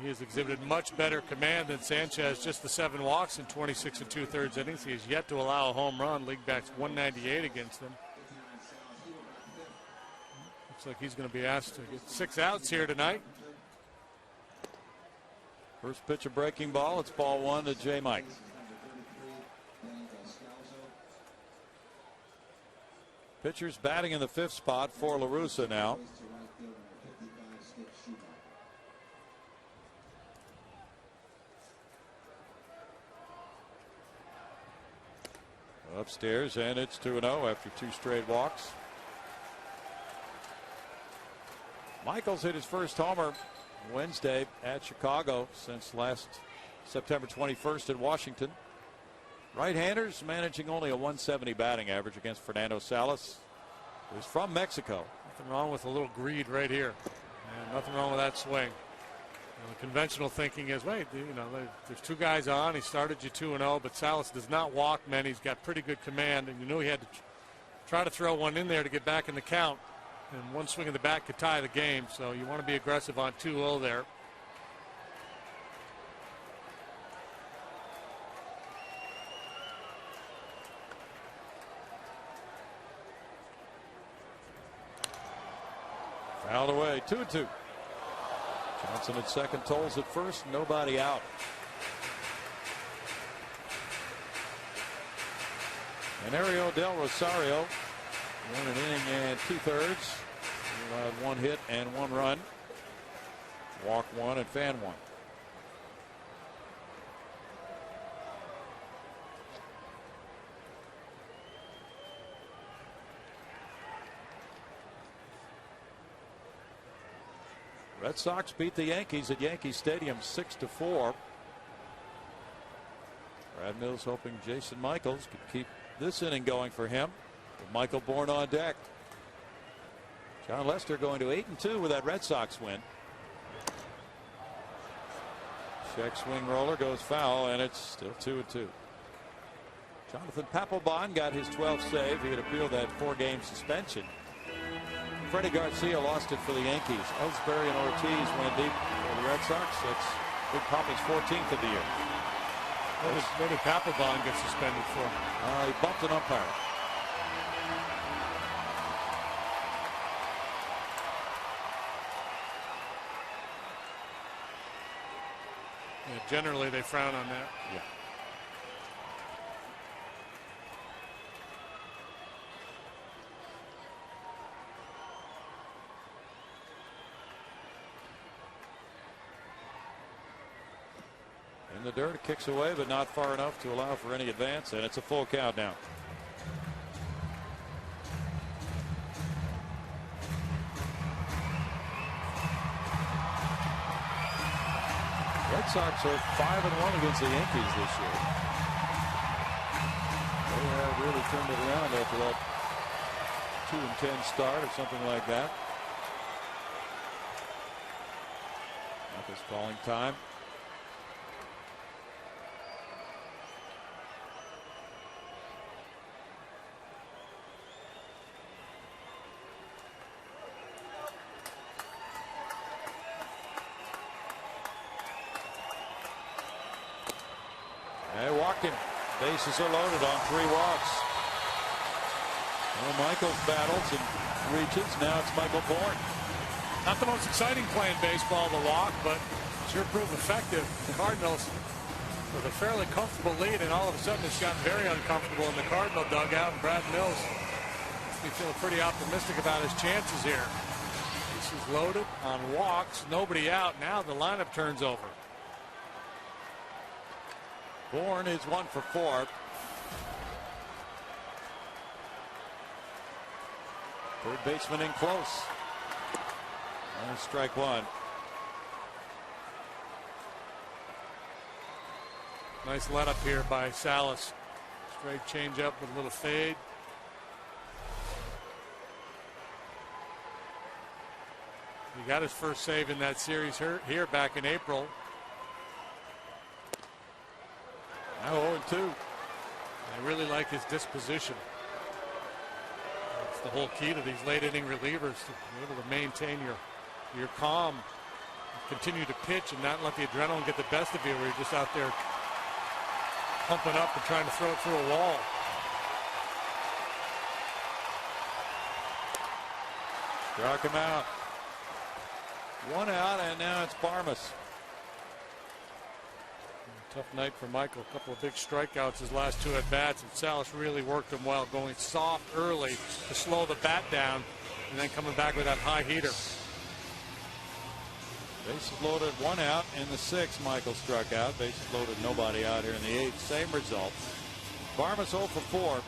He has exhibited much better command than Sanchez. Just the 7 walks in 26 2/3 innings. He has yet to allow a home run. League backs 198 against him. Looks like he's going to be asked to get 6 outs here tonight. First pitch, a breaking ball. It's ball 1 to J. Mike. Pitchers batting in the 5th spot for La Russa now. Upstairs, and it's 2-0 after 2 straight walks. Michaels hit his first homer Wednesday at Chicago since last September 21st at Washington. Right-handers managing only a 170 batting average against Fernando Salas, who's from Mexico. Nothing wrong with a little greed right here. And nothing wrong with that swing. The conventional thinking is, wait, there's 2 guys on. He started you 2-0, but Salas does not walk many. He's got pretty good command, and you knew he had to try to throw one in there to get back in the count. And one swing of the bat could tie the game, so you want to be aggressive on 2-0 there. Fouled away, 2-2. Johnson at second, Tolles at first, nobody out. And Ariel Del Rosario won an inning and 2/3. He allowed 1 hit and 1 run. Walk 1 and fan 1. Red Sox beat the Yankees at Yankee Stadium 6-4. Brad Mills hoping Jason Michaels could keep this inning going for him, with Michael Bourne on deck. John Lester going to 8-2 with that Red Sox win. Check swing roller goes foul, and it's still 2-2. Jonathan Papelbon got his 12th save. He had appealed that 4-game suspension. Freddie Garcia lost it for the Yankees. Ellsbury and Ortiz went deep for the Red Sox. That's Big Papa's 14th of the year. What did Papelbon get suspended for? He bumped an umpire. Yeah, generally they frown on that. Yeah. In the dirt, it kicks away, but not far enough to allow for any advance, and it's a full count now. Red Sox are 5-1 against the Yankees this year. They have really turned it around after that 2-10 start or something like that. Michael's calling time. Hey, walking. Bases are loaded on 3 walks. Well, Michaels battles and reaches. Now it's Michael Bourne. Not the most exciting play in baseball, the walk, but sure proved effective. The Cardinals with a fairly comfortable lead, and all of a sudden it's gotten very uncomfortable in the Cardinal dugout. And Brad Mills makes me feel pretty optimistic about his chances here. Bases loaded on walks, nobody out. Now the lineup turns over. Bourne is 1 for 4. Third baseman in close. And strike 1. Nice let up here by Salas. Straight changeup with a little fade. He got his first save in that series here back in April. Now 0-2. I really like his disposition. That's the whole key to these late inning relievers, to be able to maintain your calm, continue to pitch and not let the adrenaline get the best of you, where you're just out there pumping up and trying to throw it through a wall. Struck him out. 1 out, and now it's Barmas. Tough night for Michael. A couple of big strikeouts his last 2 at bats, and Salas really worked him well, going soft early to slow the bat down, and then coming back with that high heater. Bases loaded, 1 out. In the 6th, Michael struck out. Bases loaded, nobody out here in the 8th. Same result. Barmas 0 for 4.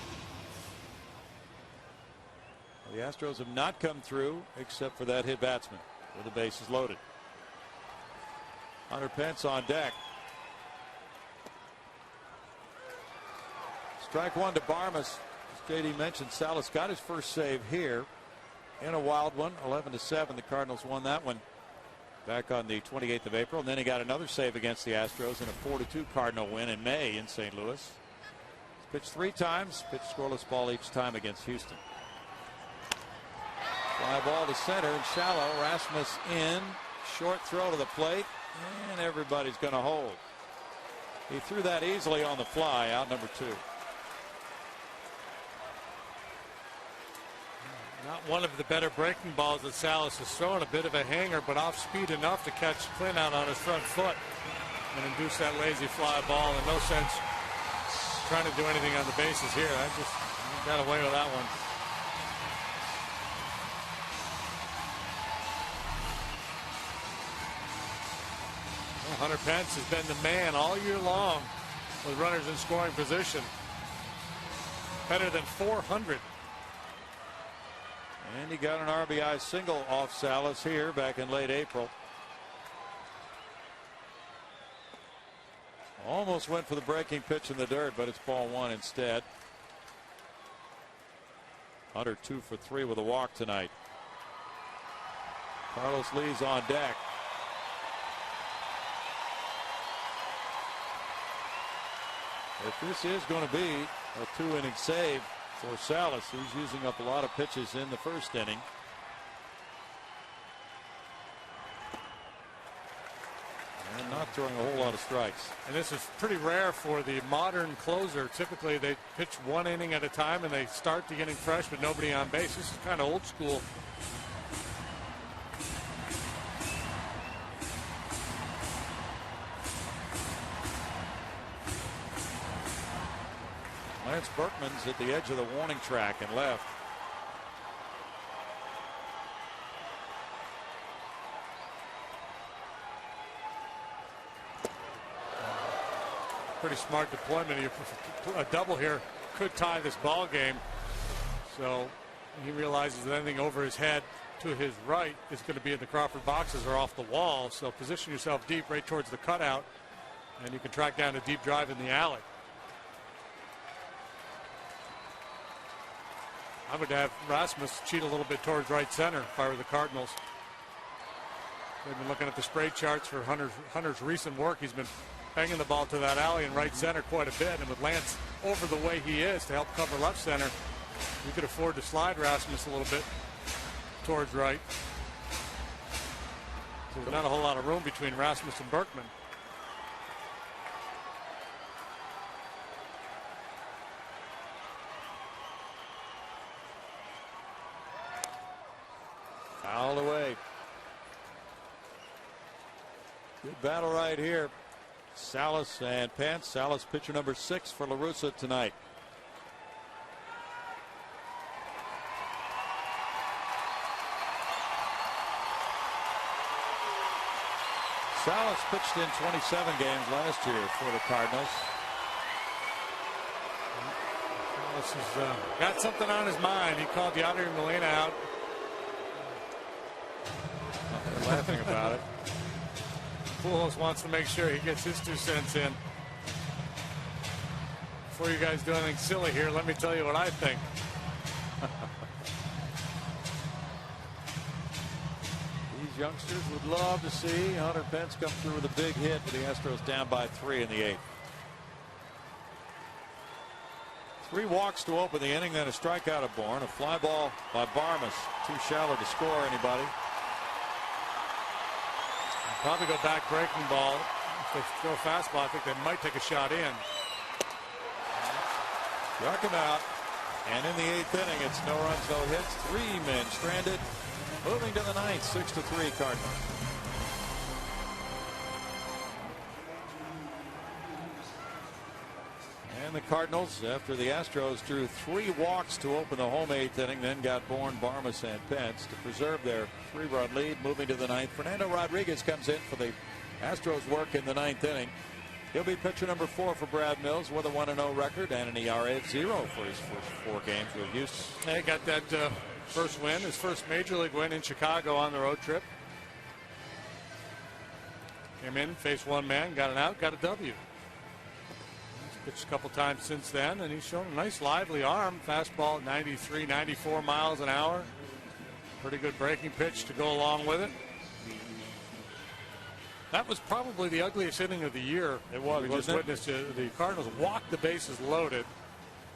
The Astros have not come through except for that hit batsman with the bases loaded. Hunter Pence on deck. Strike 1 to Barmas. As JD mentioned, Salas got his first save here in a wild one, 11-7. The Cardinals won that one back on the 28th of April. And then he got another save against the Astros in a 4-2 Cardinal win in May in St. Louis. He's pitched 3 times, pitched scoreless ball each time against Houston. Fly ball to center and shallow. Rasmus in. Short throw to the plate, and everybody's going to hold. He threw that easily on the fly, out number 2. Not one of the better breaking balls that Salas has thrown. A bit of a hanger, but off speed enough to catch Flynn out on his front foot and induce that lazy fly ball. In no sense trying to do anything on the bases here. I just got away with that one. Well, Hunter Pence has been the man all year long with runners in scoring position. Better than 400. And he got an RBI single off Salas here back in late April. Almost went for the breaking pitch in the dirt, but it's ball one instead. Hunter 2 for 3 with a walk tonight. Carlos Lee's on deck. If this is going to be a 2-inning save for Salas, he's using up a lot of pitches in the first inning. And not throwing a whole lot of strikes. And this is pretty rare for the modern closer. Typically they pitch 1 inning at a time and they start the inning fresh with nobody on base. This is kind of old school. Lance Berkman's at the edge of the warning track and left. Pretty smart deployment. A double here could tie this ball game. So he realizes that anything over his head to his right is going to be in the Crawford boxes or off the wall. So position yourself deep right towards the cutout, and you can track down a deep drive in the alley. I would have Rasmus cheat a little bit towards right center if I were the Cardinals. They've been looking at the spray charts for Hunter's recent work. He's been banging the ball to that alley in right center quite a bit. And with Lance over the way he is to help cover left center, you could afford to slide Rasmus a little bit towards right. So there's not a whole lot of room between Rasmus and Berkman. Fouled away. Good battle right here. Salas and Pence. Salas pitcher number 6 for La Russa tonight. Salas pitched in 27 games last year for the Cardinals. Salas has got something on his mind. He called Yadier Molina out. They're laughing about it. Pujols wants to make sure he gets his 2 cents in. Before you guys do anything silly here, let me tell you what I think. These youngsters would love to see Hunter Pence come through with a big hit with the Astros down by 3 in the 8th. 3 walks to open the inning, then a strikeout of Bourne, a fly ball by Barmas, too shallow to score anybody. Probably go back breaking ball. If they throw a fastball, I think they might take a shot in. Struck him out. And in the 8th inning, it's no runs, no hits. 3 men stranded. Moving to the 9th, 6-3 Cardinals. And the Cardinals, after the Astros drew 3 walks to open the home 8th inning, then got Bourne, Barmas, and Pence to preserve their 3-run lead. Moving to the 9th, Fernando Rodriguez comes in for the Astros work in the 9th inning. He'll be pitcher number 4 for Brad Mills with a 1-0 record and an ERA of 0 for his first 4 games with Houston. They got that first win, his first major league win in Chicago on the road trip. Came in, faced 1 man, got an out, got a W. Pitched a couple times since then, and he's shown a nice lively arm. Fastball at 93, 94 miles an hour. Pretty good breaking pitch to go along with it. That was probably the ugliest inning of the year. It was. We just witnessed the Cardinals walk the bases loaded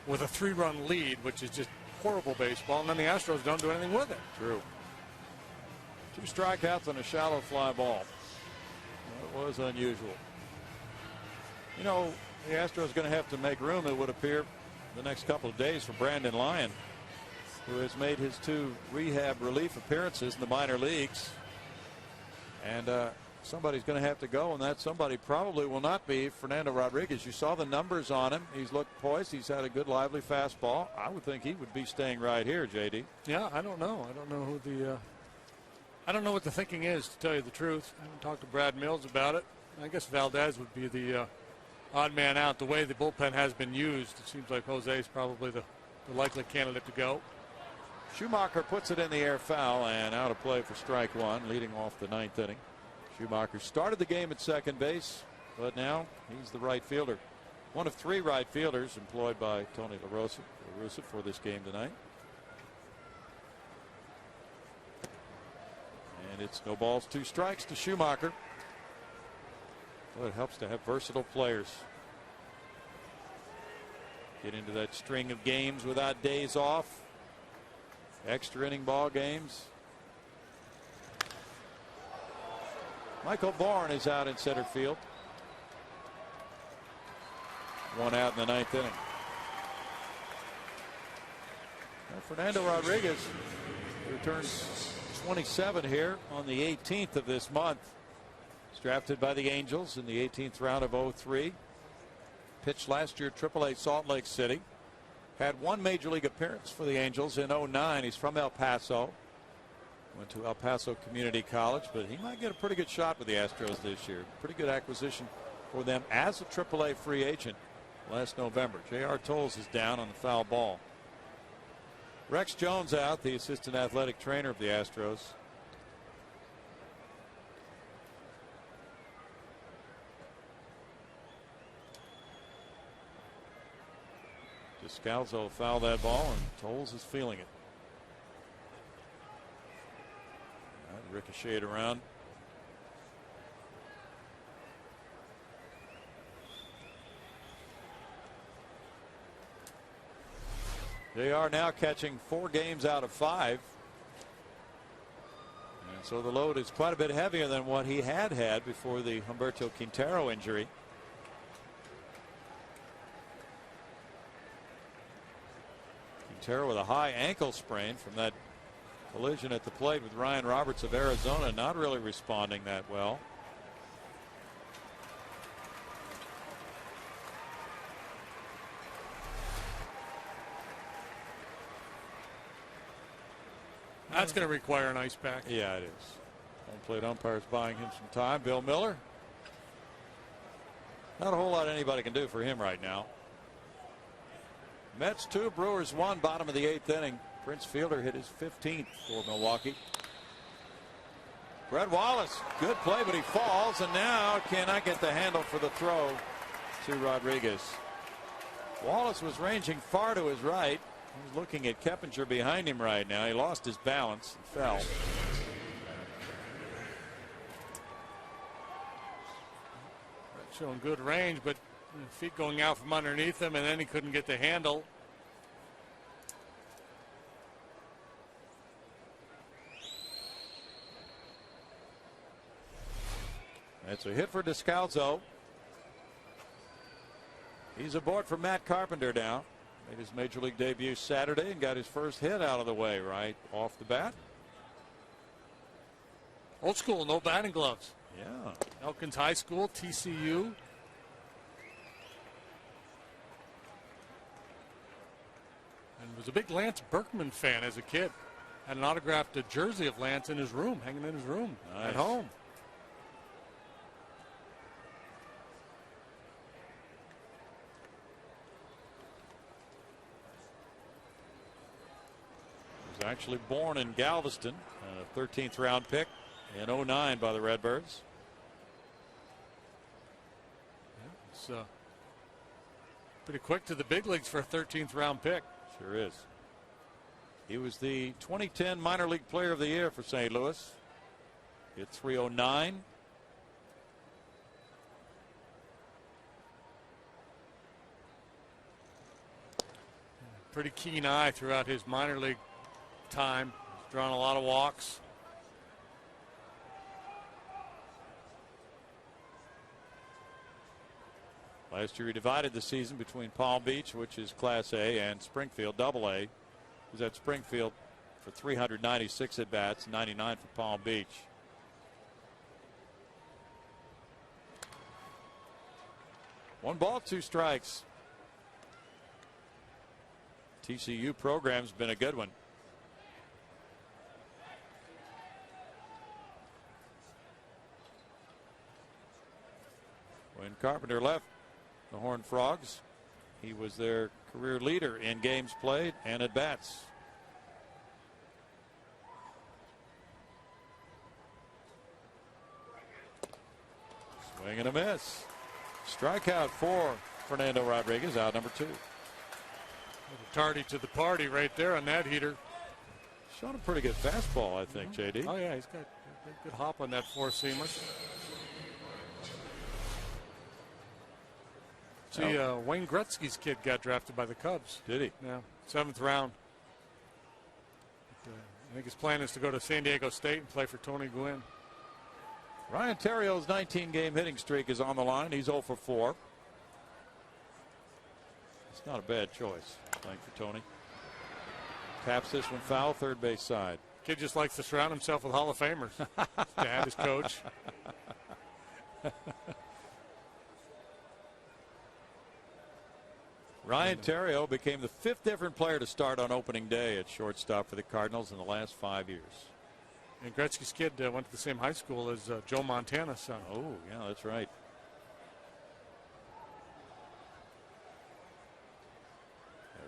with a 3-run lead, which is just horrible baseball, and then the Astros don't do anything with it. True. 2 strikeouts on a shallow fly ball. It was unusual. You know, the Astros going to have to make room, it would appear, the next couple of days for Brandon Lyon, who has made his 2 rehab relief appearances in the minor leagues. And Somebody's going to have to go, and that somebody probably will not be Fernando Rodriguez. You saw the numbers on him. He's looked poised. He's had a good, lively fastball. I would think he would be staying right here, J.D. Yeah, I don't know. I don't know who the I don't know what the thinking is, to tell you the truth. I haven't talked to Brad Mills about it. I guess Valdez would be the odd man out. The way the bullpen has been used, it seems like Jose is probably the likely candidate to go. Schumacher puts it in the air, foul, and out of play for strike one, leading off the ninth inning. Schumacher started the game at second base, but now he's the right fielder. One of three right fielders employed by Tony La Russa for this game tonight. And it's no balls, 2 strikes to Schumacher. Well, it helps to have versatile players. Get into that string of games without days off. Extra inning ball games. Michael Bourne is out in center field. 1 out in the ninth inning. Now Fernando Rodriguez returns 27 here on the 18th of this month. He's drafted by the Angels in the 18th round of 03. Pitched last year AAA Salt Lake City. Had 1 major league appearance for the Angels in 09. He's from El Paso. Went to El Paso Community College, but he might get a pretty good shot with the Astros this year. Pretty good acquisition for them as a AAA free agent last November. J.R. Tolles is down on the foul ball. Rex Jones out, the assistant athletic trainer of the Astros. Descalzo fouled that ball, and Tolles is feeling it. Ricocheted around. They are now catching 4 games out of 5. And so the load is quite a bit heavier than what he had before the Humberto Quintero injury. Quintero with a high ankle sprain from that collision at the plate with Ryan Roberts of Arizona, not really responding that well. That's going to require an ice pack. Yeah, it is. Home plate umpire's buying him some time. Bill Miller. Not a whole lot anybody can do for him right now. Mets 2, Brewers 1, bottom of the 8th inning. Prince Fielder hit his 15th for Milwaukee. Brett Wallace, good play, but he falls, and now cannot get the handle for the throw to Rodriguez. Wallace was ranging far to his right. He's looking at Keppinger behind him right now. He lost his balance and fell. Showing good range, but feet going out from underneath him, and then he couldn't get the handle. That's a hit for Descalzo. He's aboard for Matt Carpenter now. Made his major league debut Saturday and got his first hit out of the way right off the bat. Old school, no batting gloves. Yeah. Elkins High School, TCU. And was a big Lance Berkman fan as a kid. Had an autographed jersey of Lance in his room, hanging in his room at home. He was actually born in Galveston, a 13th round pick in 09 by the Redbirds. It's pretty quick to the big leagues for a 13th round pick. Sure is. He was the 2010 minor league player of the year for St. Louis. Hit 309. Pretty keen eye throughout his minor league time. He's drawn a lot of walks. Last year he divided the season between Palm Beach, which is Class A, and Springfield AA. He was at Springfield for 396 at bats, 99 for Palm Beach. 1 ball, 2 strikes. TCU program's been a good one. When Carpenter left the Horned Frogs, he was their career leader in games played and at bats. Swing and a miss. Strikeout for Fernando Rodriguez, out number 2. Tardy to the party right there on that heater. Showing a pretty good fastball, I think, JD. Oh, yeah, he's got a good hop on that 4-seamer. See, Wayne Gretzky's kid got drafted by the Cubs. Did he? Yeah, 7th round. I think his plan is to go to San Diego State and play for Tony Gwynn. Ryan Terrio's 19-game hitting streak is on the line. He's 0 for 4. It's not a bad choice, I think, for Tony. Taps this one foul, third base side. Kid just likes to surround himself with Hall of Famers. His dad, his coach. Ryan Theriot became the 5th different player to start on opening day at shortstop for the Cardinals in the last 5 years. And Gretzky's kid went to the same high school as Joe Montana's son. Oh, yeah, that's right.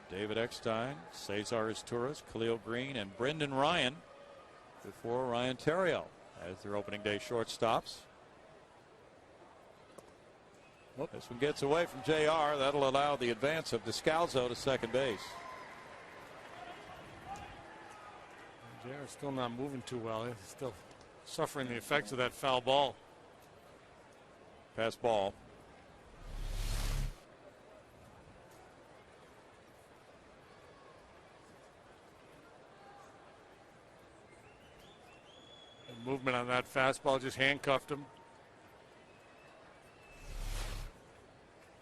David Eckstein, Cesar Izturis, Khalil Green, and Brendan Ryan before Ryan Theriot as their opening day shortstops. This one gets away from JR. That'll allow the advance of Descalzo to second base. JR's still not moving too well. He's still suffering the effects of that foul ball. Pass ball. The movement on that fastball just handcuffed him.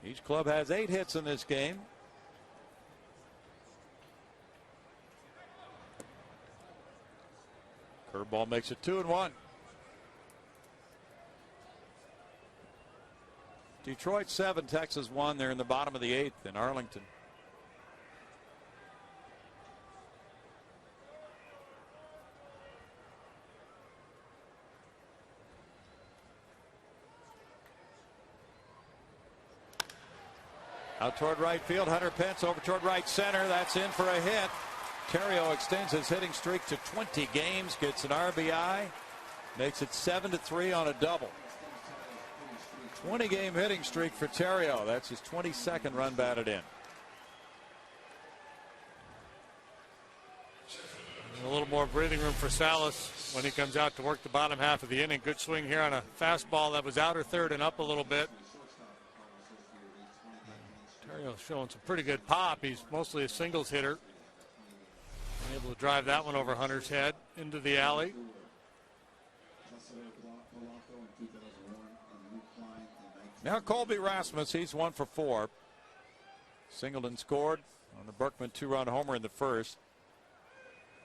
Each club has 8 hits in this game. Curveball makes it 2-1. Detroit 7, Texas 1. They're in the bottom of the 8th in Arlington. Out toward right field, Hunter Pence over toward right center. That's in for a hit. Theriot extends his hitting streak to 20 games, gets an RBI, makes it 7-3 on a double. 20-game hitting streak for Theriot. That's his 22nd run batted in. A little more breathing room for Salas when he comes out to work the bottom half of the inning. Good swing here on a fastball that was outer third and up a little bit. Theriot's showing some pretty good pop. He's mostly a singles hitter. Able to drive that one over Hunter's head into the alley. Now Colby Rasmus, he's 1 for 4. Singleton scored on the Berkman 2-run homer in the first.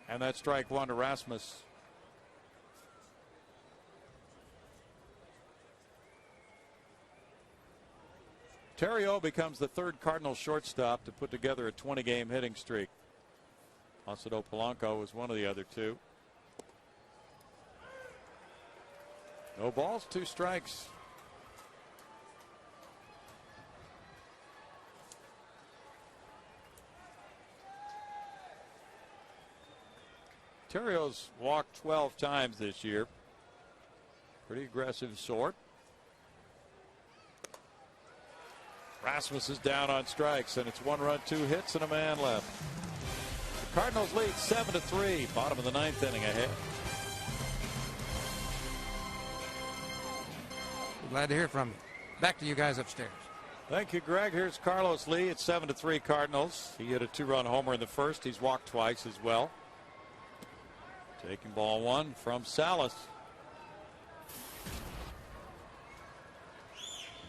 And that's strike 1 to Rasmus. Theriot becomes the 3rd Cardinals shortstop to put together a 20-game hitting streak. Placido Polanco was one of the other 2. No balls, 2 strikes. Theriot's walked 12 times this year. Pretty aggressive sort. Rasmus is down on strikes, and it's 1 run, 2 hits, and a man left. The Cardinals lead 7-3. Bottom of the 9th inning ahead. Glad to hear from you. Back to you guys upstairs. Thank you, Greg. Here's Carlos Lee. It's 7-3 Cardinals. He hit a 2-run homer in the first. He's walked twice as well. Taking ball 1 from Salas.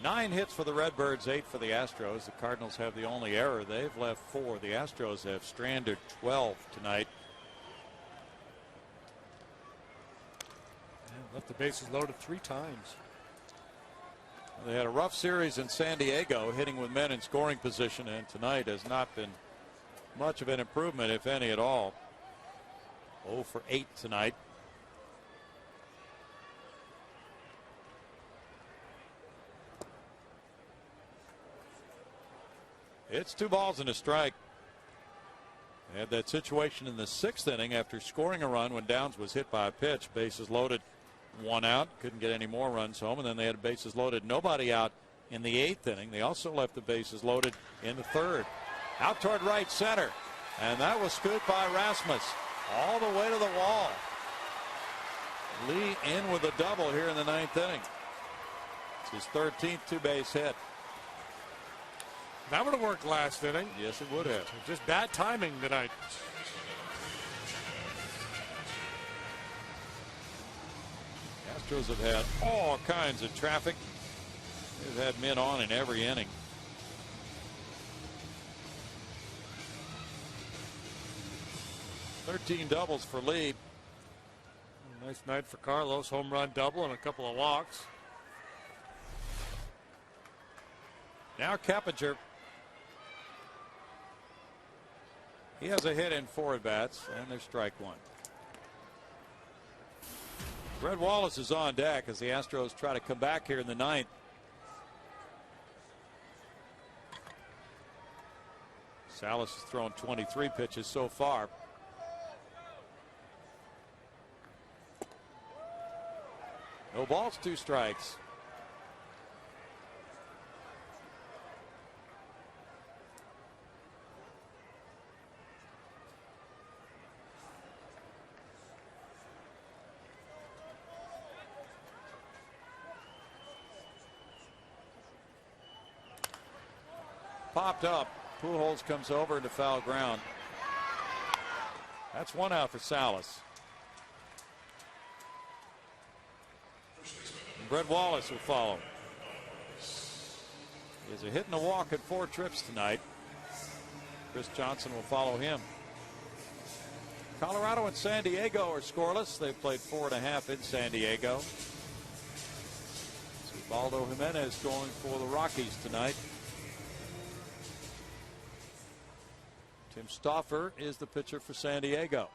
9 hits for the Redbirds, 8 for the Astros. The Cardinals have the only error. They've left 4. The Astros have stranded 12 tonight. Left the bases loaded 3 times. They had a rough series in San Diego, hitting with men in scoring position, and tonight has not been much of an improvement, if any at all. 0 for 8 tonight. It's 2 balls and a strike. They had that situation in the 6th inning after scoring a run when Downs was hit by a pitch. Bases loaded, 1 out. Couldn't get any more runs home. And then they had bases loaded, nobody out in the 8th inning. They also left the bases loaded in the 3rd. Out toward right center. And that was scooped by Rasmus all the way to the wall. Lee in with a double here in the 9th inning. It's his 13th 2-base hit. That would have worked last inning. Yes, it would have. Just bad timing tonight. Astros have had all kinds of traffic. They've had men on in every inning. $13 doubles for Lee. Nice night for Carlos. Home run double and a couple of walks. Now Keppinger. He has a hit in 4 at-bats, and there's strike 1. Brett Wallace is on deck as the Astros try to come back here in the 9th. Salas has thrown 23 pitches so far. No balls, 2 strikes. Popped up. Pujols comes over into foul ground. That's 1 out for Salas. And Brett Wallace will follow. He has a hit and a walk at 4 trips tonight. Chris Johnson will follow him. Colorado and San Diego are scoreless. They've played 4.5 in San Diego. Ubaldo Jimenez going for the Rockies tonight. Tim Stauffer is the pitcher for San Diego.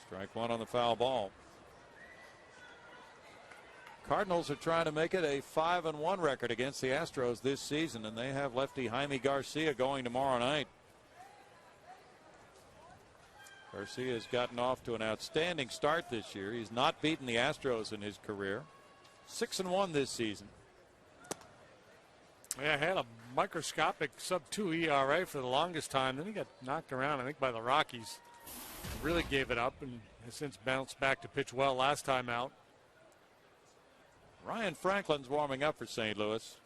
Strike 1 on the foul ball. Cardinals are trying to make it a 5-1 record against the Astros this season, and they have lefty Jaime Garcia going tomorrow night. Garcia has gotten off to an outstanding start this year. He's not beaten the Astros in his career. 6-1 this season. Yeah, had a microscopic sub-2 ERA for the longest time. Then he got knocked around, I think, by the Rockies. Really gave it up and has since bounced back to pitch well last time out. Ryan Franklin's warming up for St. Louis.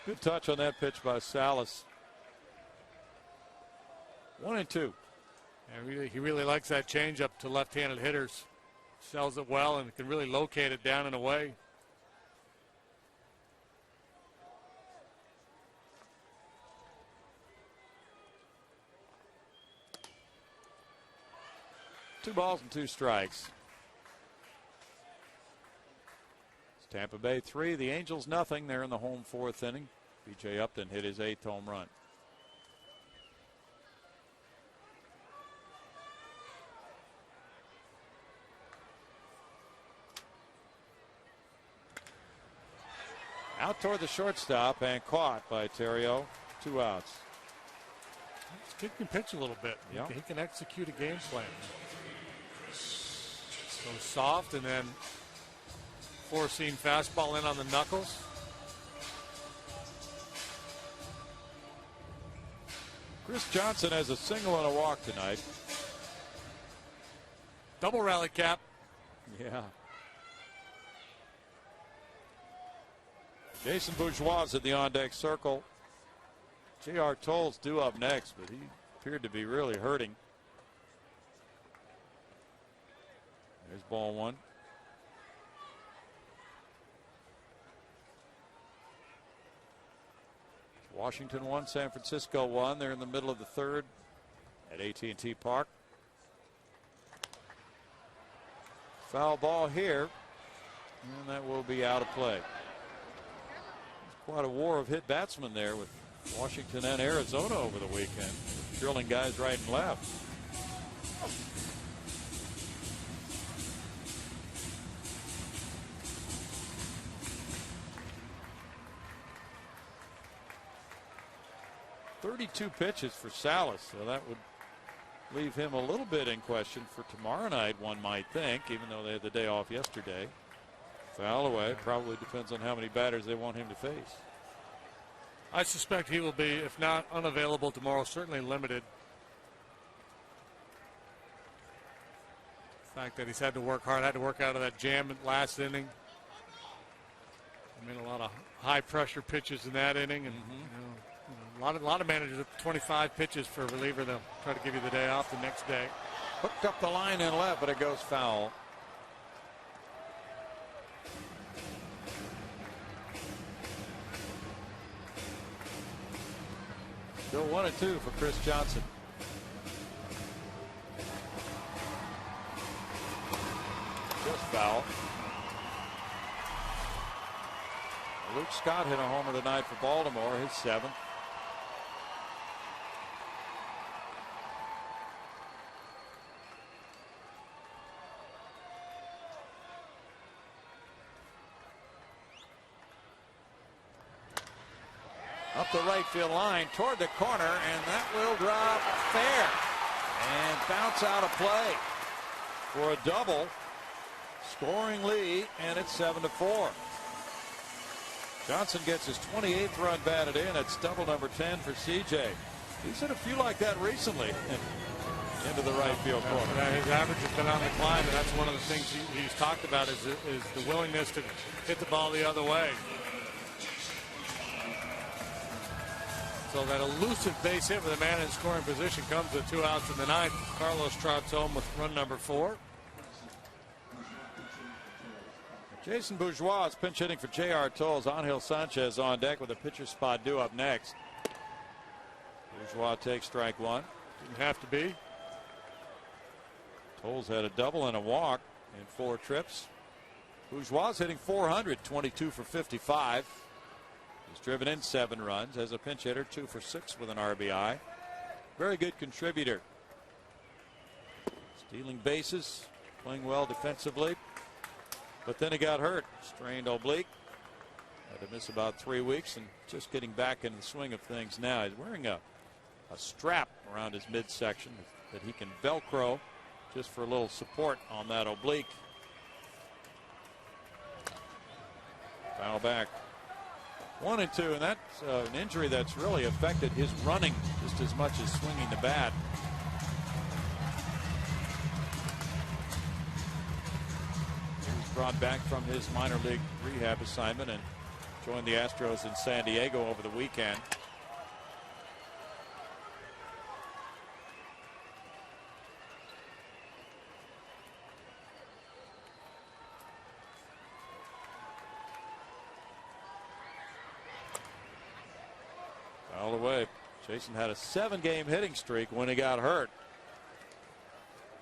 Good touch on that pitch by Salas. 1-2. And he really likes that changeup to left-handed hitters. Sells it well and can really locate it down and away. Two balls and 2 strikes. It's Tampa Bay 3, the Angels nothing. They're in the home 4th inning. B.J. Upton hit his 8th home run. Out toward the shortstop and caught by Terrio. 2 outs. He's kicking pitch a little bit. Yeah. He can execute a game plan. So soft and then 4-seam fastball in on the knuckles. Chris Johnson has a single and a walk tonight. Double rally cap. Yeah. Jason Bourgeois at the on-deck circle. J.R. Tolles due up next, but he appeared to be really hurting. There's ball 1. Washington 1, San Francisco 1. They're in the middle of the third at AT&T Park. Foul ball here, and that will be out of play. There's quite a war of hit batsmen there with Washington and Arizona over the weekend, drilling guys right and left. .32 pitches for Salas, so that would leave him a little bit in question for tomorrow night, one might think, even though they had the day off yesterday. Foul away. Probably depends on how many batters they want him to face. I suspect he will be, if not unavailable tomorrow, certainly limited. The fact that he's had to work hard, had to work out of that jam last inning. I mean, a lot of high-pressure pitches in that inning, and a lot of managers at 25 pitches for a reliever. They'll try to give you the day off the next day. Hooked up the line and left, but it goes foul. Still 1-2 for Chris Johnson. Just foul. Luke Scott hit a homer tonight for Baltimore, his 7th. Up the right field line toward the corner, and that will drop fair and bounce out of play for a double. Scoring lead, and it's 7-4. Johnson gets his 28th run batted in. It's double number 10 for CJ. He's hit a few like that recently into the right field corner. His average has been on the climb, and that's one of the things he's talked about is the willingness to hit the ball the other way. So that elusive base hit with a man in scoring position comes with 2 outs in the 9th. Carlos trots home with run number 4. Jason Bourgeois is pinch hitting for J.R. Tolles. Angel Sanchez on deck with a pitcher spot due up next. Bourgeois takes strike 1. Didn't have to be. Tolles had a double and a walk in 4 trips. Bourgeois hitting .400, 22 for 55. He's driven in 7 runs as a pinch hitter, 2 for 6 with an RBI. Very good contributor. Stealing bases, playing well defensively. But then he got hurt, strained oblique. Had to miss about 3 weeks and just getting back in the swing of things now. He's wearing a strap around his midsection that he can Velcro just for a little support on that oblique. Foul back. 1-2, and that's an injury that's really affected his running just as much as swinging the bat. He was brought back from his minor league rehab assignment and joined the Astros in San Diego over the weekend. All the way. Jason had a 7-game hitting streak when he got hurt.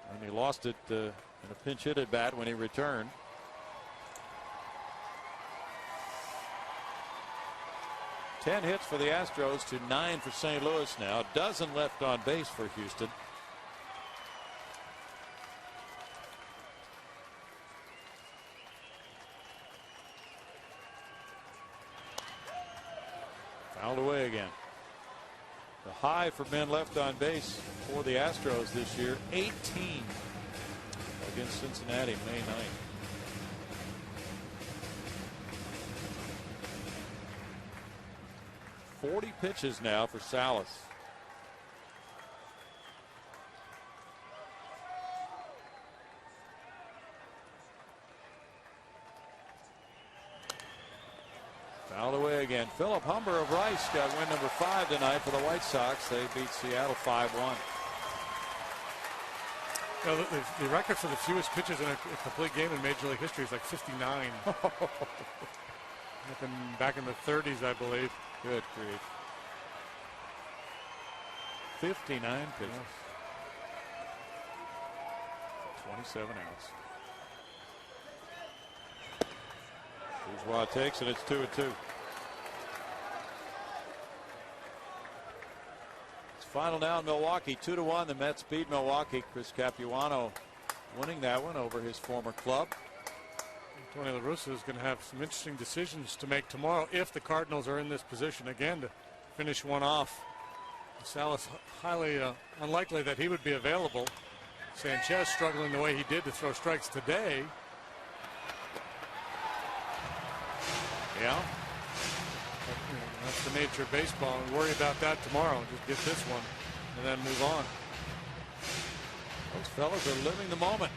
And he lost it in a pinch hit at bat when he returned. Ten hits for the Astros to 9 for St. Louis now. A dozen left on base for Houston. Fouled away again. The high for men left on base for the Astros this year, 18 against Cincinnati May 9th. .40 pitches now for Salas. Fouled away again. Philip Humber of Rice got win number 5 tonight for the White Sox. They beat Seattle 5-1. You know, the record for the fewest pitches in a complete game in Major League history is like 59. Back in the 30s, I believe. Good grief. 59 pitches. 27 outs. Bourgeois takes it. It's 2-2. It's final now in Milwaukee. 2-1. The Mets beat Milwaukee. Chris Capuano winning that one over his former club. Tony La Russa is going to have some interesting decisions to make tomorrow if the Cardinals are in this position again to finish one off. Salas highly unlikely that he would be available. Sanchez struggling the way he did to throw strikes today. Yeah. But, that's the nature of baseball. And worry about that tomorrow. Just get this one and then move on. Those fellas are living the moment.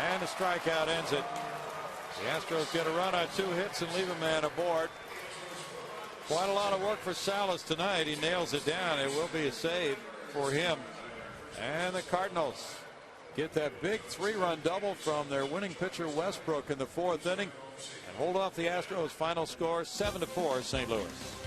And the strikeout ends it. The Astros get a run on 2 hits and leave a man aboard. Quite a lot of work for Salas tonight. He nails it down. It will be a save for him. And the Cardinals get that big 3-run double from their winning pitcher Westbrook in the 4th inning and hold off the Astros. Final score 7-4 St. Louis.